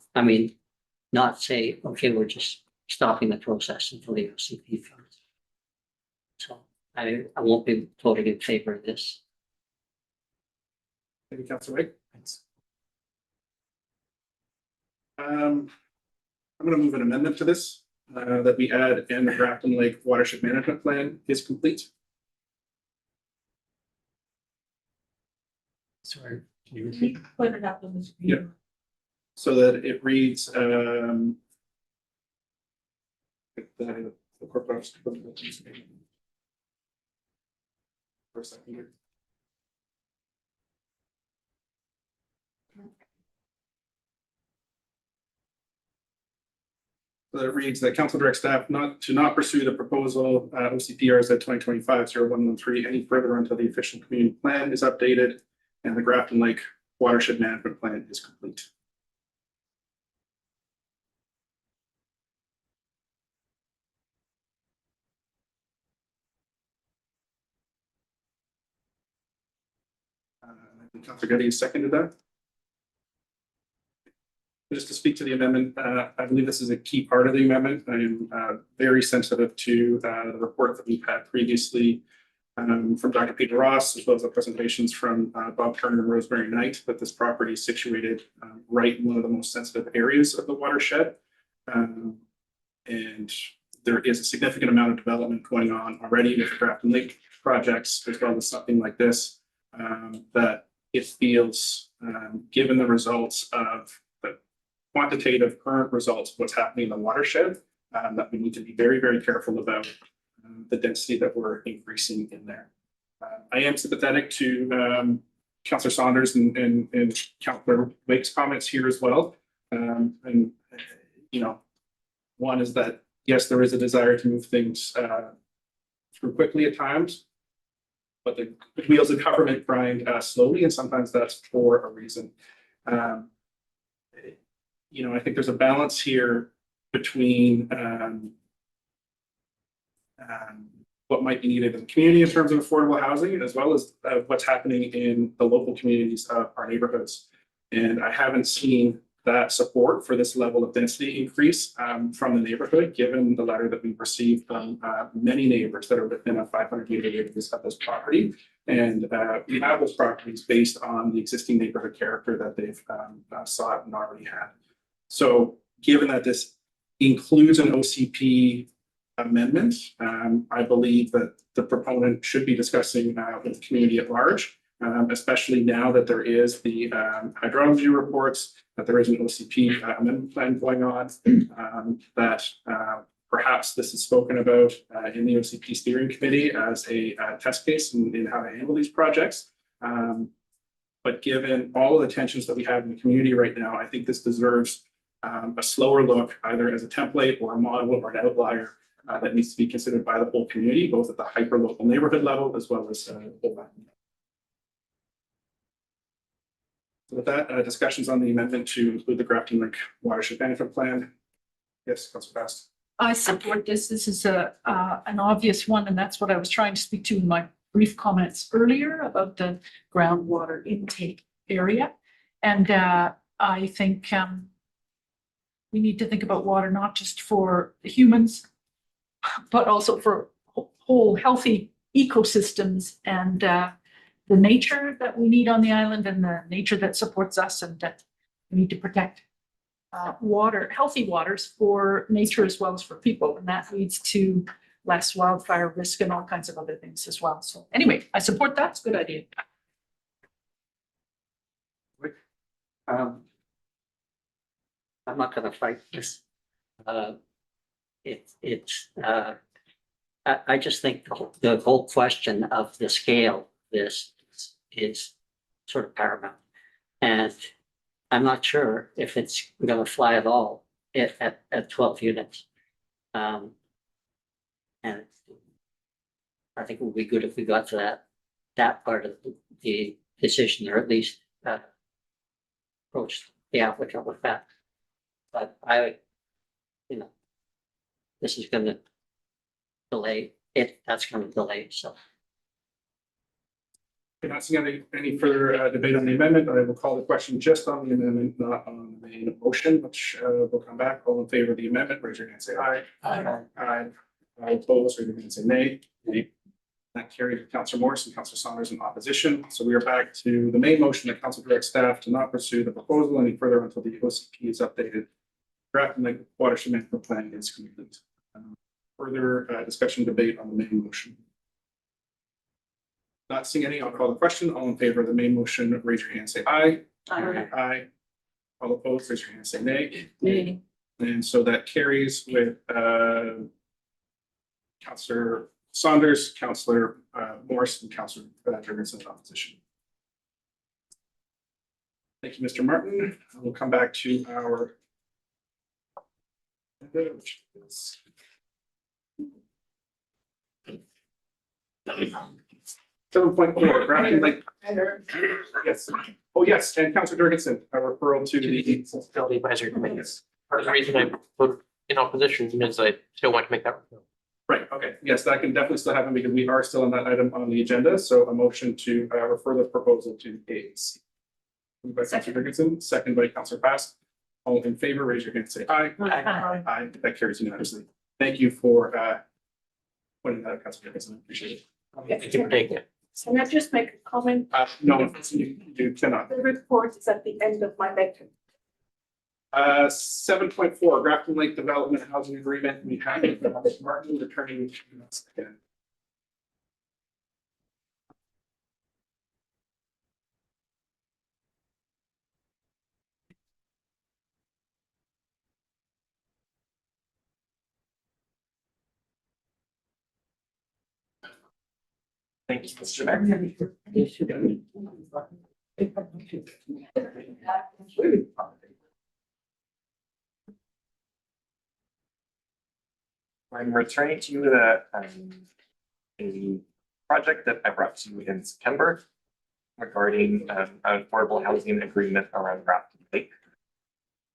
not say, okay, we're just stopping the process until the OCP comes. So I won't be voting in favor of this. Thank you, Councilor Wake. Thanks. I'm going to move an amendment to this that we add in the Grafton Lake Watershed Management Plan is complete. Sorry, can you repeat? Yeah. So that it reads, the corporate office. For a second here. that reads that council directs staff not pursue the proposal, OCPRZ 2025-0113 any further until the official community plan is updated and the Grafton Lake watershed management plan is complete. Councilor Getty seconded that. Just to speak to the amendment, I believe this is a key part of the amendment. I am very sensitive to the report that we've had previously from Dr. Peter Ross, as well as the presentations from Bob Turner and Rosemary Knight, that this property is situated right in one of the most sensitive areas of the watershed. And there is a significant amount of development going on already with the Grafton Lake projects, as well as something like this, that it feels, given the results of the quantitative current results of what's happening in the watershed, that we need to be very, very careful about the density that we're increasing in there. I am sympathetic to Councillor Saunders and Councillor Wake's comments here as well. And you know, one is that yes, there is a desire to move things through quickly at times, but the wheels of government grind slowly, and sometimes that's for a reason. You know, I think there's a balance here between what might be needed in the community in terms of affordable housing, as well as what's happening in the local communities of our neighborhoods. And I haven't seen that support for this level of density increase from the neighborhood, given the letter that we've received from many neighbors that are within a 500-meter radius of this property. And we have those properties based on the existing neighborhood character that they've sought and already had. So given that this includes an OCP amendment, I believe that the proponent should be discussing with the community at large, especially now that there is the hydrology reports, that there is an OCP amendment plan going on, that perhaps this is spoken about in the OCP steering committee as a test case in how to handle these projects. But given all of the tensions that we have in the community right now, I think this deserves a slower look, either as a template or a model or an outlier that needs to be considered by the whole community, both at the hyper-local neighborhood level as well as the whole. With that, discussions on the amendment to include the Grafton Lake Watershed Management Plan. Yes, Councilor Best. I support this. This is an obvious one, and that's what I was trying to speak to in my brief comments earlier about the groundwater intake area. And I think we need to think about water not just for the humans, but also for whole healthy ecosystems and the nature that we need on the island and the nature that supports us, and that we need to protect water, healthy waters for nature as well as for people. And that leads to less wildfire risk and all kinds of other things as well. So anyway, I support that. It's a good idea. I'm not gonna fight this. I just think the whole question of the scale of this is sort of paramount. And I'm not sure if it's gonna fly at all at 12 units. And I think it would be good if we got to that part of the decision, or at least approach the applicant with that. But this is gonna delay it, that's gonna delay, so. If not seeing any further debate on the amendment, I will call the question just on the amendment, not on the main motion, which will come back. All in favor of the amendment, raise your hand, say aye. Aye. Aye. All opposed, raise your hand, say nay. Nay. That carries with Councillor Morris and Councillor Saunders in opposition. So we are back to the main motion that council directs staff to not pursue the proposal any further until the OCP is updated. Grafton Lake Watershed Management Plan is complete. Further discussion, debate on the main motion. Not seeing any, I'll call the question. All in favor of the main motion, raise your hand, say aye. Aye. Aye. All opposed, raise your hand, say nay. Nay. And so that carries with Councillor Saunders, Councillor Morris, and Councillor Jurgensen in opposition. Thank you, Mr. Martin. We'll come back to our .4, Grafton Lake. Yes. Oh, yes, and Councillor Jurgensen, a referral to the. Sustainability Advisory Committee. Part of the reason I voted in opposition is I still want to make that. Right, okay, yes, that can definitely still happen because we are still on that item on the agenda, so a motion to refer the proposal to AAC. Moved by Councillor Jurgensen, second by Councillor Fast. All in favor, raise your hand and say aye. Aye. Aye, that carries unanimously. Thank you for pointing that out, Councillor Jurgensen, I appreciate it. Thank you for taking it. Can I just make a comment? No, you cannot. The report is at the end of my letter. 7.4, Grafton Lake Development Housing Agreement. We have Martin returning to us again. Thank you, Mr. Mayor. I'm returning to you with a project that I brought to you in September regarding an affordable housing agreement around Grafton Lake.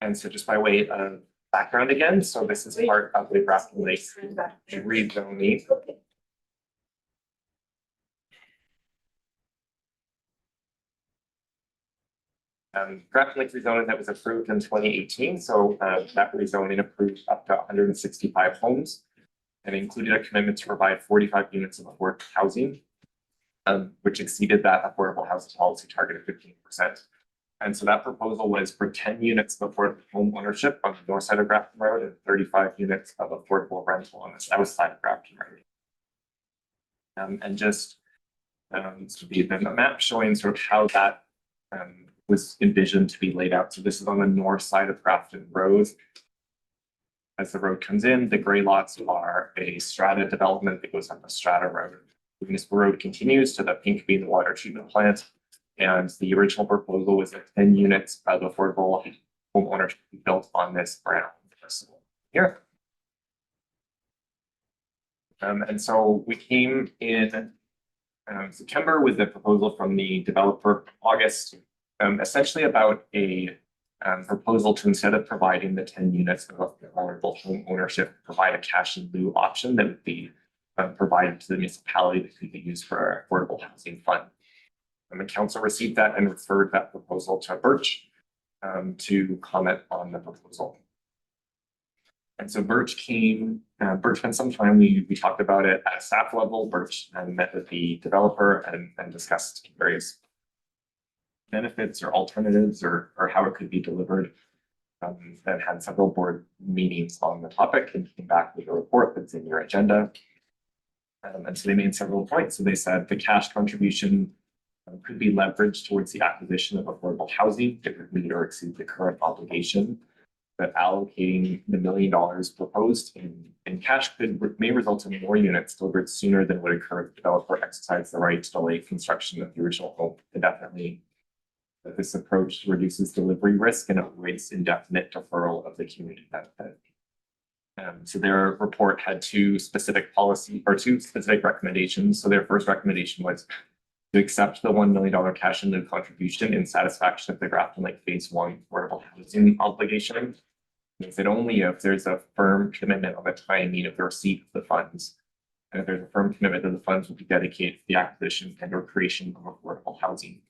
And so just by way of background again, so this is part of the Grafton Lake rezoning. Grafton Lake rezoning that was approved in 2018. So that rezoning approved up to 165 homes and included a commitment to provide 45 units of affordable housing, which exceeded that affordable housing policy target of 15%. And so that proposal was for 10 units of affordable home ownership on the north side of Grafton Road and 35 units of affordable rental on the south side of Grafton Road. And just so the map showing sort of how that was envisioned to be laid out. So this is on the north side of Grafton Road. As the road comes in, the gray lots are a strata development that goes up the strata road. The municipal road continues to the pink being the water treatment plant. And the original proposal was that 10 units of affordable home ownership built on this ground here. And so we came in September with the proposal from the developer August, essentially about a proposal to, instead of providing the 10 units of affordable home ownership, provide a cash in lieu option that would be provided to the municipality that could be used for our affordable housing fund. And the council received that and referred that proposal to Birch to comment on the proposal. And so Birch spent some time, we talked about it at a staff level. Birch met with the developer and discussed various benefits or alternatives or how it could be delivered. And had several board meetings on the topic and came back with a report that's in your agenda. And so they made several points. So they said the cash contribution could be leveraged towards the acquisition of affordable housing. It would meet or exceed the current obligation. That allocating the $1 million proposed in cash may result in more units delivered sooner than would occur if the developer exercised the right to delay construction of the original home indefinitely. That this approach reduces delivery risk and avoids indefinite deferral of the community benefit. So their report had two specific recommendations. So their first recommendation was to accept the $1 million cash in lieu contribution in satisfaction of the Grafton Lake Phase 1 affordable housing obligation. They said only if there's a firm commitment on the timing of the receipt of the funds. And if there's a firm commitment that the funds will be dedicated to the acquisition and or creation of affordable housing.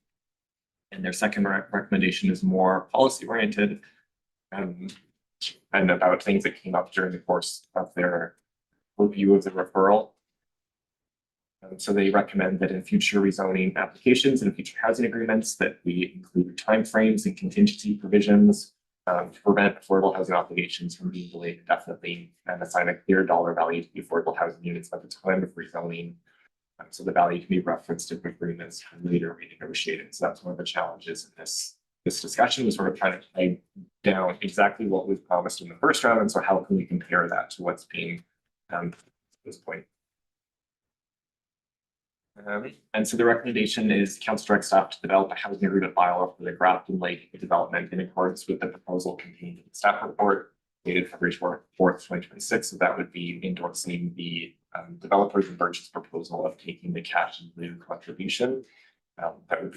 And their second recommendation is more policy oriented and about things that came up during the course of their review of the referral. So they recommend that in future rezoning applications and future housing agreements that we include timeframes and contingency provisions to prevent affordable housing obligations from being delayed indefinitely and assign a clear dollar value to the affordable housing units at the time of rezoning. So the value can be referenced in agreements and later renegotiated. So that's one of the challenges in this discussion was sort of trying to tie down exactly what was promised in the first round. And so how can we compare that to what's being at this point? And so the recommendation is council direct staff to develop a housing agreement bylaw for the Grafton Lake development in accordance with the proposal contained in the staff report. dated February 4th, 2026. So that would be endorsing the developers and Birch's proposal of taking the cash in lieu contribution. That would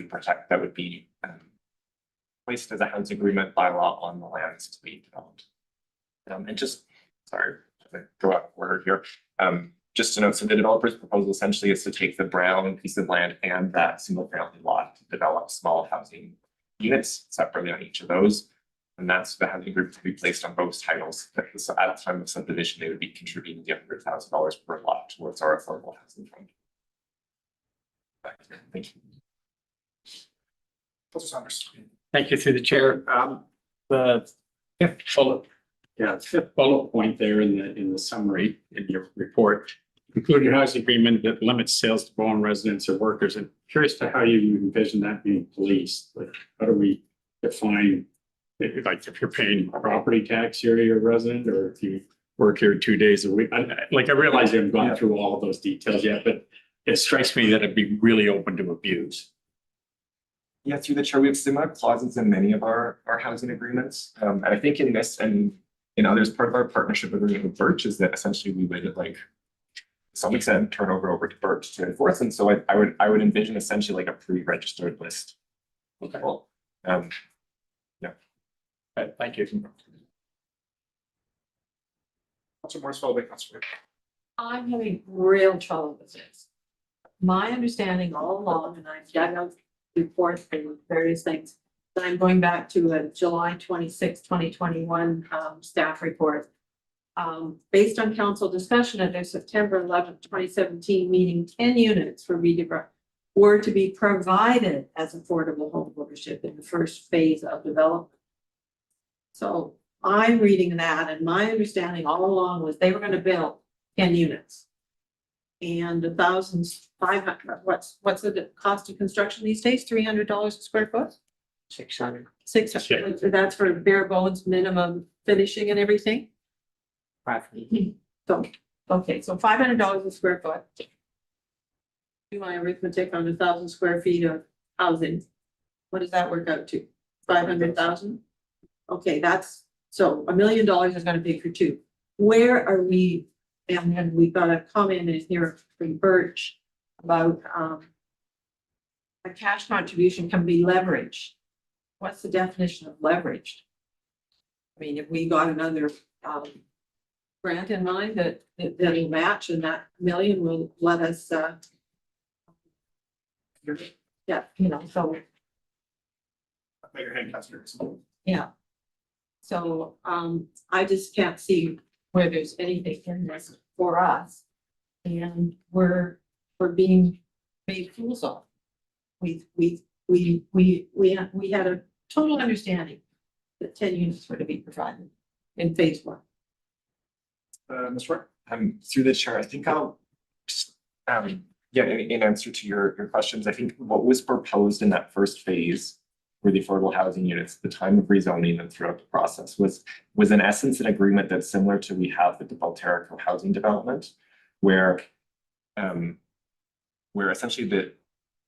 be placed as a housing agreement by law on the lands to be developed. And just, sorry, to go out of order here. Just to note, so the developer's proposal essentially is to take the brown piece of land and that single family lot to develop small housing units separately on each of those. And that's the housing group to be placed on both titles. So at the time of subdivision, they would be contributing the $100,000 per lot towards our affordable housing fund. Thank you. Thank you through the chair. The fifth bullet point there in the summary in your report, included housing agreement that limits sales to Bowen residents or workers. I'm curious to how you envision that being policed. Like, how do we define, if you're paying property tax here to your resident, or if you work here 2 days a week? I realize you haven't gone through all of those details yet, but it strikes me that it'd be really open to abuse. Yeah, through the chair, we have similar clauses in many of our housing agreements. And I think in this and in others, part of our partnership agreement with Birch is that essentially we would to some extent turn over to Birch to enforce. And so I would envision essentially like a pre-registered list. Okay. Well, yeah. Okay, thank you. Councilor Morris, followed by Councilor. I'm having real trouble with this. My understanding all along, and I've dug out reports and various things, but I'm going back to a July 26, 2021 staff report. Based on council discussion at their September 11th, 2017 meeting, 10 units were to be provided as affordable home ownership in the first phase of development. So I'm reading that, and my understanding all along was they were going to build 10 units. And 1,500, what's the cost of construction these days? $300 a square foot? 600. 600, that's for bare bones minimum finishing and everything? Roughly. So, okay, so $500 a square foot. Do my arithmetic on 1,000 square feet of housing. What does that work out to? 500,000? Okay, so $1 million is gonna pay for two. Where are we? And then we got a comment in here from Birch about a cash contribution can be leveraged. What's the definition of leveraged? I mean, if we got another grant in mind that'll match, and that million will let us so. Your hand, Councilor. Yeah. So I just can't see where there's anything in this for us. And we're being made fools of. We had a total understanding that 10 units were to be provided in phase one. Ms. Roy? Through the chair, I think I'll in answer to your questions, I think what was proposed in that first phase for the affordable housing units at the time of rezoning and throughout the process was in essence an agreement that's similar to we have with the Belterrico housing development, where essentially the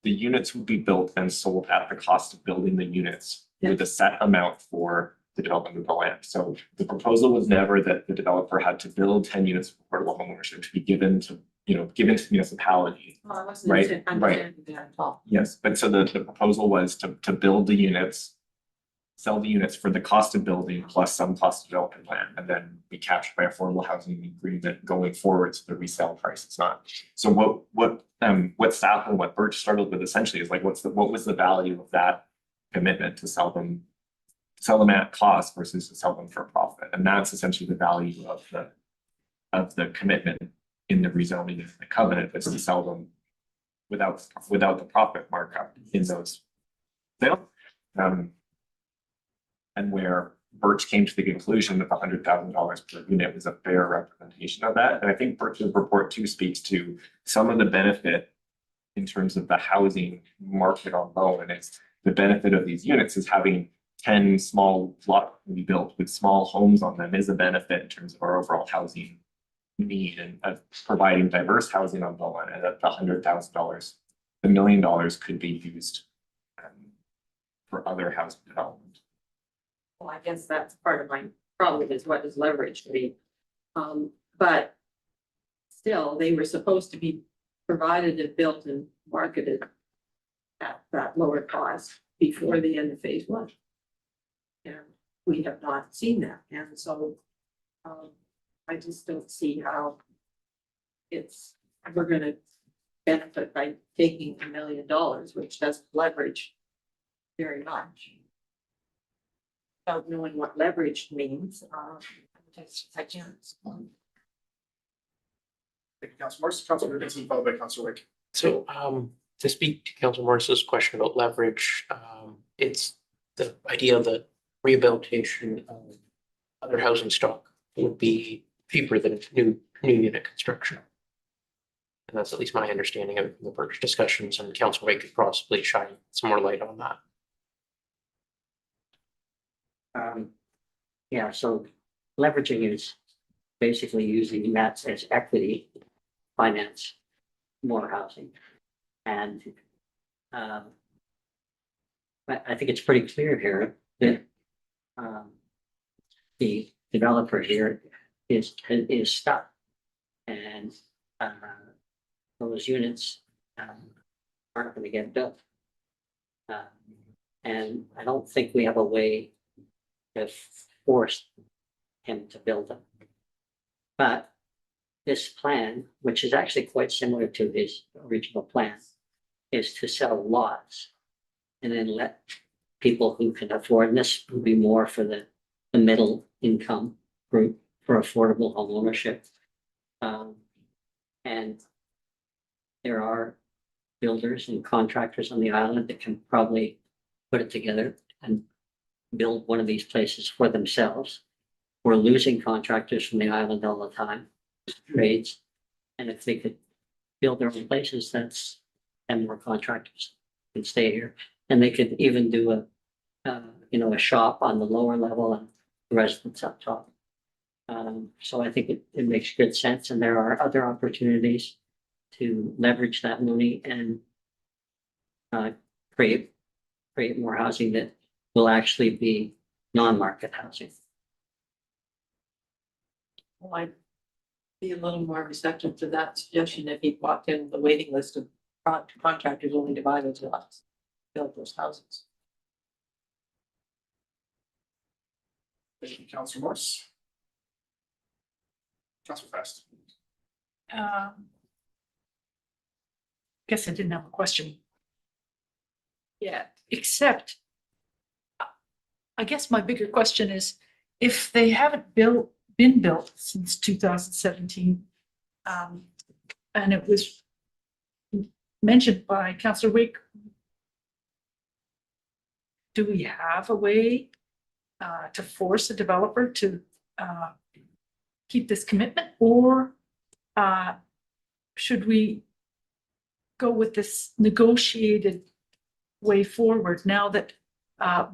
units would be built and sold at the cost of building the units with a set amount for the development of the land. So the proposal was never that the developer had to build 10 units of affordable homeownership to be given to the municipality. Well, I wasn't Right, understanding that at all. Yes, but so the proposal was to build the units, sell the units for the cost of building plus some cost of development plan, and then be captured by affordable housing agreement going forward, so the resale price is not. So what staff and what Birch struggled with essentially is like what was the value of that commitment to sell them at cost versus to sell them for profit, and that's essentially the value of the commitment in the rezoning of the covenant, is to sell them without the profit markup in those sales. And where Birch came to the conclusion that the $100,000 per unit was a fair representation of that. And I think Birch's report too speaks to some of the benefit in terms of the housing market on Bowen. It's the benefit of these units is having 10 small lots to be built with small homes on them is a benefit in terms of our overall housing need and providing diverse housing on Bowen, and that the $100,000, the $1 million could be used for other housing development. Well, I guess that's part of my problem is what does leverage mean? But still, they were supposed to be provided and built and marketed at that lower cost before the end of phase one. And we have not seen that, and so I just don't see how we're gonna benefit by taking $1 million, which doesn't leverage very much. Without knowing what leverage means, I can't. Thank you, Councilor Morris. Councilor Rubenstein, followed by Councilor Wake. So to speak to Councilor Morris's question about leverage, it's the idea of the rehabilitation of other housing stock would be cheaper than new unit construction. And that's at least my understanding of it from the purchase discussions, and Councilor Wake could possibly shine some more light on that. Yeah, so leveraging is basically using that as equity finance more housing. And I think it's pretty clear here that the developer here is stuck. And those units aren't going to get built. And I don't think we have a way to force him to build them. But this plan, which is actually quite similar to his original plan, is to sell lots and then let people who can afford, and this will be more for the middle income group for affordable home ownership. And there are builders and contractors on the island that can probably put it together and build one of these places for themselves. We're losing contractors from the island all the time, trades. And if they could build their own places, that's, and more contractors can stay here. And they could even do a shop on the lower level and residents up top. So I think it makes good sense, and there are other opportunities to leverage that money and create more housing that will actually be non-market housing. Well, I'd be a little more receptive to that suggestion if he walked in the waiting list of contractors only to buy those lots, build those houses. Thank you, Councilor Morris. Councilor Fast. Guess I didn't have a question. Yeah, except I guess my bigger question is, if they haven't been built since 2017, and it was mentioned by Councillor Wake, do we have a way to force a developer to keep this commitment, or should we go with this negotiated way forward now that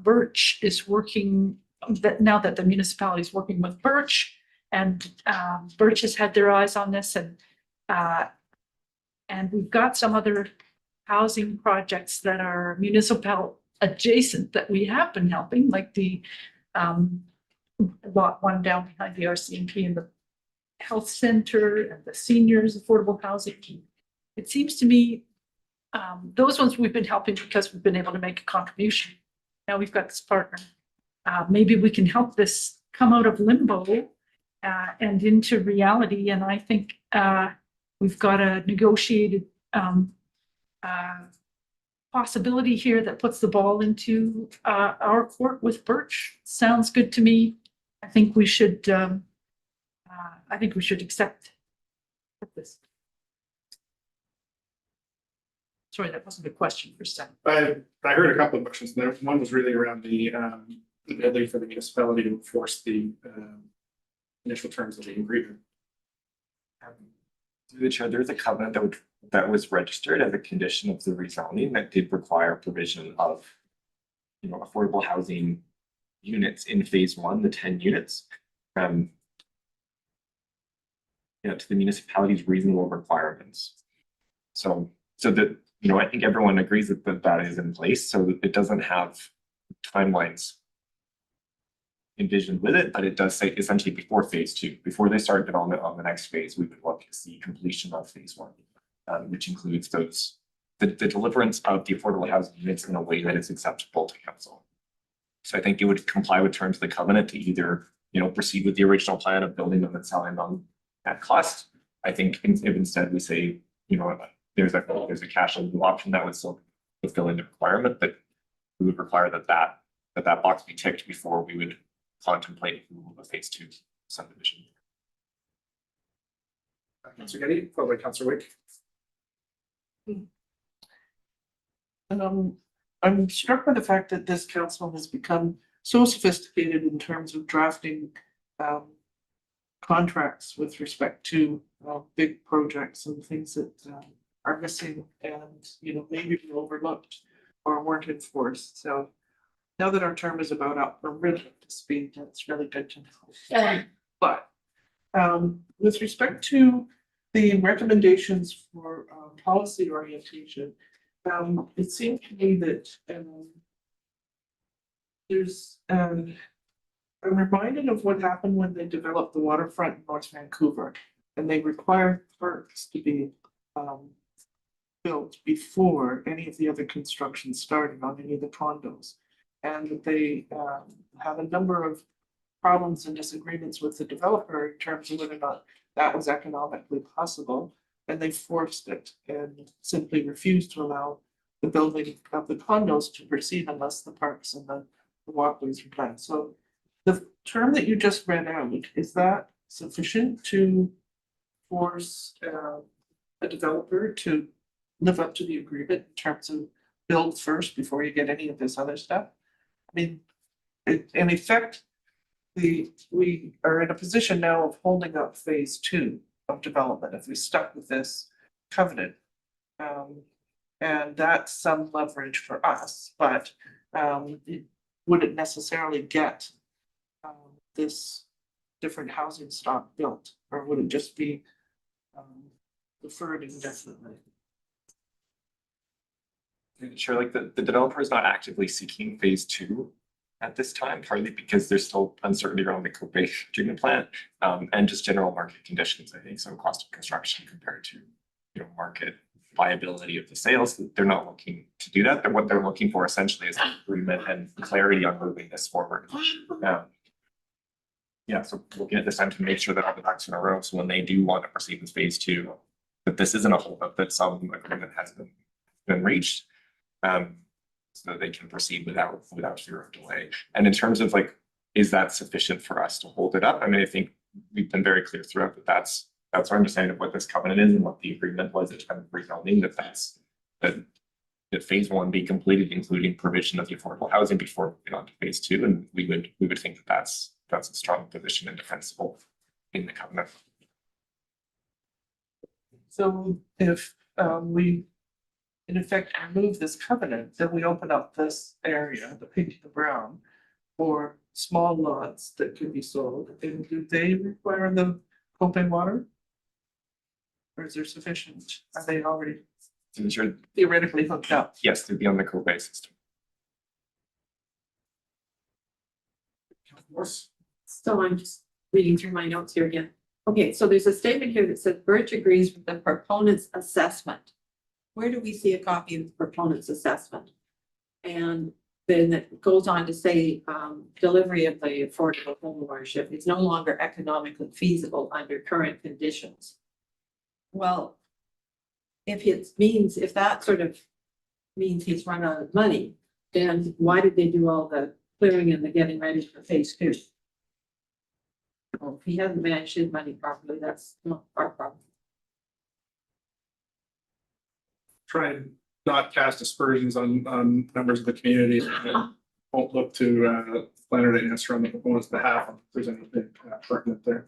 Birch is working, now that the municipality is working with Birch, and Birch has had their eyes on this, and we've got some other housing projects that are municipal adjacent that we have been helping, like the lot one down behind the RCMP and the health center and the seniors affordable housing. It seems to me those ones we've been helping because we've been able to make a contribution. Now we've got this partner. Maybe we can help this come out of limbo and into reality. And I think we've got a negotiated possibility here that puts the ball into our court with Birch. Sounds good to me. I think we should. I think we should accept this. Sorry, that wasn't a question for a second. I heard a couple of questions there. One was really around the ability for the municipality to enforce the initial terms of the agreement. Through the chair, there's a covenant that was registered as a condition of the rezoning that did require provision of, affordable housing units in phase one, the 10 units, to the municipality's reasonable requirements. So that, I think everyone agrees that that is in place, so that it doesn't have timelines envisioned with it, but it does say essentially before phase two, before they start development on the next phase, we would look to see completion of phase one. Which includes the deliverance of the affordable housing units in a way that is acceptable to council. So I think it would comply with terms of the covenant to either, proceed with the original plan of building them and selling them at cost. I think if instead we say, there's a cash flow option that would still fulfill the requirement, but we would require that box be ticked before we would contemplate a phase two subdivision. Councilor Getty, followed by Councilor Wick. I'm struck by the fact that this council has become so sophisticated in terms of drafting contracts with respect to big projects and things that are missing and, maybe overlooked or weren't enforced. So now that our term is about up, we're really up to speed. That's really good to know. But with respect to the recommendations for policy orientation, it seemed to me that there's I'm reminded of what happened when they developed the waterfront in North Vancouver, and they required parks to be built before any of the other construction started on any of the condos, and that they had a number of problems and disagreements with the developer in terms of whether or not that was economically possible, and they forced it and simply refused to allow the building of the condos to proceed unless the parks and the walkways were planned. So the term that you just read out, is that sufficient to force a developer to live up to the agreement in terms of build first before you get any of this other stuff? I mean, in effect, we are in a position now of holding up phase two of development if we stuck with this covenant. And that's some leverage for us, but it wouldn't necessarily get this different housing stock built, or would it just be deferred indefinitely? Sure, like the developer is not actively seeking phase two at this time, partly because there's still uncertainty around the Kobe treatment plant, and just general market conditions, I think, so cost of construction compared to, market viability of the sales. They're not looking to do that. What they're looking for essentially is agreement and clarity on moving this forward. Yeah, so looking at this time to make sure that all the ducks are in a row, so when they do want to proceed with phase two, that this isn't a holdup, that some agreement has been reached. So that they can proceed without fear of delay. And in terms of is that sufficient for us to hold it up? I mean, I think we've been very clear throughout that that's our understanding of what this covenant is and what the agreement was at time of rezoning, that phase one be completed, including provision of the affordable housing before we get on to phase two. And we would think that that's a strong position and defensible in the covenant. So if we in effect remove this covenant, then we open up this area, the pink to the brown, for small lots that can be sold. And do they require the propane water? Or is there sufficient? Are they already theoretically hooked up? Yes, they'd be on the Kobe system. So I'm just reading through my notes here again. Okay, so there's a statement here that says Birch agrees with the proponent's assessment. Where do we see a copy of the proponent's assessment? And then it goes on to say delivery of the affordable home ownership is no longer economically feasible under current conditions. Well, if that sort of means he's run out of money, then why did they do all the clearing and the getting ready for phase two? Well, if he hasn't managed his money properly, that's not our problem. Try and not cast aspersions on members of the community. Won't look to planner to answer on the proponent's behalf if there's anything pertinent there.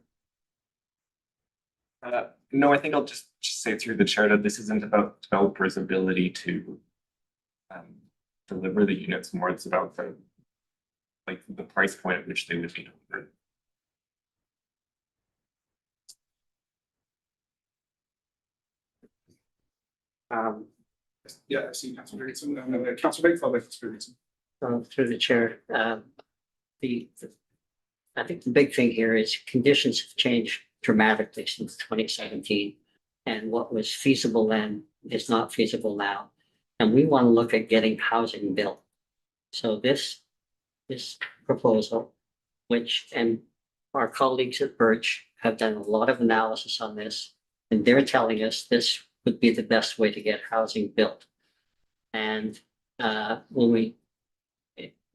No, I think I'll just say through the chair that this isn't about developers' ability to deliver the units. More, it's about the price point at which they would be delivered. Yeah, I see Councilor Davidson and then Councilor Big, followed by Councilor Davidson. Through the chair, I think the big thing here is conditions have changed dramatically since 2017. And what was feasible then is not feasible now. And we want to look at getting housing built. So this proposal, which, and our colleagues at Birch have done a lot of analysis on this, and they're telling us this would be the best way to get housing built. And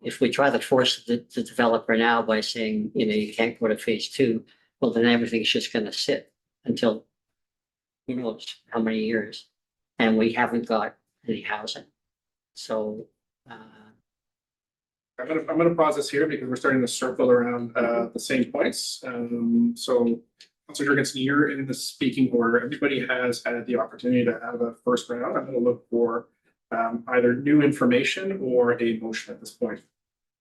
if we try to force the developer now by saying, you can't go to phase 2, well, then everything's just going to sit until who knows how many years, and we haven't got any housing. So I'm gonna pause this here because we're starting to circle around the same points. So Councilor Jurgensen, you're in the speaking order. Everybody has had the opportunity to have a first round. I'm gonna look for either new information or a motion at this point.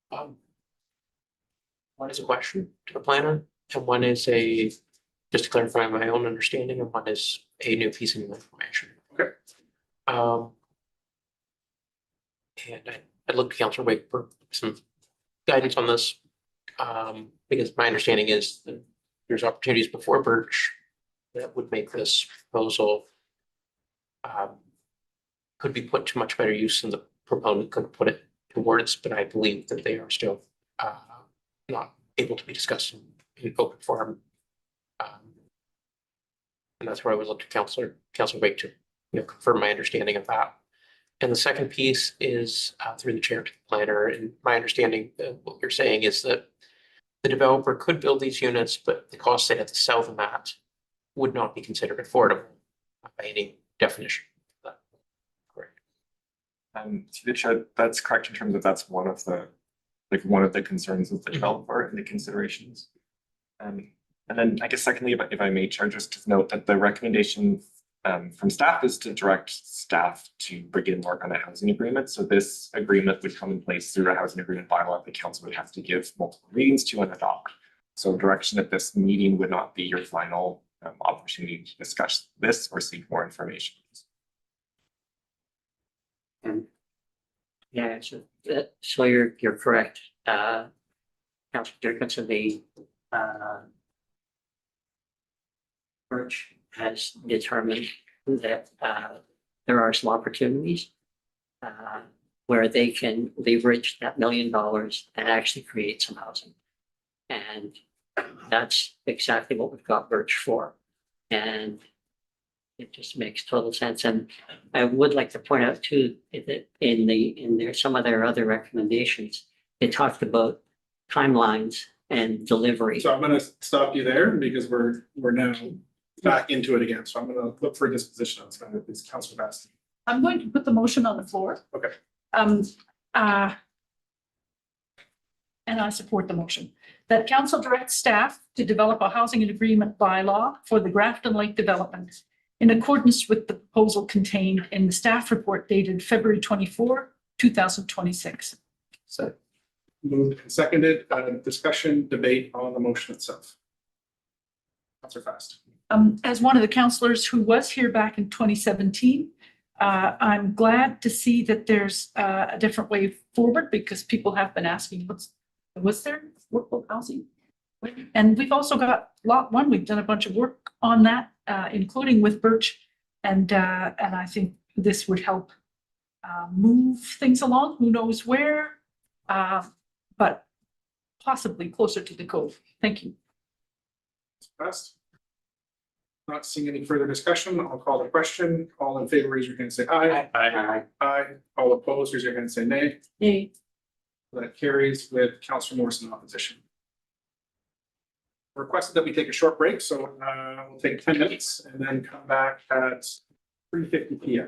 One is a question to the planner, and one is just to clarify my own understanding, and one is a new piece of information. Okay. And I'd look to Councilor Wake for some guidance on this. Because my understanding is that there's opportunities before Birch that would make this proposal could be put to much better use than the proponent could put it towards, but I believe that they are still not able to be discussed in open forum. And that's where I would look to Councilor Wake to confirm my understanding of that. And the second piece is through the chair to the planner. And my understanding of what you're saying is that the developer could build these units, but the cost they had to sell them at would not be considered affordable by any definition. To the chair, that's correct in terms of that's one of the concerns of the developer and the considerations. And then I guess secondly, if I may, Chair, just to note that the recommendation from staff is to direct staff to begin work on a housing agreement. So this agreement would come in place through a housing agreement bylaw the council would have to give multiple readings to and adopt. So direction at this meeting would not be your final opportunity to discuss this or seek more information. yeah, so you're correct. Councilor Jurgensen, the Birch has determined that there are some opportunities where they can leverage that $1 million and actually create some housing. And that's exactly what we've got Birch for. And it just makes total sense. And I would like to point out too, that in some of their other recommendations, they talked about timelines and delivery. So I'm gonna stop you there because we're now back into it again. So I'm gonna look for a disposition on some of these. Councilor Baston. I'm going to put the motion on the floor. Okay. And I support the motion that council directs staff to develop a housing and agreement bylaw for the Grafton Lake development in accordance with the proposal contained in the staff report dated February 24, 2026. So moved and seconded, discussion, debate on the motion itself. Councilor Fast. As one of the councillors who was here back in 2017, I'm glad to see that there's a different way forward because people have been asking, was there workable housing? And we've also got lot 1. We've done a bunch of work on that, including with Birch, and I think this would help move things along. Who knows where, but possibly closer to the cove. Thank you. Fast. Not seeing any further discussion, I'll call the question. All in favor, raise your hand and say aye. Aye. Aye. All opposed, raise your hand and say nay. Yay. That carries with Councilor Morrison in opposition. Requested that we take a short break, so we'll take 10 minutes and then come back at 3:50 p.m.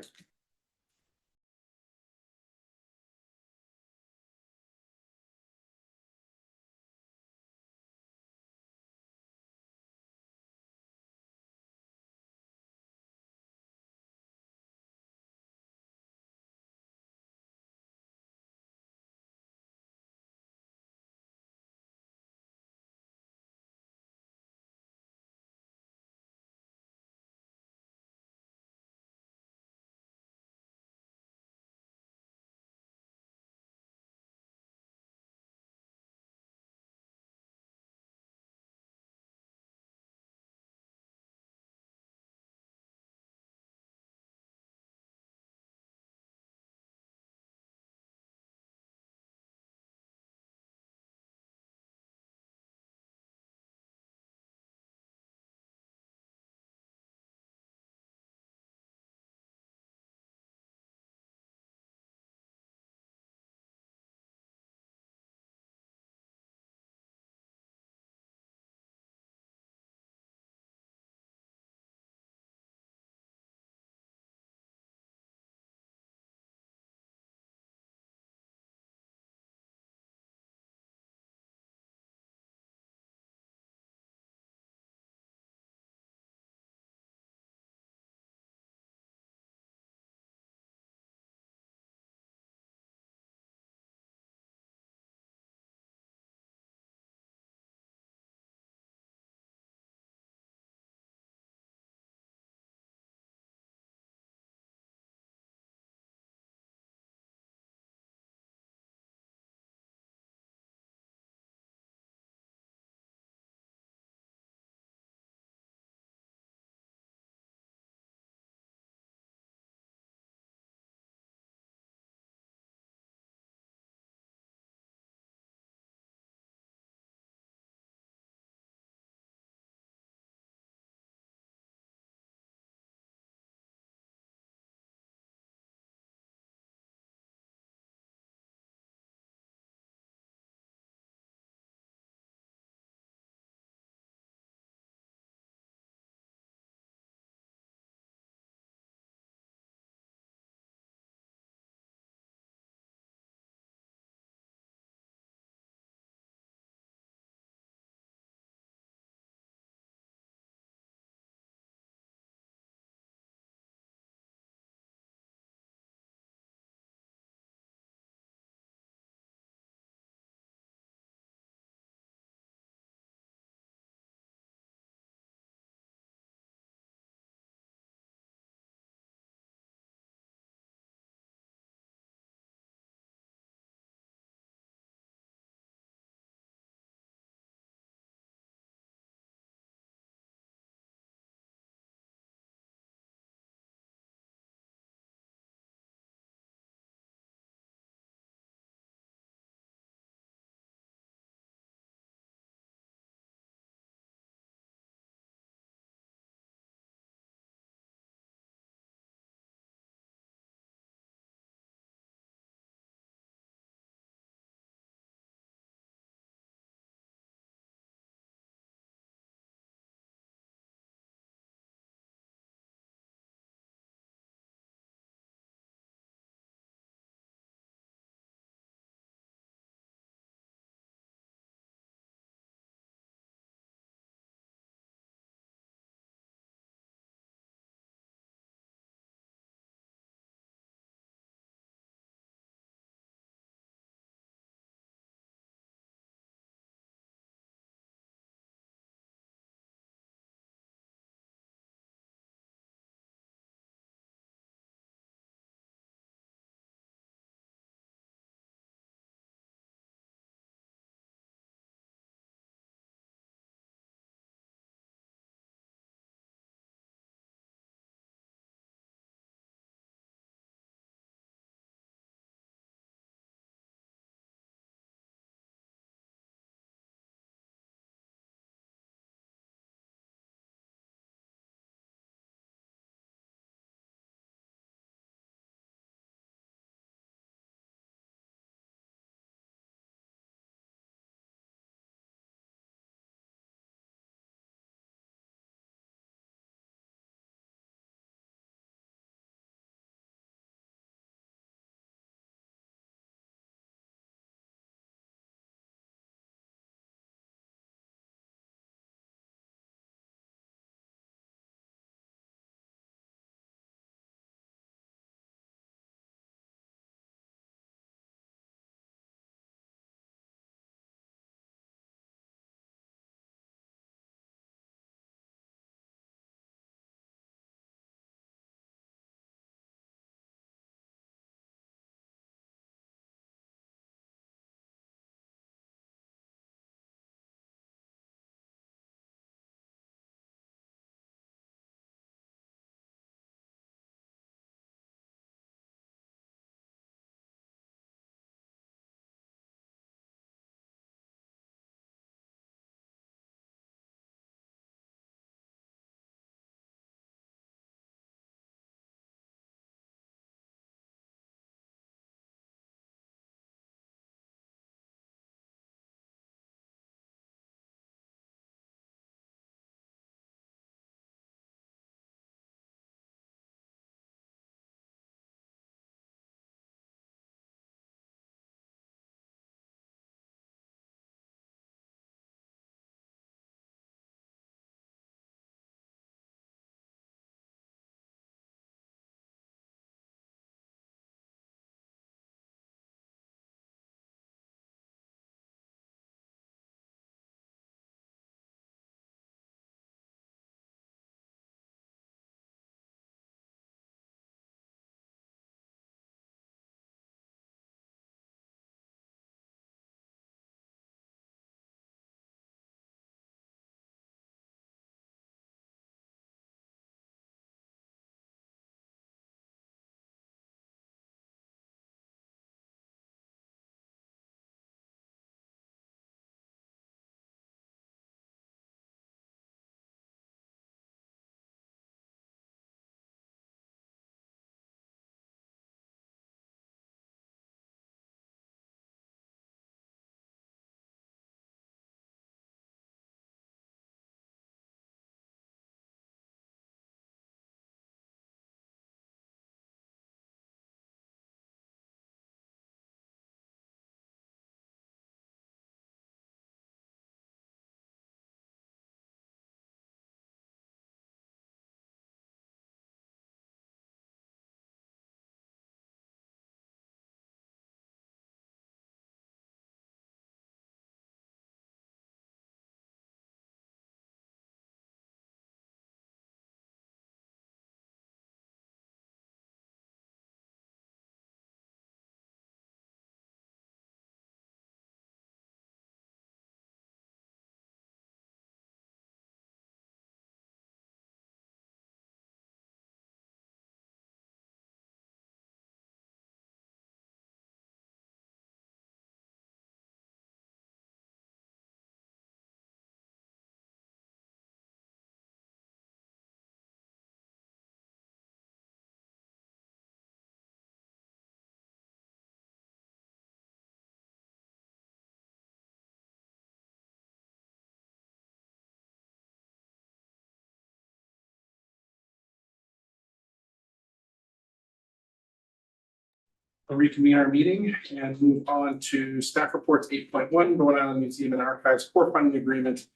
We'll reconvene our meeting and move on to staff reports 8.1, Bowen Island Museum and Archives core funding agreement.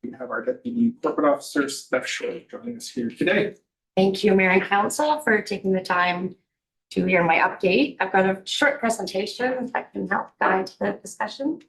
We have our deputy corporate officer, Steph Shore, joining us here today. Thank you, Mayor and Council, for taking the time to hear my update. I've got a short presentation that can help guide the discussion.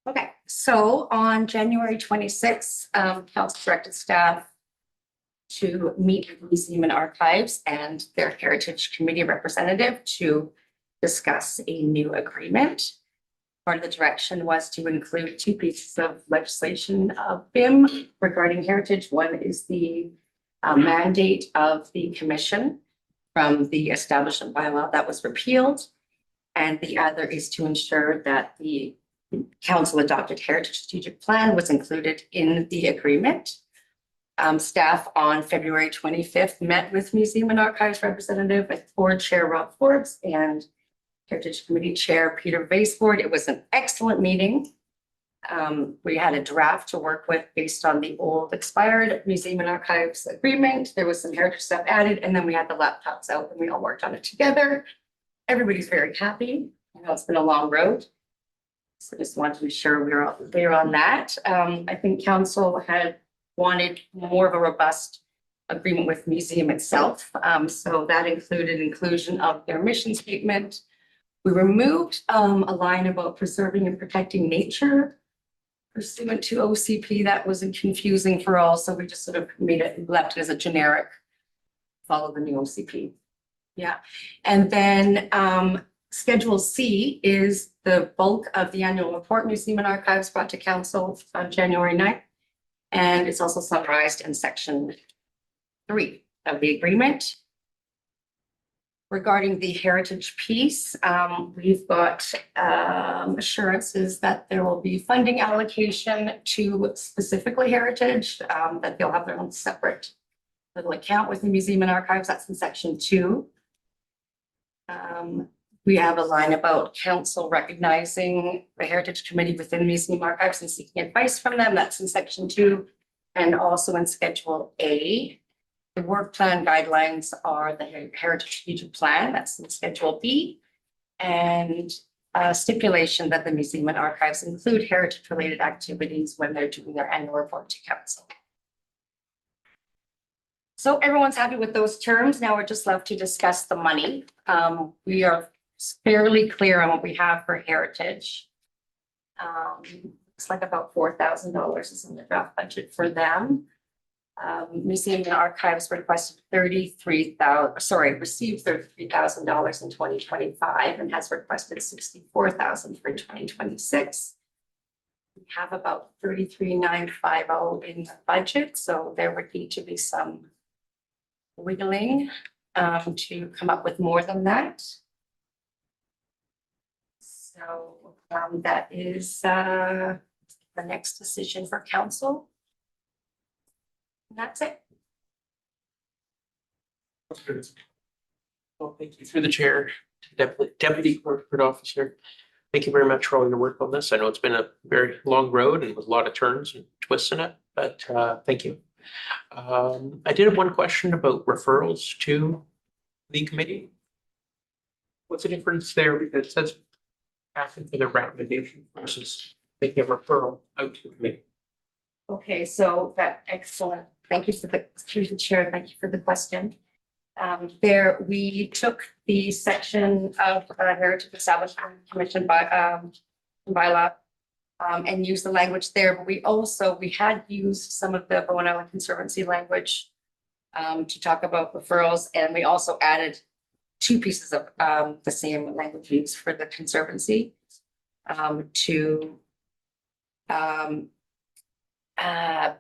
Okay, so on January 26th, Council directed staff to meet with the Museum and Archives and their Heritage Committee representative to discuss a new agreement. Part of the direction was to include two pieces of legislation of BIM regarding heritage. One is the mandate of the commission from the establishment bylaw that was repealed. And the other is to ensure that the council adopted heritage strategic plan was included in the agreement. Staff on February 25th met with Museum and Archives representative with board chair Rob Forbes and Heritage Committee Chair Peter Vaseford. It was an excellent meeting. We had a draft to work with based on the old expired Museum and Archives agreement. There was some heritage stuff added, and then we had the laptops out and we all worked on it together. Everybody's very happy. I know it's been a long road. So just wanted to be sure we were all clear on that. I think council had wanted more of a robust agreement with museum itself. So that included inclusion of their mission statement. We removed a line about preserving and protecting nature pursuant to OCP. That wasn't confusing for all, so we just sort of made it, left it as a generic, follow the new OCP. Yeah, and then Schedule C is the bulk of the annual report Museum and Archives brought to council on January 9th. And it's also summarized in section 3 of the agreement. Regarding the heritage piece, we've got assurances that there will be funding allocation to specifically heritage, that they'll have their own separate little account with the Museum and Archives. That's in section 2. We have a line about council recognizing the Heritage Committee within the Museum Archives and seeking advice from them. That's in section 2. And also in Schedule A, the work plan guidelines are the Heritage Strategic Plan. That's in Schedule B. And a stipulation that the Museum and Archives include heritage-related activities when they're doing their annual report to council. So everyone's happy with those terms. Now we're just left to discuss the money. We are fairly clear on what we have for heritage. Looks like about $4,000 is in the draft budget for them. Museum and Archives requested received $33,000 in 2025 and has requested $64,000 for 2026. We have about $33,950 in the budget, so there would need to be some wiggling to come up with more than that. So that is the next decision for council. And that's it. Well, thank you through the chair, deputy corporate officer. Thank you very much for all your work on this. I know it's been a very long road and with a lot of turns and twists in it, but thank you. I did have one question about referrals to the committee. What's the difference there? Because it says asking for the recommendation versus making a referral out to the committee. Okay, so that excellent. Thank you for the chair. Thank you for the question. There, we took the section of Heritage Establishment Commission bylaw and used the language there, but we had used some of the Bowen Island Conservancy language to talk about referrals, and we also added two pieces of the same language used for the Conservancy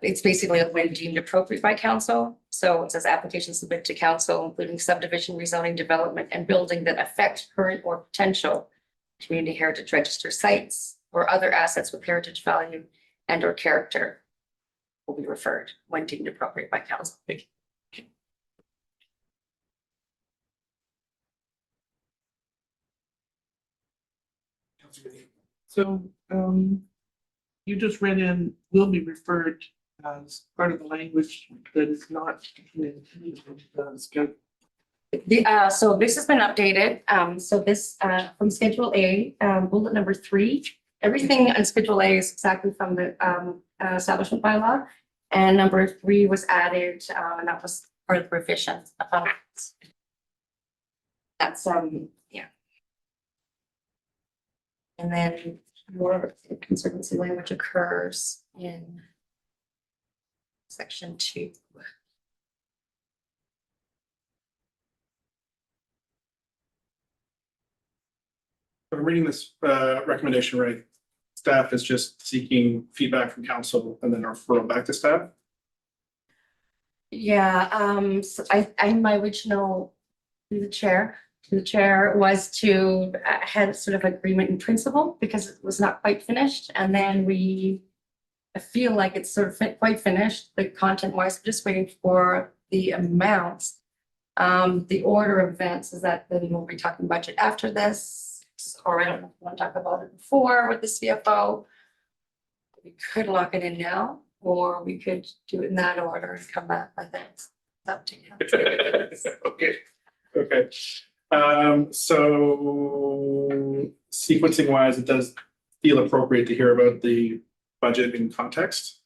it's basically when deemed appropriate by council. So it says applications submitted to council, including subdivision, rezoning, development, and building that affect current or potential community heritage register sites or other assets with heritage value and or character will be referred when deemed appropriate by council. Thank you. So, you just read in, will be referred as part of the language that is not in the schedule. So this has been updated. So this, from Schedule A, bullet number 3, everything on Schedule A is exactly from the, establishment bylaw. And number 3 was added, and that was part of the revision. That's, yeah. And then more conservancy language occurs in section 2. If I'm reading this recommendation right, staff is just seeking feedback from council and then a referral back to staff. Yeah, so my original to the chair was to had sort of agreement in principle because it was not quite finished. And then I feel like it's sort of quite finished, the content wise, just waiting for the amounts. The order of events is that then we'll be talking budget after this, or I don't know if we want to talk about it before with the CFO. We could lock it in now, or we could do it in that order and come back. I think it's up to you. Okay. So sequencing wise, it does feel appropriate to hear about the budget in context.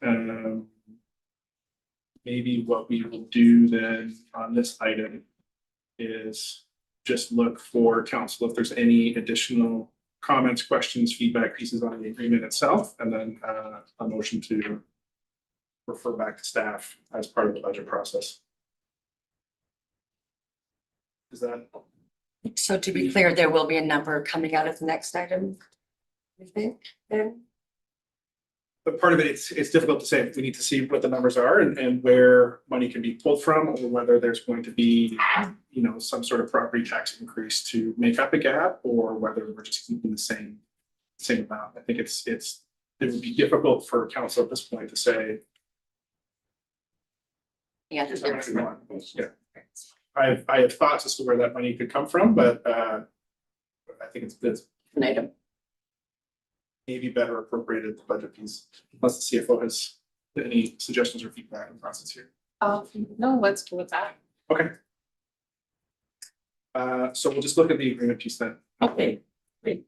Maybe what we will do then on this item is just look for council if there's any additional comments, questions, feedback pieces on the agreement itself, and then a motion to refer back to staff as part of the budget process. Is that? So to be clear, there will be a number coming out of the next item, I think, then? But part of it, it's difficult to say. We need to see what the numbers are and where money can be pulled from, or whether there's going to be, you know, some sort of property tax increase to make up a gap, or whether we're just keeping the same amount. I think it would be difficult for council at this point to say. Yeah. Yeah. I have thoughts as to where that money could come from, but I think it's an item. Maybe better appropriated the budget piece, unless the CFO has any suggestions or feedback in the process here. No, let's go with that. Okay. So we'll just look at the agreement piece then. Okay, great.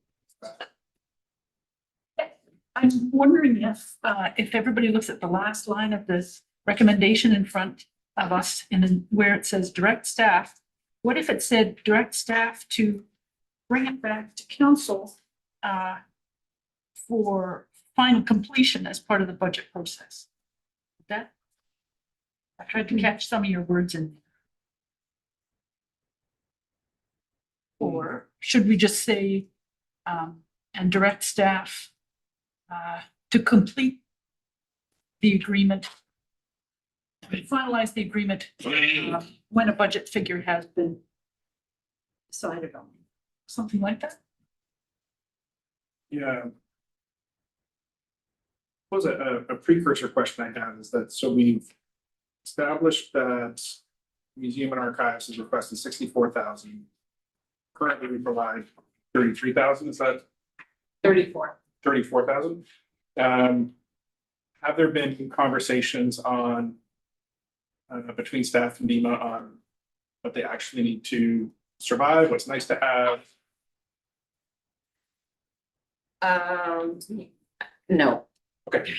I'm wondering if everybody looks at the last line of this recommendation in front of us and then where it says direct staff, what if it said direct staff to bring it back to council for final completion as part of the budget process? That, I tried to catch some of your words in there. Or should we just say, and direct staff to complete the agreement, finalize the agreement when a budget figure has been decided on, something like that? Yeah. Was a precursor question I have is that, so we've established that Museum and Archives has requested 64,000. Currently, we provide 33,000, is that? 34,000. Have there been conversations on between staff and NEMA on what they actually need to survive, what's nice to have? No. Okay.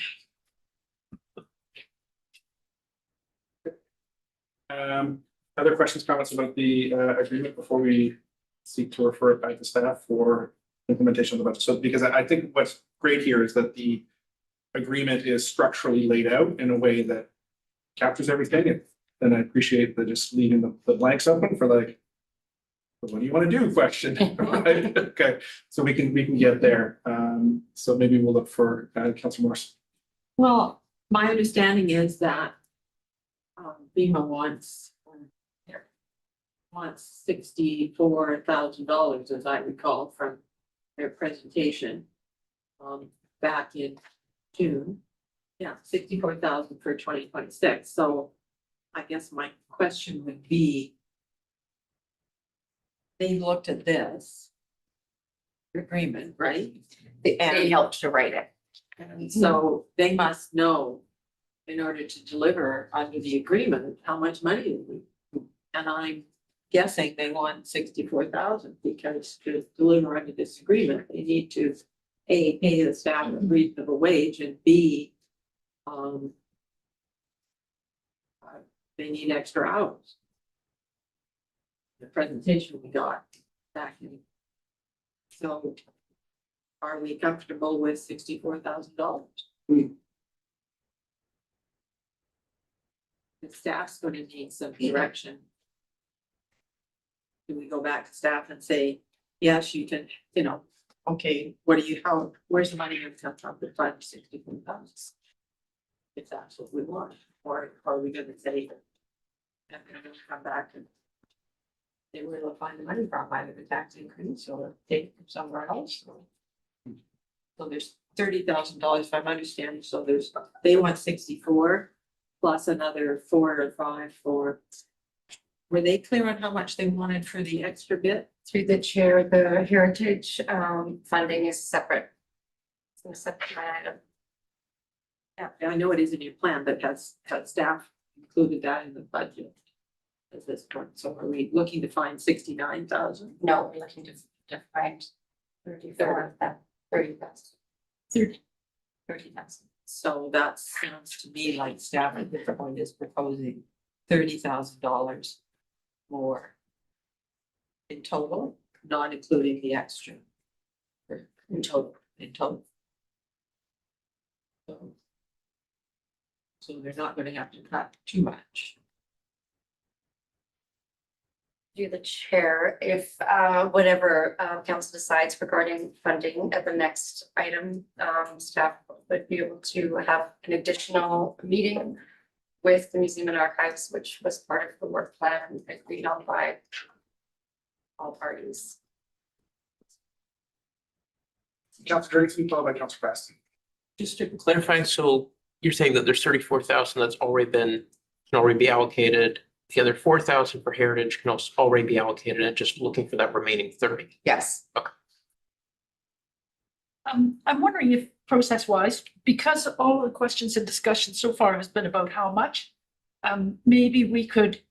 Other questions, comments about the agreement before we seek to refer it back to staff for implementation of the budget? So because I think what's great here is that the agreement is structurally laid out in a way that captures everything. And I appreciate the just leaving the blanks open for like, what do you want to do question? Right? Okay, so we can get there. So maybe we'll look for Councilor Morse. Well, my understanding is that BEMA wants $64,000, as I recall from their presentation back in June. Yeah, 64,000 for 2026. So I guess my question would be, they looked at this agreement, right? They helped to write it. And so they must know in order to deliver under the agreement, how much money we. And I'm guessing they want 64,000 because to deliver under this agreement, they need to A, pay the staff a reasonable wage, and B, they need extra hours. The presentation we got back in. So are we comfortable with $64,000? The staff's gonna need some direction. Do we go back to staff and say, yes, you can, okay, where's the money gonna come from to fund 64,000? If that's what we want, or are we gonna say, I'm gonna come back and they will find the money from either the tax increase or take it from somewhere else. So there's $30,000 if I'm understanding, so they want 64 plus another 4 or 5 for. Were they clear on how much they wanted for the extra bit? Through the chair, the heritage funding is separate. It's a separate line item. Yeah, I know it is in your plan, but has staff included that in the budget at this point? So are we looking to find 69,000? No, we're looking to find 34 of that, 30,000. 30,000. So that sounds to me like staff at this point is proposing $30,000 more in total, not including the extra. In total. So they're not gonna have to cut too much. Do the chair, if whatever council decides regarding funding at the next item, staff would be able to have an additional meeting with the Museum and Archives, which was part of the work plan agreed on by all parties. Councilor Dirksen, followed by Councilor Preston. Just to clarify, so you're saying that there's 34,000 that's can already be allocated. The other 4,000 for heritage can also already be allocated, and just looking for that remaining 30. Yes. Okay. I'm wondering if process-wise, because all the questions and discussion so far has been about how much, maybe we could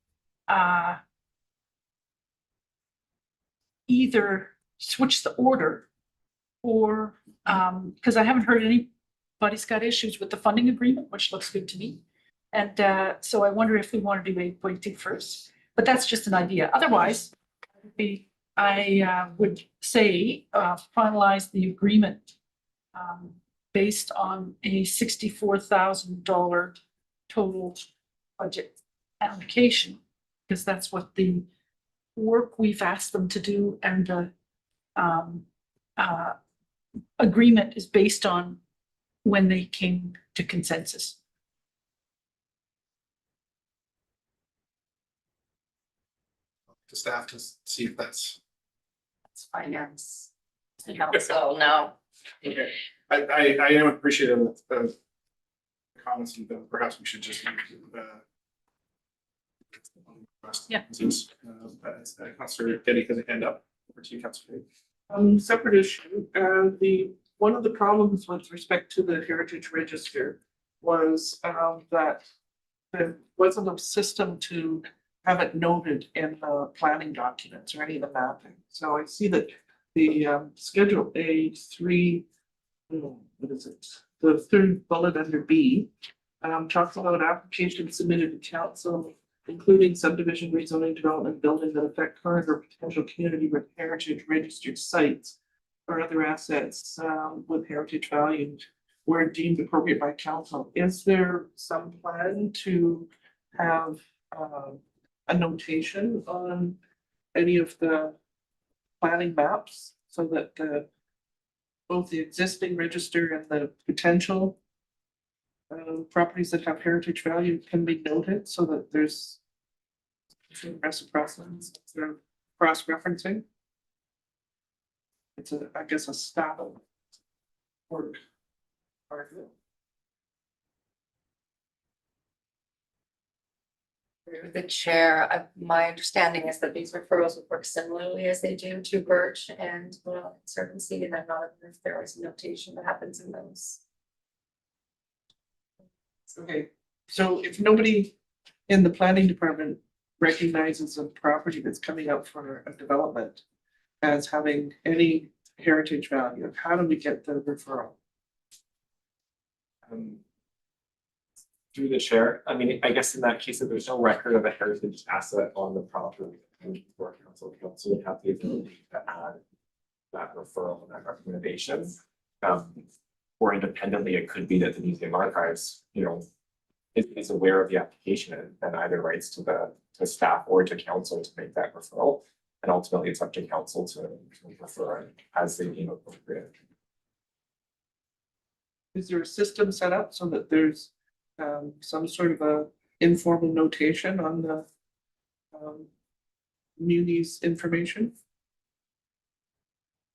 either switch the order or, because I haven't heard anybody's got issues with the funding agreement, which looks good to me. And so I wonder if we want to do a appointing first, but that's just an idea. Otherwise, I would say finalize the agreement based on a $64,000 total budget allocation, because that's what the work we've asked them to do, and the agreement is based on when they came to consensus. To staff to see if that's. It's finance. So no. Okay, I am appreciative of the comments, and perhaps we should just. Yeah. Since Councilor Getty has a hand up, over to you, Councilor. Separate issue, one of the problems with respect to the Heritage Register was that there wasn't a system to have it noted in the planning documents or any of the mapping. So I see that the Schedule A3, what is it? The third bullet under B talks about applications submitted to council, including subdivision, rezoning, development, building that affect current or potential community with heritage registered sites or other assets with heritage value where deemed appropriate by council. Is there some plan to have a notation on any of the planning maps so that both the existing register and the potential properties that have heritage value can be noted so that there's reciprocity, sort of cross-referencing? It's I guess a style work. Through the chair, my understanding is that these referrals would work similarly as they do to Birch and Conservancy, and I'm not aware if there is a notation that happens in those. Okay, so if nobody in the planning department recognizes a property that's coming up for a development as having any heritage value, how do we get the referral? Through the chair, I mean, I guess in that case, if there's no record of a heritage asset on the property, and for council would have the ability to add that referral and that recommendation. Or independently, it could be that the museum archives, is aware of the application and either writes to staff or to council to make that referral. And ultimately, it's up to council to refer as they deem appropriate. Is there a system set up so that there's some sort of a informal notation on the Muni's information?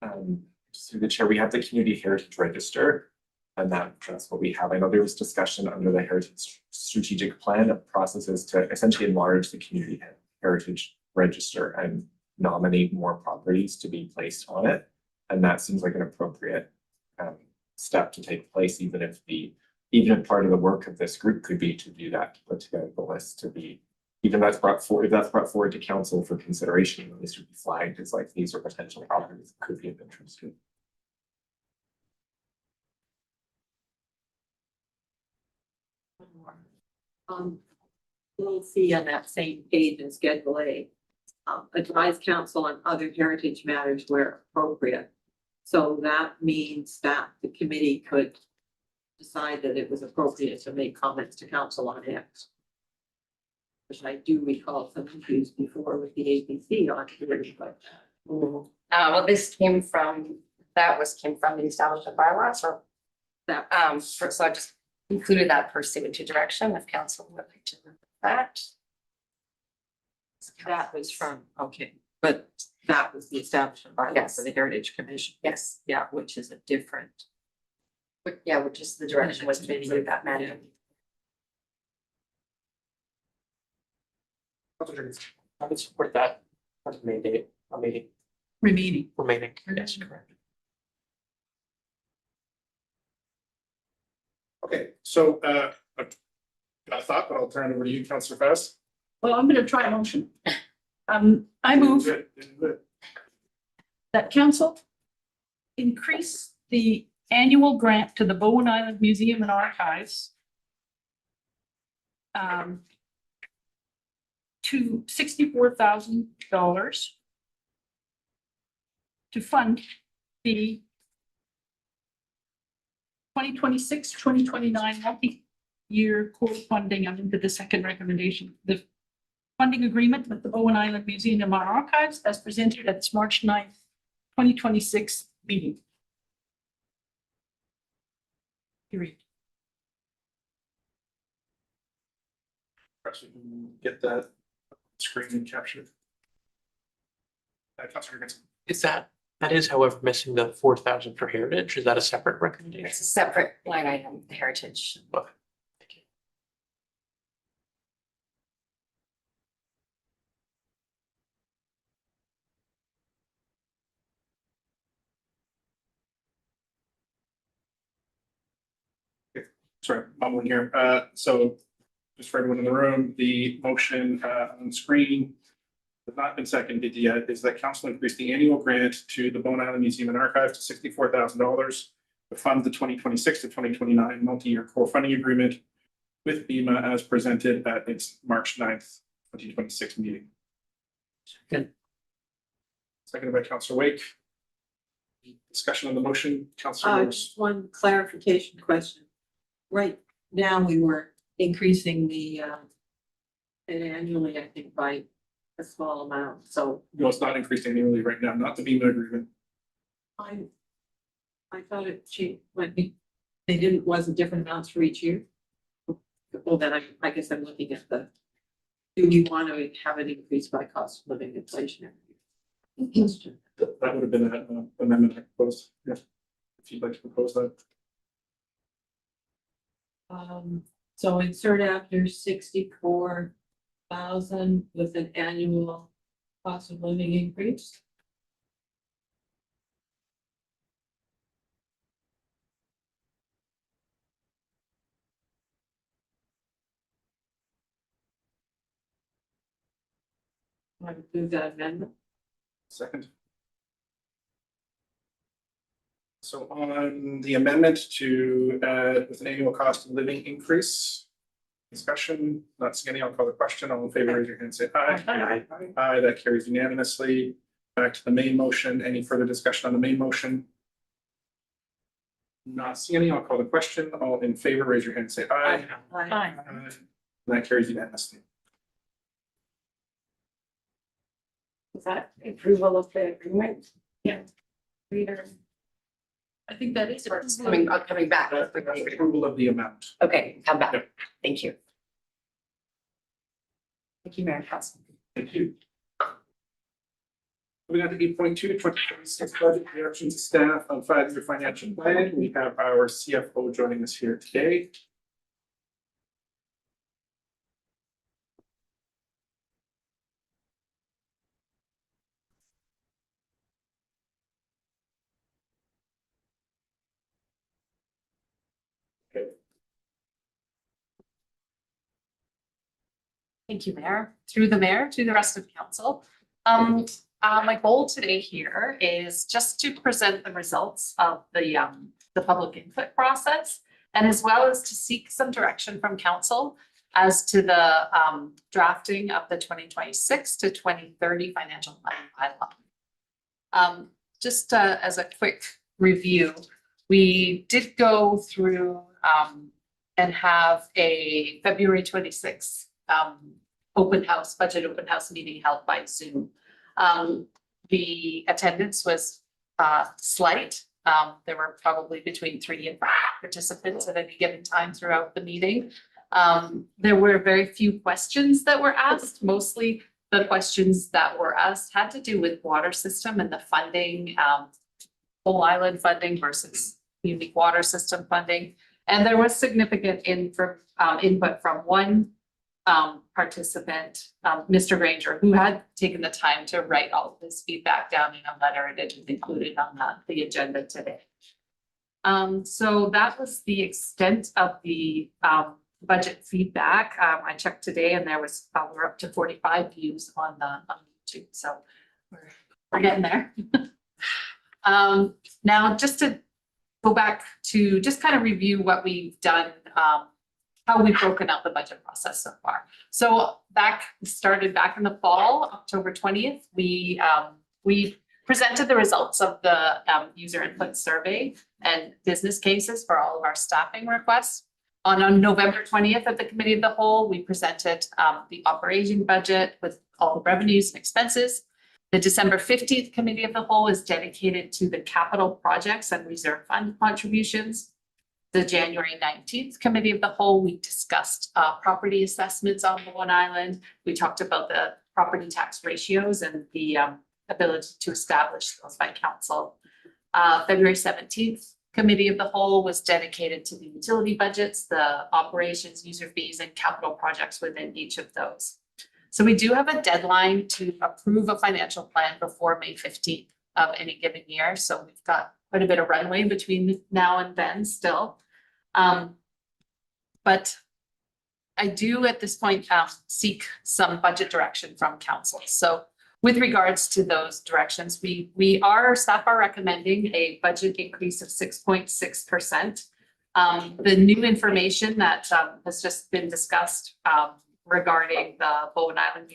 Through the chair, we have the community heritage register. And that's what we have. I know there was discussion under the heritage strategic plan of processes to essentially enlarge the community heritage register and nominate more properties to be placed on it. And that seems like an appropriate step to take place, even if part of the work of this group could be to do that, to put together the list to be, even if that's brought forward to council for consideration, the list would be flagged as like these are potential properties that could be of interest to. You'll see on that same page in Schedule A, advise council on other heritage matters where appropriate. So that means that the committee could decide that it was appropriate to make comments to council on X. Which I do recall some issues before with the ABC on here, but. Well, this came from the establishment bylaws, or that, so I just included that pursuant to direction if council would like to look at that. That was from, okay, but that was the establishment bylaw for the Heritage Commission. Yes. Yeah, which is a different. Which is the direction was to include that manually. I would support that. That's mandate, Remaining. remaining, yes, correct. Okay, so I've got a thought, but I'll turn it over to you, Councillor Faust. Well, I'm gonna try a motion. I move that council increase the annual grant to the Bowen Island Museum and Archives to $64,000 to fund the 2026-2029 multi-year core funding under the second recommendation. The funding agreement with the Bowen Island Museum and Archives as presented at its March 9th, 2026 meeting. Period. Perhaps we can get that screen and captured. Councillor Dickinson. That is however missing the 4,000 for heritage. Is that a separate recommendation? It's a separate line item, the heritage. Okay, thank you. Sorry, mumbling here. So just for everyone in the room, the motion on screen has not been seconded yet, is that council increase the annual grant to the Bowen Island Museum and Archives to $64,000 to fund the 2026 to 2029 multi-year core funding agreement with BEMA as presented at its March 9th, 2026 meeting. Seconded by Councillor Wake. Discussion on the motion, Councillor. Just one clarification question. Right now, we were increasing the annually, I think, by a small amount, so No, it's not increased annually right now, not the BEMA agreement. I thought it changed when they wasn't different amounts for each year. Well, then I guess I'm looking at do we want to have it increased by cost of living inflation? That would have been an amendment I proposed, yeah, if you'd like to propose that. So insert after 64, thousand with an annual cost of living increase. Want to do that amendment? Second. So on the amendment to add with an annual cost of living increase. Discussion, not seeing any, I'll call the question. All in favor, raise your hand, say aye. Aye. Aye, that carries unanimously. Back to the main motion. Any further discussion on the main motion? Not seeing any, I'll call the question. All in favor, raise your hand, say aye. Aye. Aye. That carries unanimously. Is that approval of the agreement? Yeah. Reader, I think that is. or it's coming back. Approval of the amount. Okay, come back. Yep. Thank you. Thank you, Mayor Council. Thank you. Moving on to 8.2, 2026 budget directions to staff on 5-year financial plan. We have our CFO joining us here today. Okay. Thank you, Mayor. Through the mayor to the rest of council. My goal today here is just to present the results of the public input process, and as well as to seek some direction from council as to the drafting of the 2026 to 2030 financial planning bylaw. Just as a quick review, we did go through and have a February 26th budget open house meeting held by Zoom. The attendance was slight. There were probably between 3 and 5 participants at any given time throughout the meeting. There were very few questions that were asked. Mostly the questions that were asked had to do with water system and the funding, whole island funding versus unique water system funding. And there was significant input from one participant, Mr. Granger, who had taken the time to write all of his feedback down in a letter, and it is included on the agenda today. So that was the extent of the budget feedback. I checked today and there was, we're up to 45 views on YouTube, so we're getting there. Now, just to go back to just kind of review what we've done, how we've broken out the budget process so far. So started back in the fall, October 20th, we presented the results of the user input survey and business cases for all of our staffing requests. On November 20th at the Committee of the Whole, we presented the operating budget with all the revenues and expenses. The December 15th Committee of the Whole is dedicated to the capital projects and reserve fund contributions. The January 19th Committee of the Whole, we discussed property assessments on Bowen Island. We talked about the property tax ratios and the ability to establish those by council. February 17th Committee of the Whole was dedicated to the utility budgets, the operations, user fees, and capital projects within each of those. So we do have a deadline to approve a financial plan before May 15th of any given year. So we've got quite a bit of runway between now and then still. But I do at this point seek some budget direction from council. So with regards to those directions, staff are recommending a budget increase of 6.6%. The new information that has just been discussed regarding the Bowen Island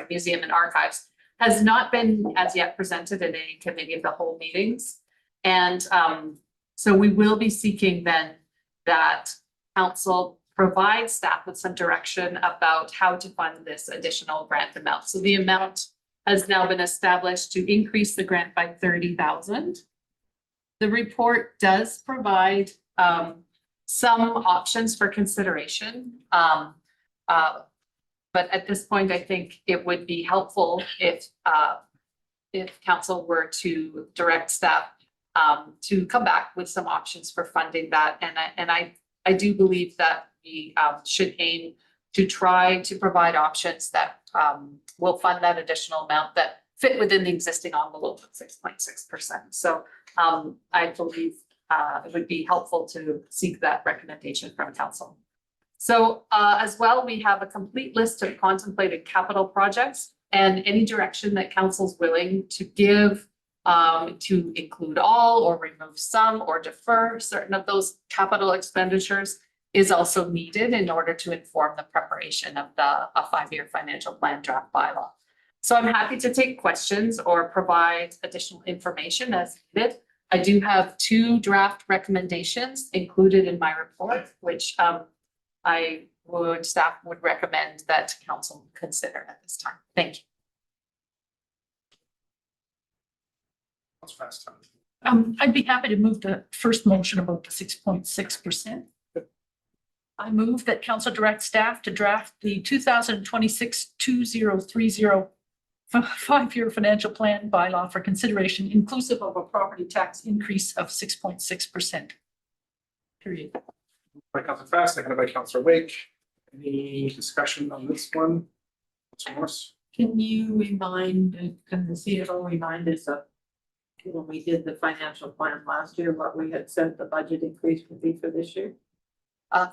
Museum and Archives has not been as yet presented in any Committee of the Whole meetings. And so we will be seeking then that council provide staff with some direction about how to fund this additional grant amount. So the amount has now been established to increase the grant by 30,000. The report does provide some options for consideration. But at this point, I think it would be helpful if council were to direct staff to come back with some options for funding that. And I do believe that we should aim to try to provide options that will fund that additional amount that fit within the existing envelope of 6.6%. So I believe it would be helpful to seek that recommendation from council. So as well, we have a complete list of contemplated capital projects and any direction that council's willing to give to include all or remove some or defer certain of those capital expenditures is also needed in order to inform the preparation of a 5-year financial plan draft bylaw. So I'm happy to take questions or provide additional information as needed. I do have 2 draft recommendations included in my report, which staff would recommend that council consider at this time. Thank you. I'd be happy to move the first motion about the 6.6%. I move that council direct staff to draft the 2026-2030 5-year financial plan bylaw for consideration inclusive of a property tax increase of 6.6%. Period. By Councilor Fast, seconded by Councilor Wake. Any discussion on this one? Councilor Morris? Can you remind, can the CFO remind us of when we did the financial plan last year, what we had said the budget increase would be for this year?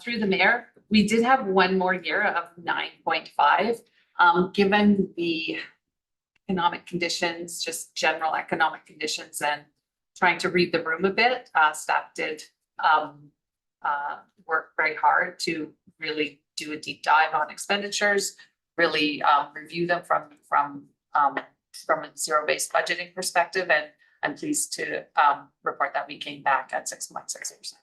Through the mayor, we did have one more year of 9.5. Given the economic conditions, just general economic conditions, and trying to read the room a bit, staff did work very hard to really do a deep dive on expenditures, really review them from a zero-based budgeting perspective, and I'm pleased to report that we came back at 6.6%.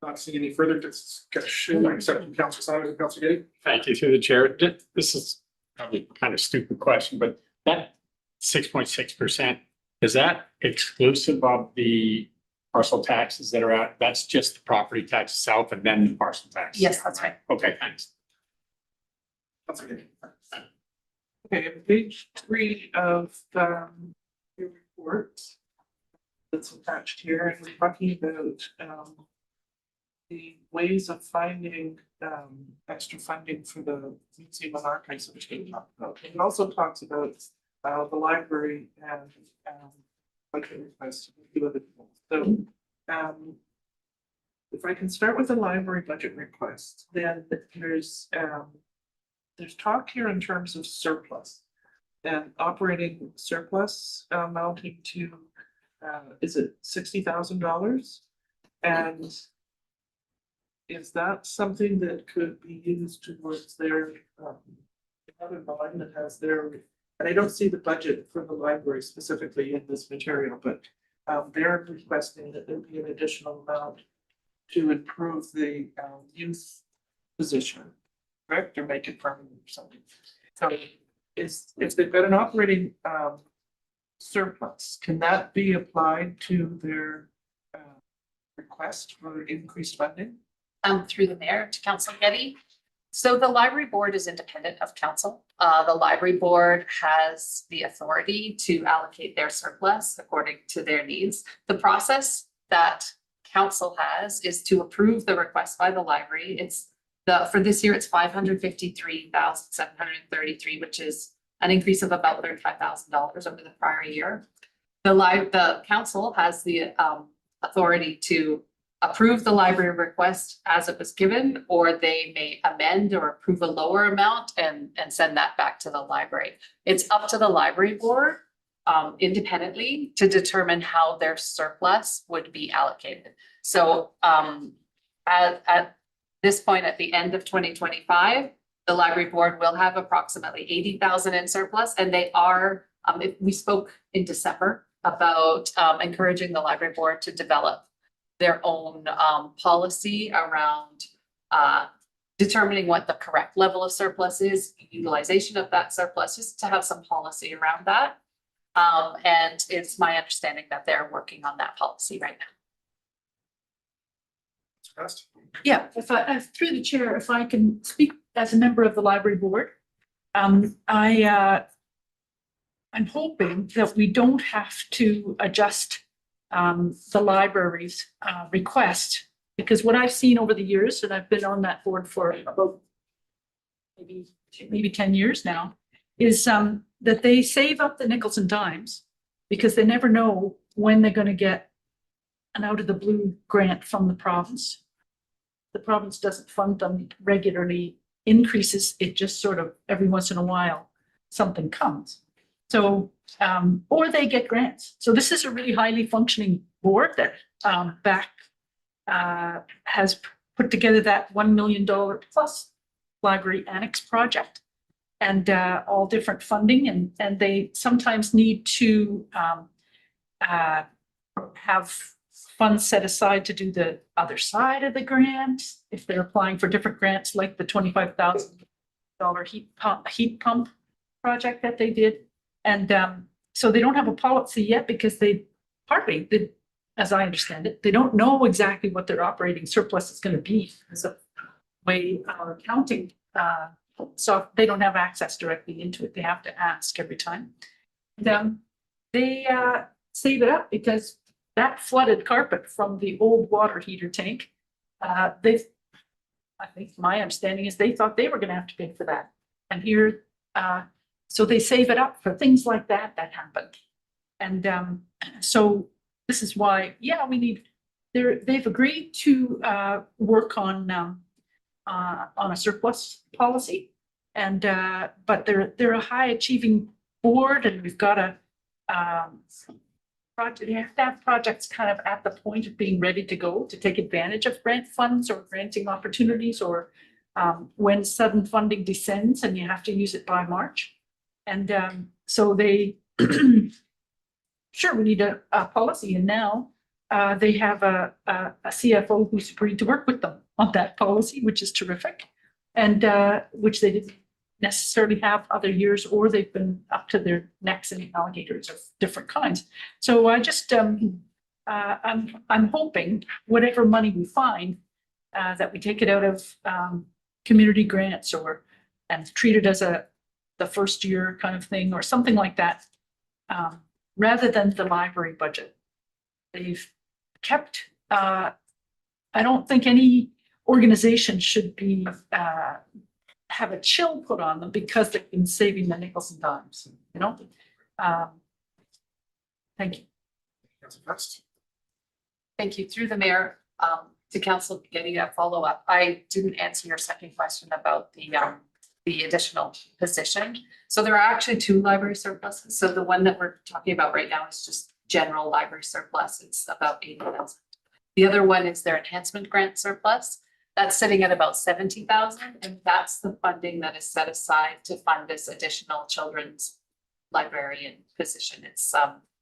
Not seeing any further discussion, except from Councilor Sanders and Councilor Getty. Thank you through the chair. This is probably kind of a stupid question, but that 6.6%, is that exclusive of the parcel taxes that are out? That's just the property tax itself and then the parcel tax? Yes, that's right. Okay, thanks. Councilor Getty. Okay, on page 3 of your report that's attached here, and we're talking about the ways of finding extra funding for the museum and archives, which we talked about. It also talks about the library and budget requests. So if I can start with the library budget request, then there's talk here in terms of surplus and operating surplus amounting to is it $60,000? And is that something that could be used towards their other line that has their, and I don't see the budget for the library specifically in this material, but they're requesting that there be an additional amount to improve the youth position, correct, or make it permanent or something. So if they've got an operating surplus, can that be applied to their request for increased funding? Through the mayor to Councilor Getty. So the library board is independent of council. The library board has the authority to allocate their surplus according to their needs. The process that council has is to approve the request by the library. For this year, it's $553,733, which is an increase of about $35,000 over the prior year. The council has the authority to approve the library request as it was given, or they may amend or approve a lower amount and send that back to the library. It's up to the library board independently to determine how their surplus would be allocated. So at this point, at the end of 2025, the library board will have approximately 80,000 in surplus, and they are, we spoke in December about encouraging the library board to develop their own policy around determining what the correct level of surplus is, utilization of that surplus, just to have some policy around that. And it's my understanding that they're working on that policy right now. Yeah, through the chair, if I can speak as a member of the library board, I'm hoping that we don't have to adjust the library's request Because what I've seen over the years, and I've been on that board for about maybe 10 years now, is that they save up the nickels and dimes because they never know when they're going to get an out of the blue grant from the province. The province doesn't fund them regularly, increases, it just sort of every once in a while, something comes. So, or they get grants. So this is a really highly functioning board that has put together that $1 million plus library annex project and all different funding. And they sometimes need to have funds set aside to do the other side of the grant. If they're applying for different grants, like the $25,000 heat pump project that they did. And so they don't have a policy yet because as I understand it, they don't know exactly what their operating surplus is going to be because of the way our accounting, so they don't have access directly into it. They have to ask every time. And, they save it up because that flooded carpet from the old water heater tank, I think my understanding is they thought they were going to have to pay for that. And here, so they save it up for things like that happened. And so this is why, they've agreed to work on a surplus policy. And but they're a high achieving board, and we've got a project. You have to have projects kind of at the point of being ready to go to take advantage of grant funds or granting opportunities, or when sudden funding descends and you have to use it by March. And so they sure, we need a policy, and now they have a CFO who's agreed to work with them on that policy, which is terrific, and which they didn't necessarily have other years, or they've been up to their necks in alligators of different kinds. So I just I'm hoping whatever money we find that we take it out of community grants and treat it as the first year kind of thing or something like that, rather than the library budget. They've kept, I don't think any organization should be have a chill put on them because they've been saving the nickels and dimes, thank you. Thank you. Through the mayor, to council getting a follow-up. I didn't answer your second question about the additional position. So there are actually two library surpluses. So the one that we're talking about right now is just general library surplus. It's about 80,000. The other one is their enhancement grant surplus. That's sitting at about 70,000, and that's the funding that is set aside to fund this additional children's librarian position. It's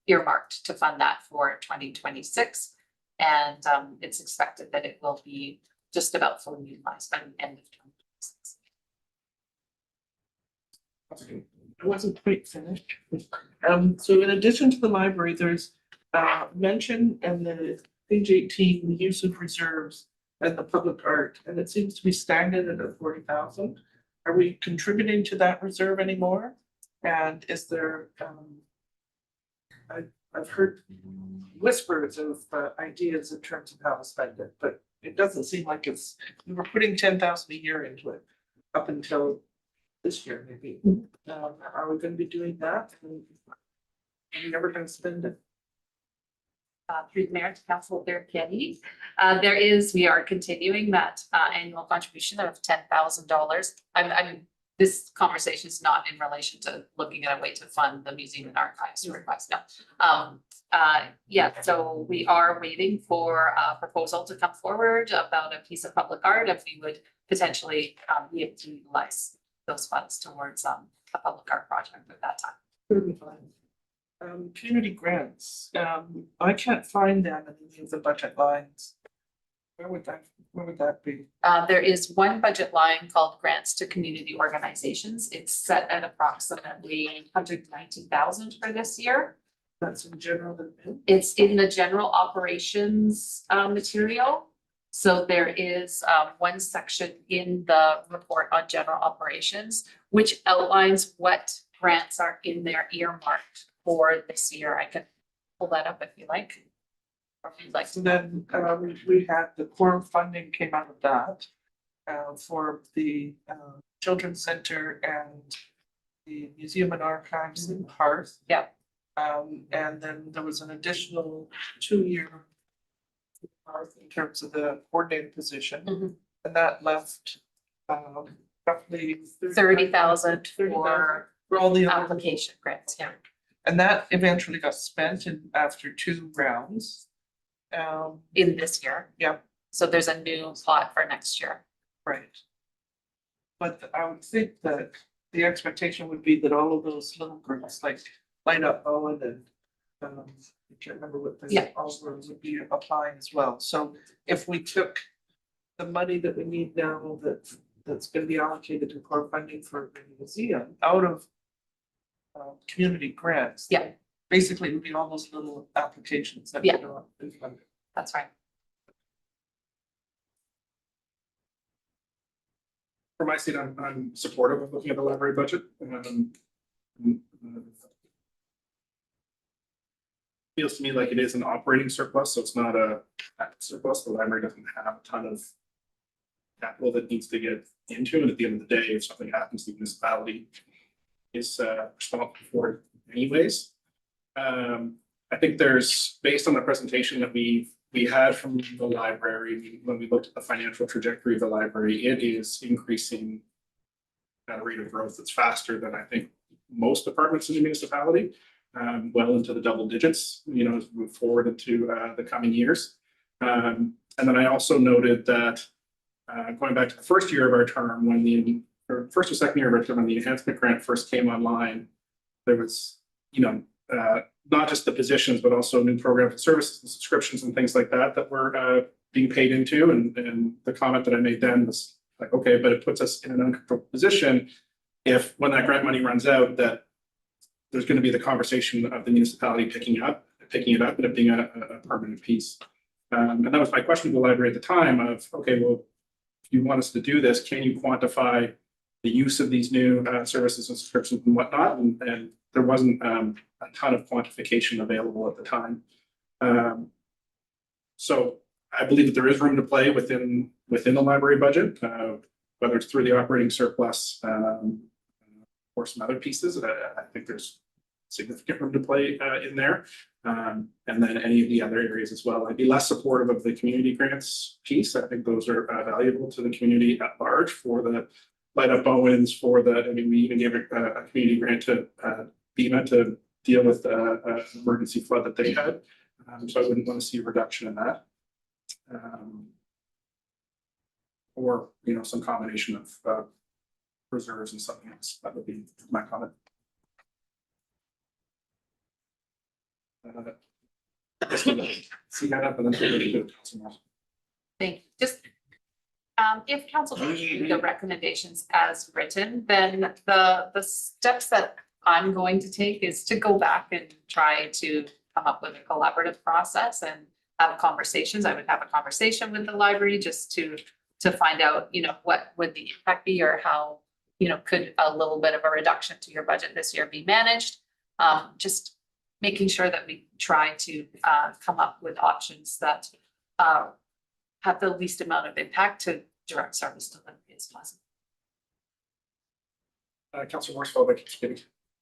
earmarked to fund that for 2026, and it's expected that it will be just about fully utilized by the end of 2026. I wasn't quite finished. So in addition to the library, there's mention in the page 18, the use of reserves and the public art, and it seems to be stagnant at 40,000. Are we contributing to that reserve anymore? And is there, I've heard whispers of ideas in terms of how to spend it, but it doesn't seem like we were putting 10,000 a year into it up until this year, maybe. Are we going to be doing that? Are we never going to spend it? Through the mayor to council there, Kenny. We are continuing that annual contribution of $10,000. This conversation is not in relation to looking at a way to fund the museum and archives request. No. So we are waiting for a proposal to come forward about a piece of public art, if we would potentially be able to utilize those funds towards a public art project at that time. Certainly fine. Community grants, I can't find them in any of the budget lines. Where would that be? There is one budget line called grants to community organizations. It's set at approximately 190,000 for this year. That's in general. It's in the general operations material. So there is one section in the report on general operations, which outlines what grants are in there earmarked for this year. I can pull that up if you like. if you'd like to. And then we had the core funding came out of that for the Children's Center and the Museum and Archives in Hearth. Yeah. And then there was an additional 2-year in terms of the coordinated position. And that left roughly 30,000 for all the other. application grants, yeah. And that eventually got spent after 2 rounds. In this year. Yeah. So there's a new plot for next year. Right. But I would think that the expectation would be that all of those little groups like Light Up Bowen and I can't remember what the all groups would be applying as well. So if we took the money that we need now that's gonna be allocated to core funding for the museum out of community grants. Yeah. Basically, it would be all those little applications that. Yeah. would go up and fund it. That's right. From my seat, I'm supportive of looking at the library budget. Feels to me like it is an operating surplus, so it's not a surplus. The library doesn't have a ton of capital that needs to get into, and at the end of the day, if something happens, the municipality is responsible for it anyways. I think there's, based on the presentation that we had from the library, when we looked at the financial trajectory of the library, it is increasing at a rate of growth that's faster than I think most departments in the municipality, well into the double digits, you know, as we move forward into the coming years. And then I also noted that going back to the first year of our term, when first or second year of our term, when the enhancement grant first came online, there was, you know, not just the positions, but also new programs and services and subscriptions and things like that that were being paid into. And the comment that I made then was like, okay, but it puts us in an uncomfortable position if when that grant money runs out, that there's going to be the conversation of the municipality picking it up and it being a permanent piece. And that was my question to the library at the time of, okay, well, if you want us to do this, can you quantify the use of these new services and subscriptions and whatnot? And there wasn't a ton of quantification available at the time. So I believe that there is room to play within the library budget, whether it's through the operating surplus or some other pieces. I think there's significant room to play in there. And then any of the other areas as well. I'd be less supportive of the community grants piece. I think those are valuable to the community at large for the Light Up Bowens, for the, I mean, we even gave a community grant to BEMA to deal with an emergency flood that they had. So I wouldn't want to see a reduction in that. Or, you know, some combination of reserves and something else. That would be my comment. See that up and then. Thank you. Just if council does read the recommendations as written, then the steps that I'm going to take is to go back and try to come up with a collaborative process and have conversations. I would have a conversation with the library just to find out, you know, what would the impact be or how, you know, could a little bit of a reduction to your budget this year be managed? Just making sure that we try to come up with options that have the least amount of impact to direct service delivery as possible. Councilor Worsfold,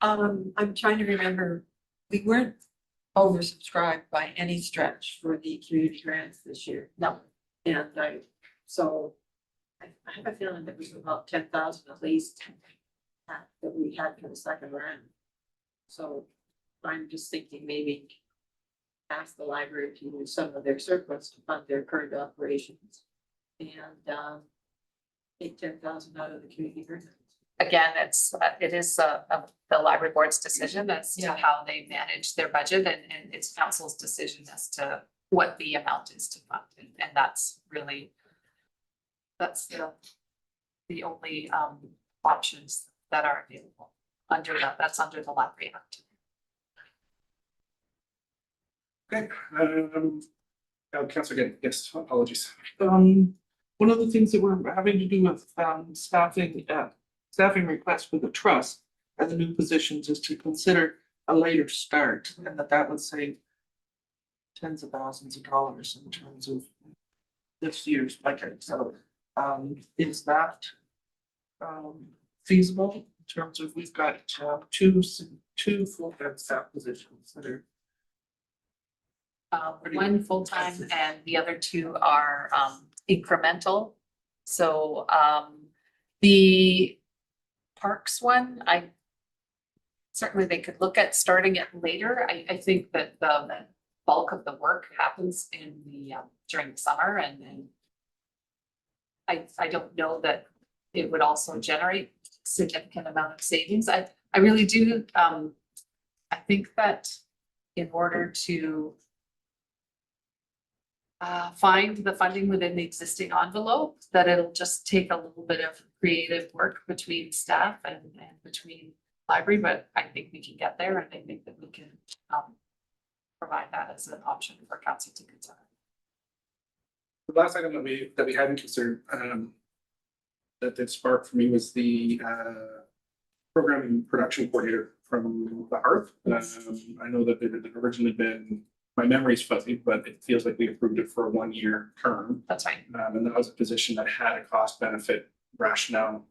I'm trying to remember, we weren't oversubscribed by any stretch for the community grants this year. No. And so I have a feeling that was about 10,000 at least that we had for the second round. So I'm just thinking maybe ask the library to use some of their surplus to fund their current operations and take 10,000 out of the community grant. Again, it is the library board's decision as to how they manage their budget and it's council's decision as to what the amount is to fund. And that's really, that's the only options that are available under that. That's under the Library Act. Okay, Councilor again, yes, apologies. One of the things that we're having to do with staffing requests for the trust and the new positions is to consider a later start, and that would save tens of thousands of dollars in terms of this year's budget, so, is that feasible in terms of, we've got, two full-time staff positions that are. One full-time and the other two are incremental. So the parks one, certainly they could look at starting it later. I think that the bulk of the work happens in the during the summer, and I don't know that it would also generate significant amount of savings. I really do I think that in order to find the funding within the existing envelope, that it'll just take a little bit of creative work between staff and between library, but I think we can get there, and I think that we can provide that as an option for council to consider. The last item that we hadn't considered, that did spark for me was the programming production coordinator from the Hearth. I know that it had originally been, my memory's fuzzy, but it feels like we approved it for a 1-year term. That's right. And that was a position that had a cost benefit rationale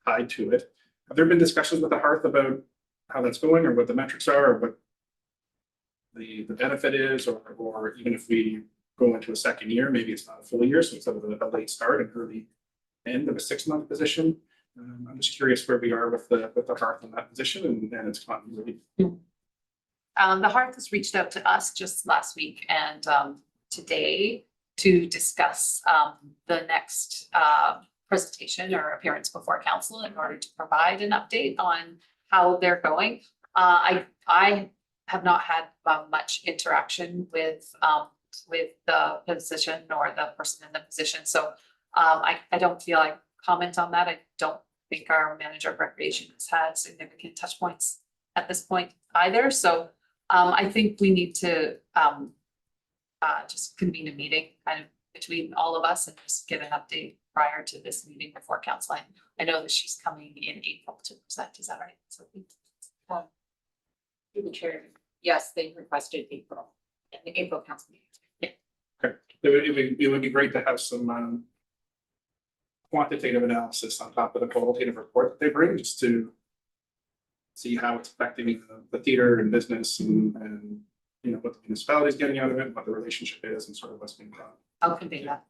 tied to it. Have there been discussions with the Hearth about how that's going, or what the metrics are, or what the benefit is, or even if we go into a second year, maybe it's not a full year, so it's a late start and early end of a 6-month position. I'm just curious where we are with the Hearth in that position and its continuity. The Hearth has reached out to us just last week and today to discuss the next presentation or appearance before council in order to provide an update on how they're going. I have not had much interaction with the position or the person in the position, so I don't feel like comment on that. I don't think our manager of recreation has had significant touch points at this point either, so I think we need to just convene a meeting kind of between all of us and just get an update prior to this meeting before council. I know that she's coming in April to present, is that right? So Through the chair, yes, they requested April, and the April council meeting. Okay, it would be great to have some quantitative analysis on top of the qualitative report that they bring, just to see how it's affecting the theater and business and you know, what the municipality is getting out of it, what the relationship is, and sort of what's being done. I'll convey that.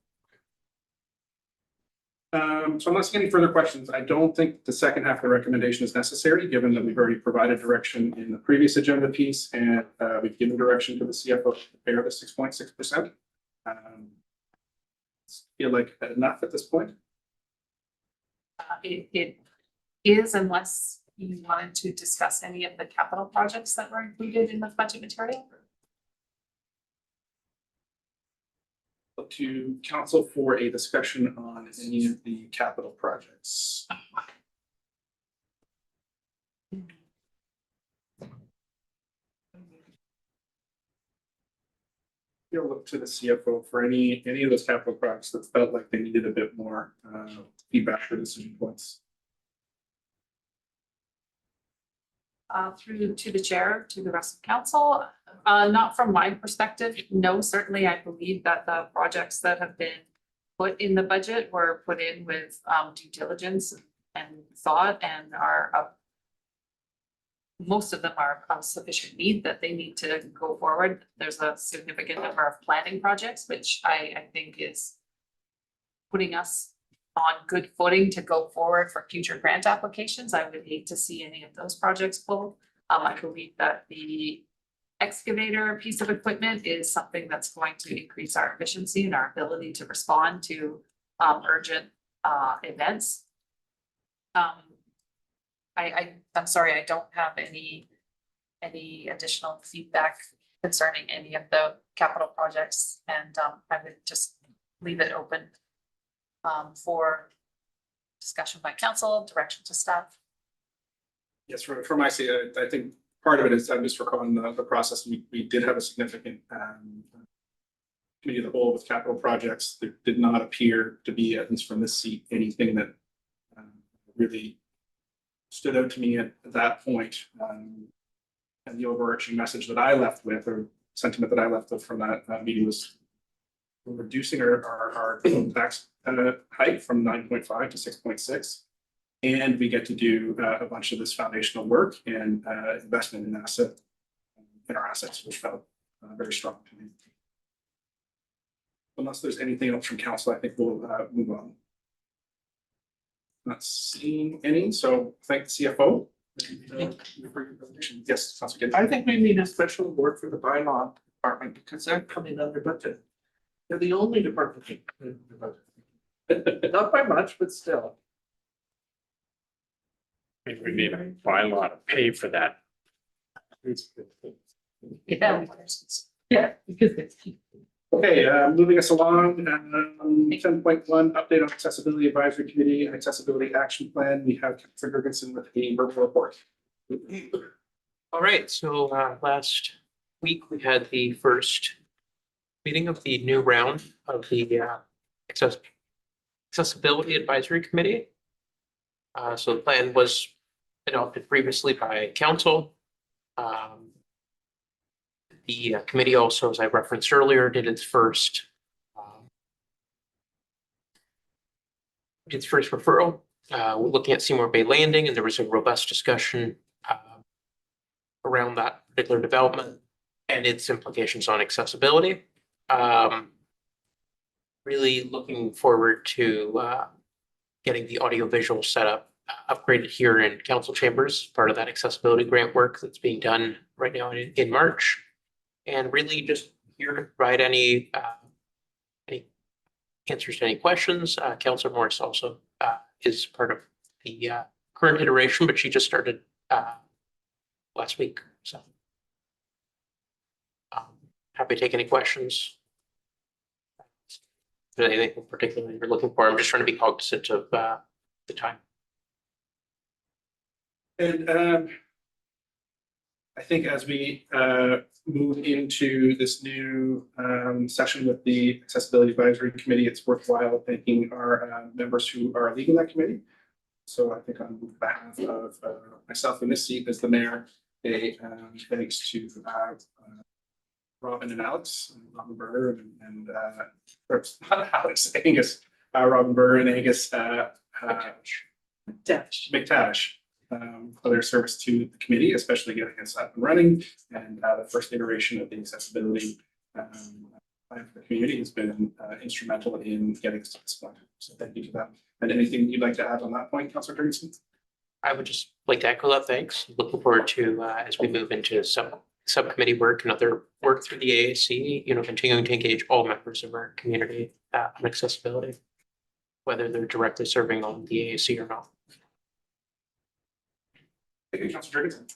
So unless you have any further questions, I don't think the second half of the recommendation is necessary, given that we've already provided direction in the previous agenda piece, and we've given direction to the CFO to prepare the 6.6%. Feel like enough at this point? It is, unless you wanted to discuss any of the capital projects that were included in the budget material. To council for a discussion on any of the capital projects. You'll look to the CFO for any of those capital projects that felt like they needed a bit more feedback for decision points. Through to the chair, to the rest of council, not from my perspective, no, certainly I believe that the projects that have been put in the budget were put in with due diligence and thought, and are most of them are of sufficient need that they need to go forward. There's a significant number of planning projects, which I think is putting us on good footing to go forward for future grant applications. I would hate to see any of those projects pulled. I believe that the excavator piece of equipment is something that's going to increase our efficiency and our ability to respond to urgent events. I'm sorry, I don't have any additional feedback concerning any of the capital projects, and I would just leave it open for discussion by council, direction to staff. Yes, from my side, I think part of it is, I'm just recalling the process. We did have a significant committee of the whole with capital projects. There did not appear to be, at least from this seat, anything that really stood out to me at that point. And the overarching message that I left with, or sentiment that I left from that meeting was we're reducing our tax hike from 9.5 to 6.6. And we get to do a bunch of this foundational work and investment in our assets, which felt very strong to me. Unless there's anything else from council, I think we'll move on. Not seeing any, so thank the CFO. Yes, Councilor Gibbs. I think we need a special award for the bylaw department because they're coming under budget. They're the only department. in the budget. Not by much, but still. Maybe we need a bylaw to pay for that. Yeah, because it's. Okay, moving us along, 10.1, update on accessibility advisory committee and accessibility action plan. We have Councilor Jurgensen with a verbal report. All right, so last week we had the first meeting of the new round of the Accessibility Advisory Committee. So the plan was adopted previously by council. The committee also, as I referenced earlier, did its first referral. We're looking at Seymour Bay Landing, and there was a robust discussion around that particular development and its implications on accessibility. Really looking forward to getting the audiovisual setup upgraded here in council chambers, part of that accessibility grant work that's being done right now in March. And really just here to provide any answers to any questions. Councilor Morris also is part of the current iteration, but she just started last week. So happy to take any questions. Is there anything particularly you're looking for? I'm just trying to be cognizant of the time. And I think as we move into this new session with the Accessibility Advisory Committee, it's worthwhile thanking our members who are leading that committee. So I think on behalf of myself in this seat as the mayor, thanks to Robin and Alex, and Robin Burr and not Alex, Angus, Robin Burr and Angus McTavish. For their service to the committee, especially getting us up and running. And the first iteration of the accessibility plan for the community has been instrumental in getting us to this point. So thank you for that. And anything you'd like to add on that point, Councilor Jurgensen? I would just like to echo that. Thanks. Looking forward to as we move into subcommittee work and other work through the AAC, continuing to engage all members of our community on accessibility, whether they're directly serving on the AAC or not. Thank you, Councilor Jurgensen.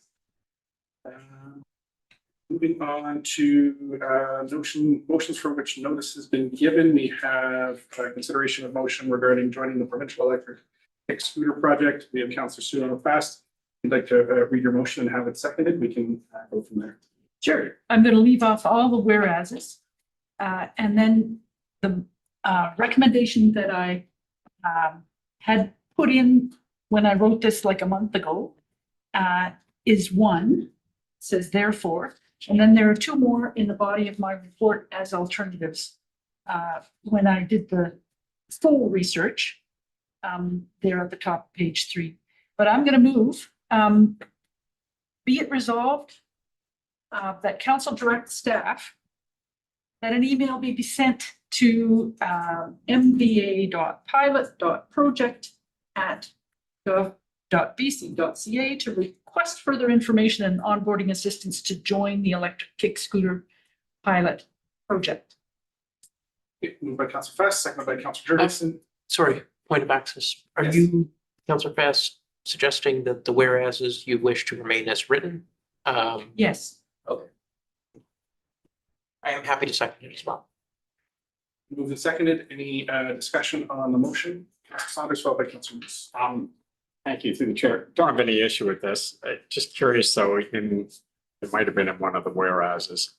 Moving on to motions for which notice has been given. We have consideration of motion regarding joining the provincial electric scooter project. We have Councilor Suno Fast. If you'd like to read your motion and have it seconded, we can go from there. Sure. I'm going to leave off all the whereases. And then the recommendation that I had put in when I wrote this like a month ago is one, says therefore, and then there are two more in the body of my report as alternatives. When I did the full research, there at the top, page 3. But I'm going to move, be it resolved that council direct staff that an email be sent to mva.pilot.project@gov.bc.ca to request further information and onboarding assistance to join the electric kick scooter pilot project. Moved by Councilor Fast, seconded by Councilor Jurgensen. Sorry, point of access. Are you, Councilor Fast, suggesting that the whereases you wish to remain as written? Yes. Okay. I am happy to second it as well. Moved and seconded. Any discussion on the motion? Councilor Saunders, followed by Councilor Moose. Thank you through the chair. Don't have any issue with this. Just curious though, it might have been in one of the whereases.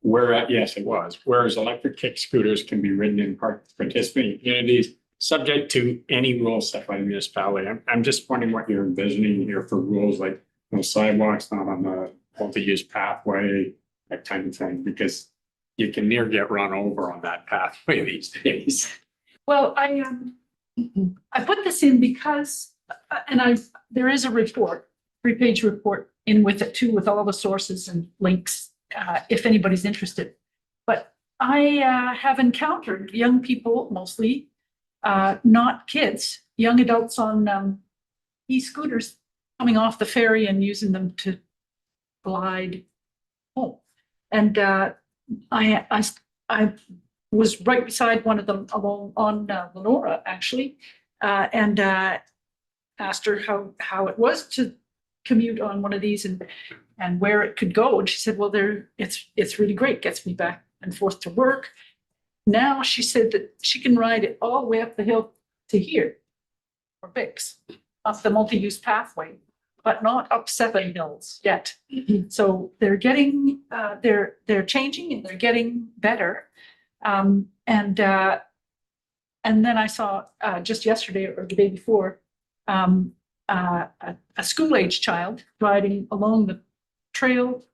Yes, it was. Whereas electric kick scooters can be ridden in participating communities, subject to any rules set by the municipality. I'm just wondering what you're envisioning here for rules, like no sidewalks, not on the multi-use pathway, that kind of thing, because you can near get run over on that pathway these days. Well, I put this in because, there is a report, 3-page report in with it too, with all the sources and links, if anybody's interested. But I have encountered young people, mostly, not kids, young adults on e-scooters coming off the ferry and using them to glide home. And I was right beside one of them along on Lenora, actually, and asked her how it was to commute on one of these and where it could go. And she said, well, it's really great, gets me back and forth to work. Now she said that she can ride it all the way up the hill to here, or Bix, up the multi-use pathway, but not up 7 hills yet. So they're getting, they're changing and they're getting better. And then I saw just yesterday or the day before, a school-age child riding along the trail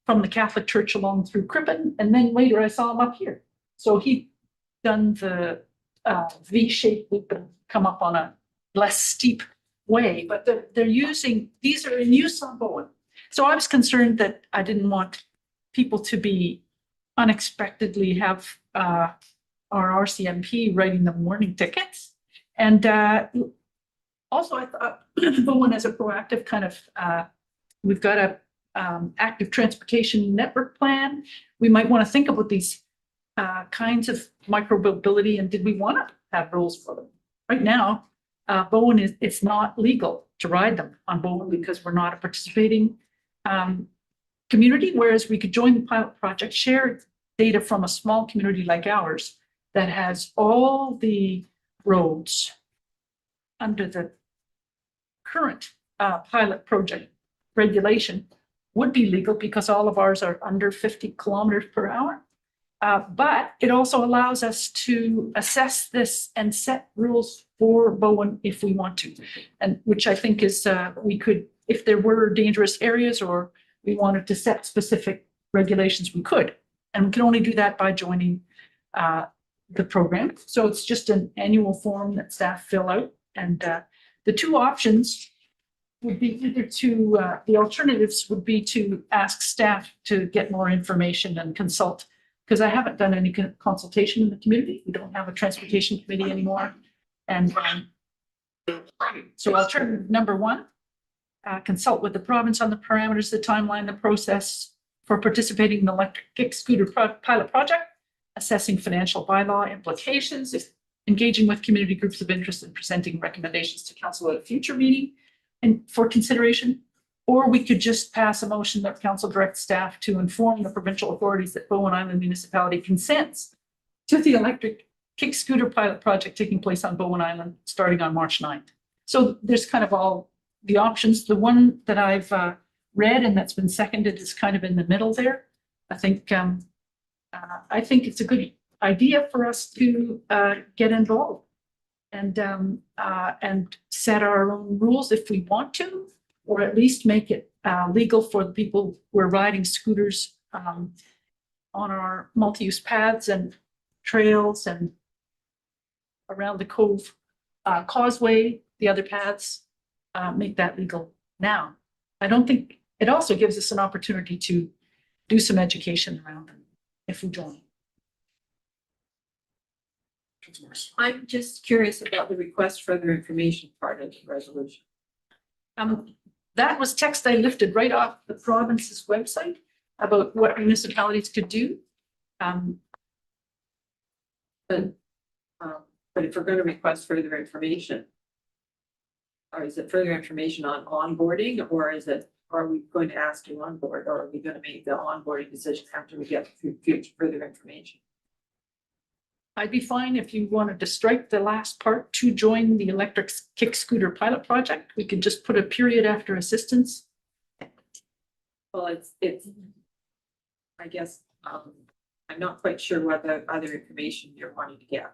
from the Catholic Church along through Crippen, and then later I saw him up here. So he'd done the V-shaped loop and come up on a less steep way, but they're using, these are in use on Bowen. So I was concerned that I didn't want people to be unexpectedly have our RCMP writing them warning tickets. And also I thought Bowen as a proactive kind of, we've got a active transportation network plan. We might want to think about these kinds of micromobility, and did we want to have rules for them? Right now, Bowen it's not legal to ride them on Bowen because we're not a participating community, whereas we could join the pilot project, share data from a small community like ours that has all the roads under the current pilot project regulation would be legal because all of ours are under 50 kilometers per hour. But it also allows us to assess this and set rules for Bowen if we want to. And which I think is, we could, if there were dangerous areas or we wanted to set specific regulations, we could. And we can only do that by joining the program. So it's just an annual form that staff fill out. And the two options would be either to, the alternatives would be to ask staff to get more information and consult, because I haven't done any consultation in the community. We don't have a transportation committee anymore. And so alternative number one, consult with the province on the parameters, the timeline, the process for participating in the electric kick scooter pilot project, assessing financial bylaw implications, engaging with community groups of interest and presenting recommendations to council at a future meeting and for consideration. Or we could just pass a motion that council directs staff to inform the provincial authorities that Bowen Island Municipality consents to the electric kick scooter pilot project taking place on Bowen Island starting on March 9th. So there's kind of all the options. The one that I've read and that's been seconded is kind of in the middle there. I think it's a good idea for us to get involved and set our own rules if we want to, or at least make it legal for the people who are riding scooters on our multi-use paths and trails and around the Cove Causeway, the other paths, make that legal now. I don't think, it also gives us an opportunity to do some education around them if we join. I'm just curious about the request for further information part of the resolution. That was text I lifted right off the province's website about what municipalities could do. But if we're going to request further information, or is it further information on onboarding, or are we going to ask you on board, or are we going to make the onboarding decision after we get further information? I'd be fine if you wanted to strike the last part to join the electric kick scooter pilot project. We could just put a period after assistance. Well, it's, I guess, I'm not quite sure what the other information you're wanting to get.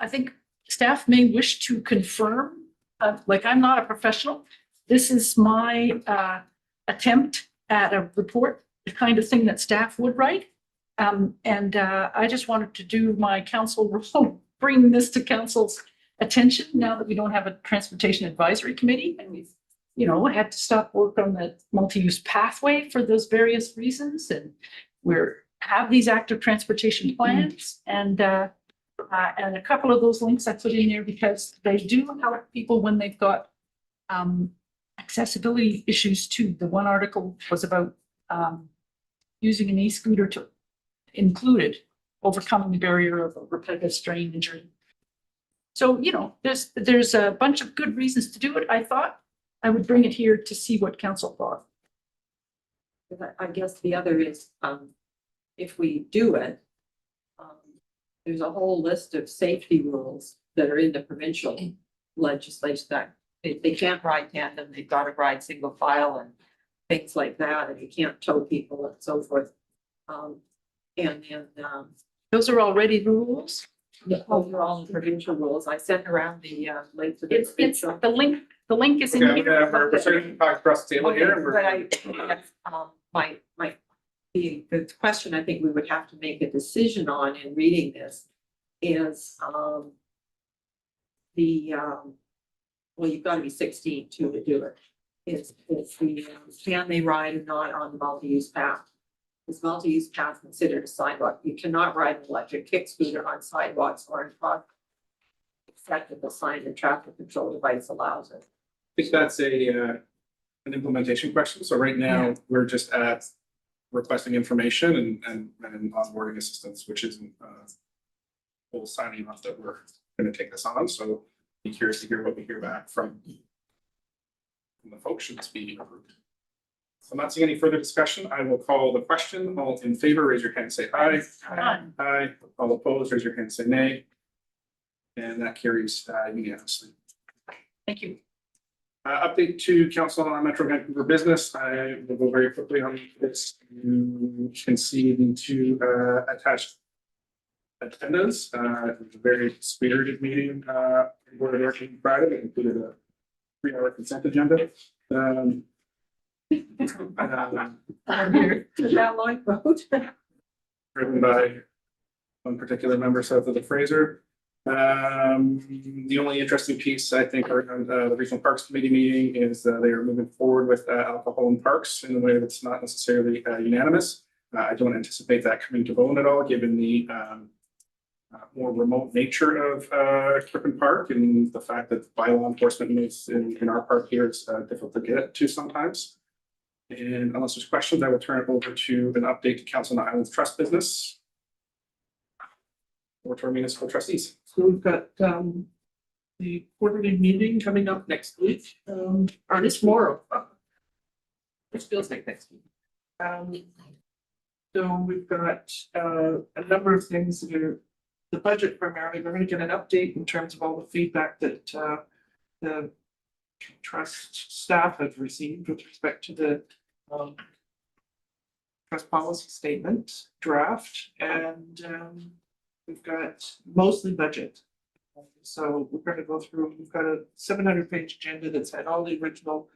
I think staff may wish to confirm, like I'm not a professional. This is my attempt at a report, the kind of thing that staff would write. I just wanted to do my council role, bring this to council's attention now that we don't have a transportation advisory committee and we've, had to stop work on the multi-use pathway for those various reasons. And we're have these active transportation plans and a couple of those links I put in there because they do help people when they've got accessibility issues too. The one article was about using an e-scooter to included overcoming the barrier of a repetitive strain injury. So, there's a bunch of good reasons to do it. I thought I would bring it here to see what council thought. I guess the other is, if we do it, there's a whole list of safety rules that are in the provincial legislation that they can't ride tandem, they've got to ride single file and things like that, and you can't tow people and so forth. Those are already the rules. Yeah, those are all the provincial rules. I sent around the link to the. It's the link. The link is in Okay, here. we're starting to talk across the table here. And But the question I think we would have to make a decision on in reading this is, well, you've got to be 16 too to do it. It's the, can they ride or not on the multi-use path? Is multi-use path considered a sidewalk? You cannot ride an electric kick scooter on sidewalks or in front, except if the sign and traffic control device allows it. I think that's an implementation question. So right now, we're just at requesting information and onboarding assistance, which isn't full signing off that we're going to take this on. So be curious to hear what we hear back from the folks should this be approved. So I'm not seeing any further discussion. I will call the question. All in favor, raise your hand, say aye. Aye. Aye. All opposed, raise your hand, say nay. And that carries unanimously. Thank you. Update to council on Metro Vancouver business. I will go very quickly on this. You can see the two attached agendas. It was a very spirited meeting. Board of Directors Friday that included a 3-hour consent agenda. That line vote. Driven by one particular member south of the Fraser. The only interesting piece I think around the Regional Parks Committee meeting is they are moving forward with alcohol in parks in a way that's not necessarily unanimous. I don't anticipate that coming to vote at all, given the more remote nature of Crippen Park and the fact that by law enforcement moves in our park here is difficult to get to sometimes. And unless there's questions, I will turn it over to an update to Council on the Islands Trust business. Or to our municipal trustees. So we've got the quarterly meeting coming up next week, or this tomorrow. Which feels like next week. So we've got a number of things that are the budget primarily. We're going to get an update in terms of all the feedback that the trust staff have received with respect to the trust policy statement draft, and we've got mostly budget. So we're going to go through, we've got a 700-page agenda that's had all the original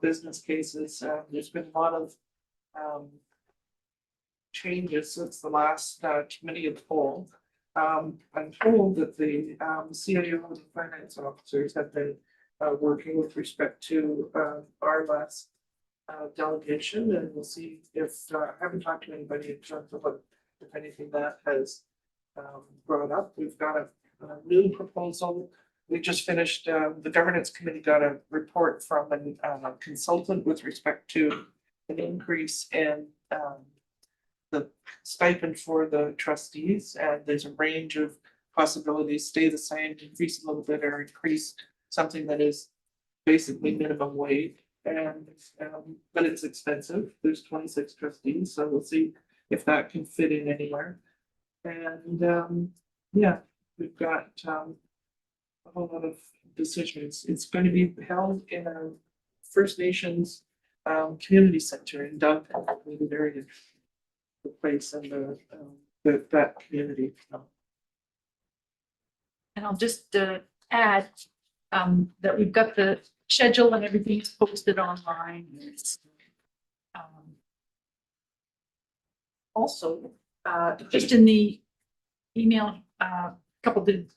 business cases. There's been a lot of changes since the last committee of the whole. I'm told that the CIO and the finance officers have been working with respect to our last delegation, and we'll see if I haven't talked to anybody in terms of what, if anything, that has brought up. We've got a new proposal. We just finished, the governance committee got a report from a consultant with respect to an increase in the stipend for the trustees, and there's a range of possibilities: stay the same, increase a little bit, or increase something that is basically minimum wage. And but it's expensive. There's 26 trustees, so we'll see if that can fit in anywhere. And yeah, we've got a whole lot of decisions. It's going to be held in a First Nations community center in Duncan. It'll be very interesting, the place and that community. And I'll just add that we've got the schedule and everything is posted online. It's Also, just in the email, couple did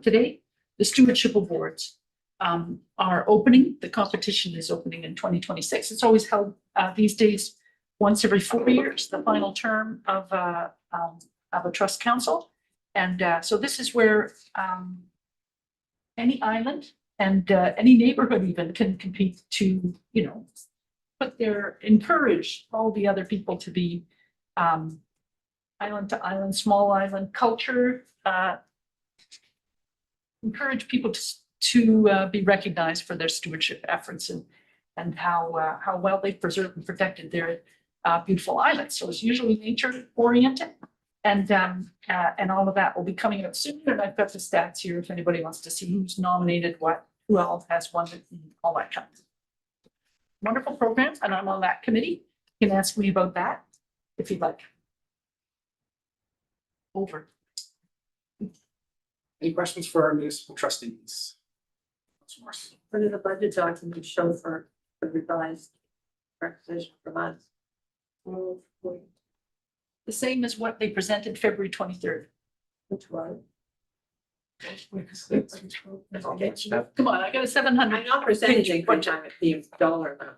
today, the stewardship awards are opening. The competition is opening in 2026. It's always held these days once every 4 years, the final term of a trust council. And so this is where any island and any neighborhood even can compete to, you know, encourage all the other people to be island to island, small island culture, encourage people to be recognized for their stewardship efforts and how well they've preserved and protected their beautiful islands. So it's usually nature oriented, and all of that will be coming out soon. And I've got the stats here if anybody wants to see who's nominated, who else has won it, and all that kind of stuff. Wonderful program, and I'm on that committee. You can ask me about that if you'd like. Over. Any questions for our municipal trustees? What do the budget documents show for the revised requisition from us? The same as what they presented February 23rd. Which one? Come on, I got a 700. I'm not presenting one time at the dollar amount.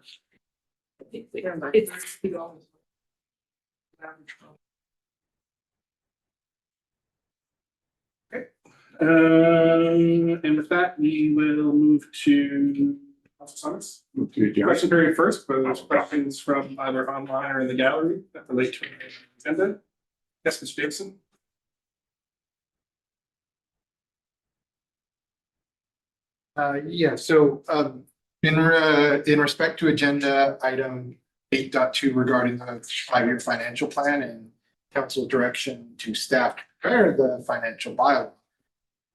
It's And with that, we will move to Councilor Summers. Question period first, whether there's questions from either online or in the gallery that relate to the agenda. Yes, Mr. Davidson. Yeah, so in respect to agenda item 8.2 regarding the 5-year financial plan and council direction to staff to prepare the financial bylaw.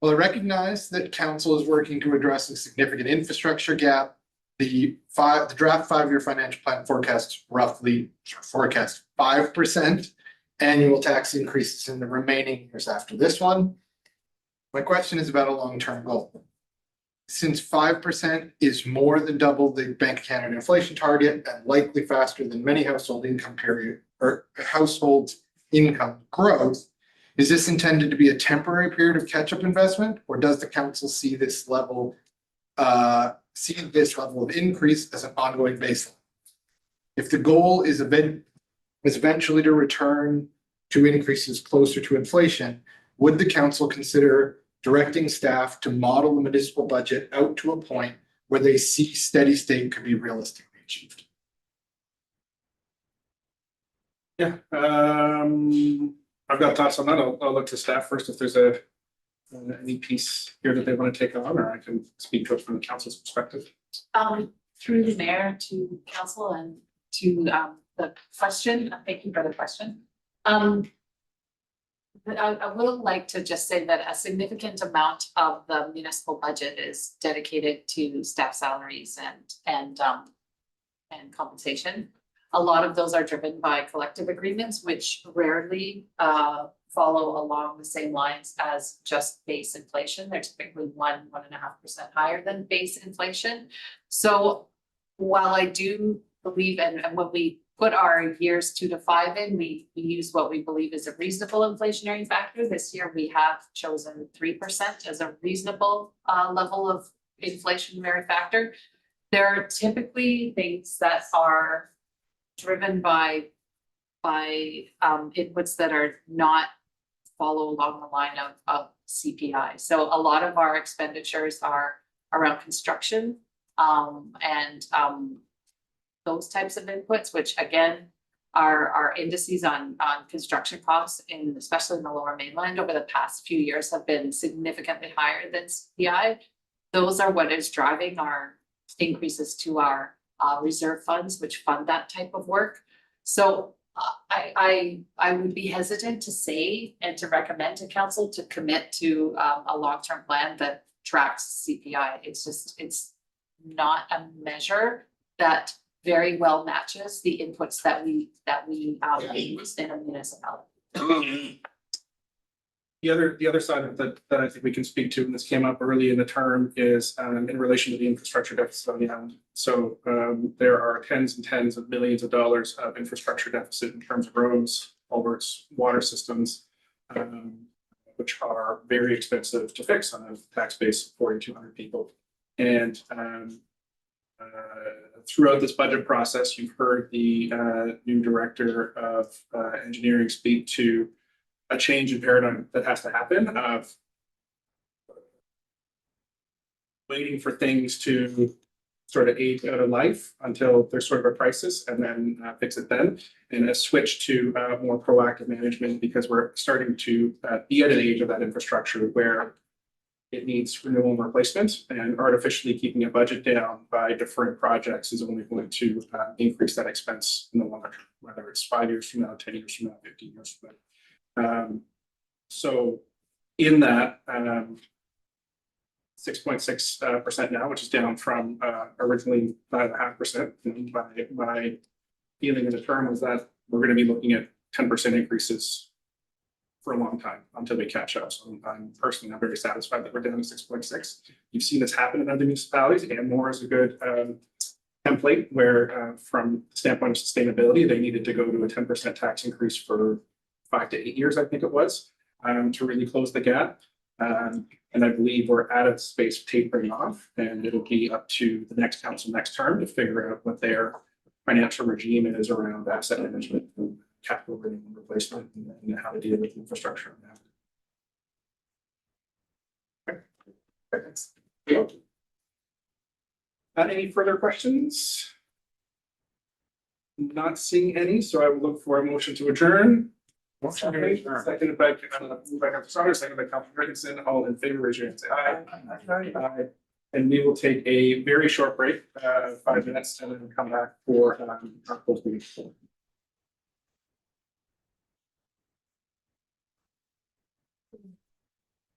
Well, I recognize that council is working to address a significant infrastructure gap. The draft 5-year financial plan forecasts 5% annual tax increases in the remaining years after this one. My question is about a long-term goal. Since 5% is more than double the Bank of Canada inflation target and likely faster than many household income growth, is this intended to be a temporary period of catch-up investment, or does the council see this level of increase as an ongoing baseline? If the goal is eventually to return to increases closer to inflation, would the council consider directing staff to model the municipal budget out to a point where they see steady state could be realistically achieved? Yeah, I've got thoughts on that. I'll look to staff first if there's any piece here that they want to take on, or I can speak to it from the council's perspective. Through the mayor to council and to the question, thank you for the question. I would like to just say that a significant amount of the municipal budget is dedicated to staff salaries and compensation. A lot of those are driven by collective agreements, which rarely follow along the same lines as just base inflation. They're typically 1.5% higher than base inflation. So while I do believe, and when we put our years 2 to 5 in, we use what we believe is a reasonable inflationary factor. This year, we have chosen 3% as a reasonable level of inflationary factor. There are typically things that are driven by inputs that are not follow along the line of CPI. So a lot of our expenditures are around construction and those types of inputs, which again are indices on construction costs, especially in the Lower Mainland over the past few years have been significantly higher than CPI. Those are what is driving our increases to our reserve funds, which fund that type of work. So I would be hesitant to say and to recommend to council to commit to a long-term plan that tracks CPI. It's not a measure that very well matches the inputs that we use in a municipality. The other side of that I think we can speak to, and this came up early in the term, is in relation to the infrastructure deficit on the island. So there are tens and tens of millions of dollars of infrastructure deficit in terms of roads, culverts, water systems, which are very expensive to fix on a tax base of 4,200 people. And throughout this budget process, you've heard the new director of engineering speak to a change in paradigm that has to happen of waiting for things to sort of age out of life until there's sort of a crisis and then fix it then, and a switch to more proactive management, because we're starting to be at an age of that infrastructure where it needs renewal and replacement, and artificially keeping a budget down by deferring projects is only going to increase that expense in the long term, whether it's 5 years from now, 10 years from now, 15 years from now. So in that 6.6% now, which is down from originally 5.5%. My feeling in the term was that we're going to be looking at 10% increases for a long time until we catch up. So I'm personally not very satisfied that we're down to 6.6. You've seen this happen in other municipalities, and more is a good template where from the standpoint of sustainability, they needed to go to a 10% tax increase for 5 to 8 years, I think it was, to really close the gap. And I believe we're at a space of tapering off, and it'll be up to the next council next term to figure out what their financial regime is around asset management and capital replacement and how to deal with infrastructure. Any further questions? Not seeing any, so I will look for a motion to adjourn. Motion to adjourn. Seconded by Councilor Saunders, seconded by Councilor Dickinson. All in favor, raise your hand, say aye. Aye. And we will take a very short break, 5 minutes, and then come back for our closed meeting.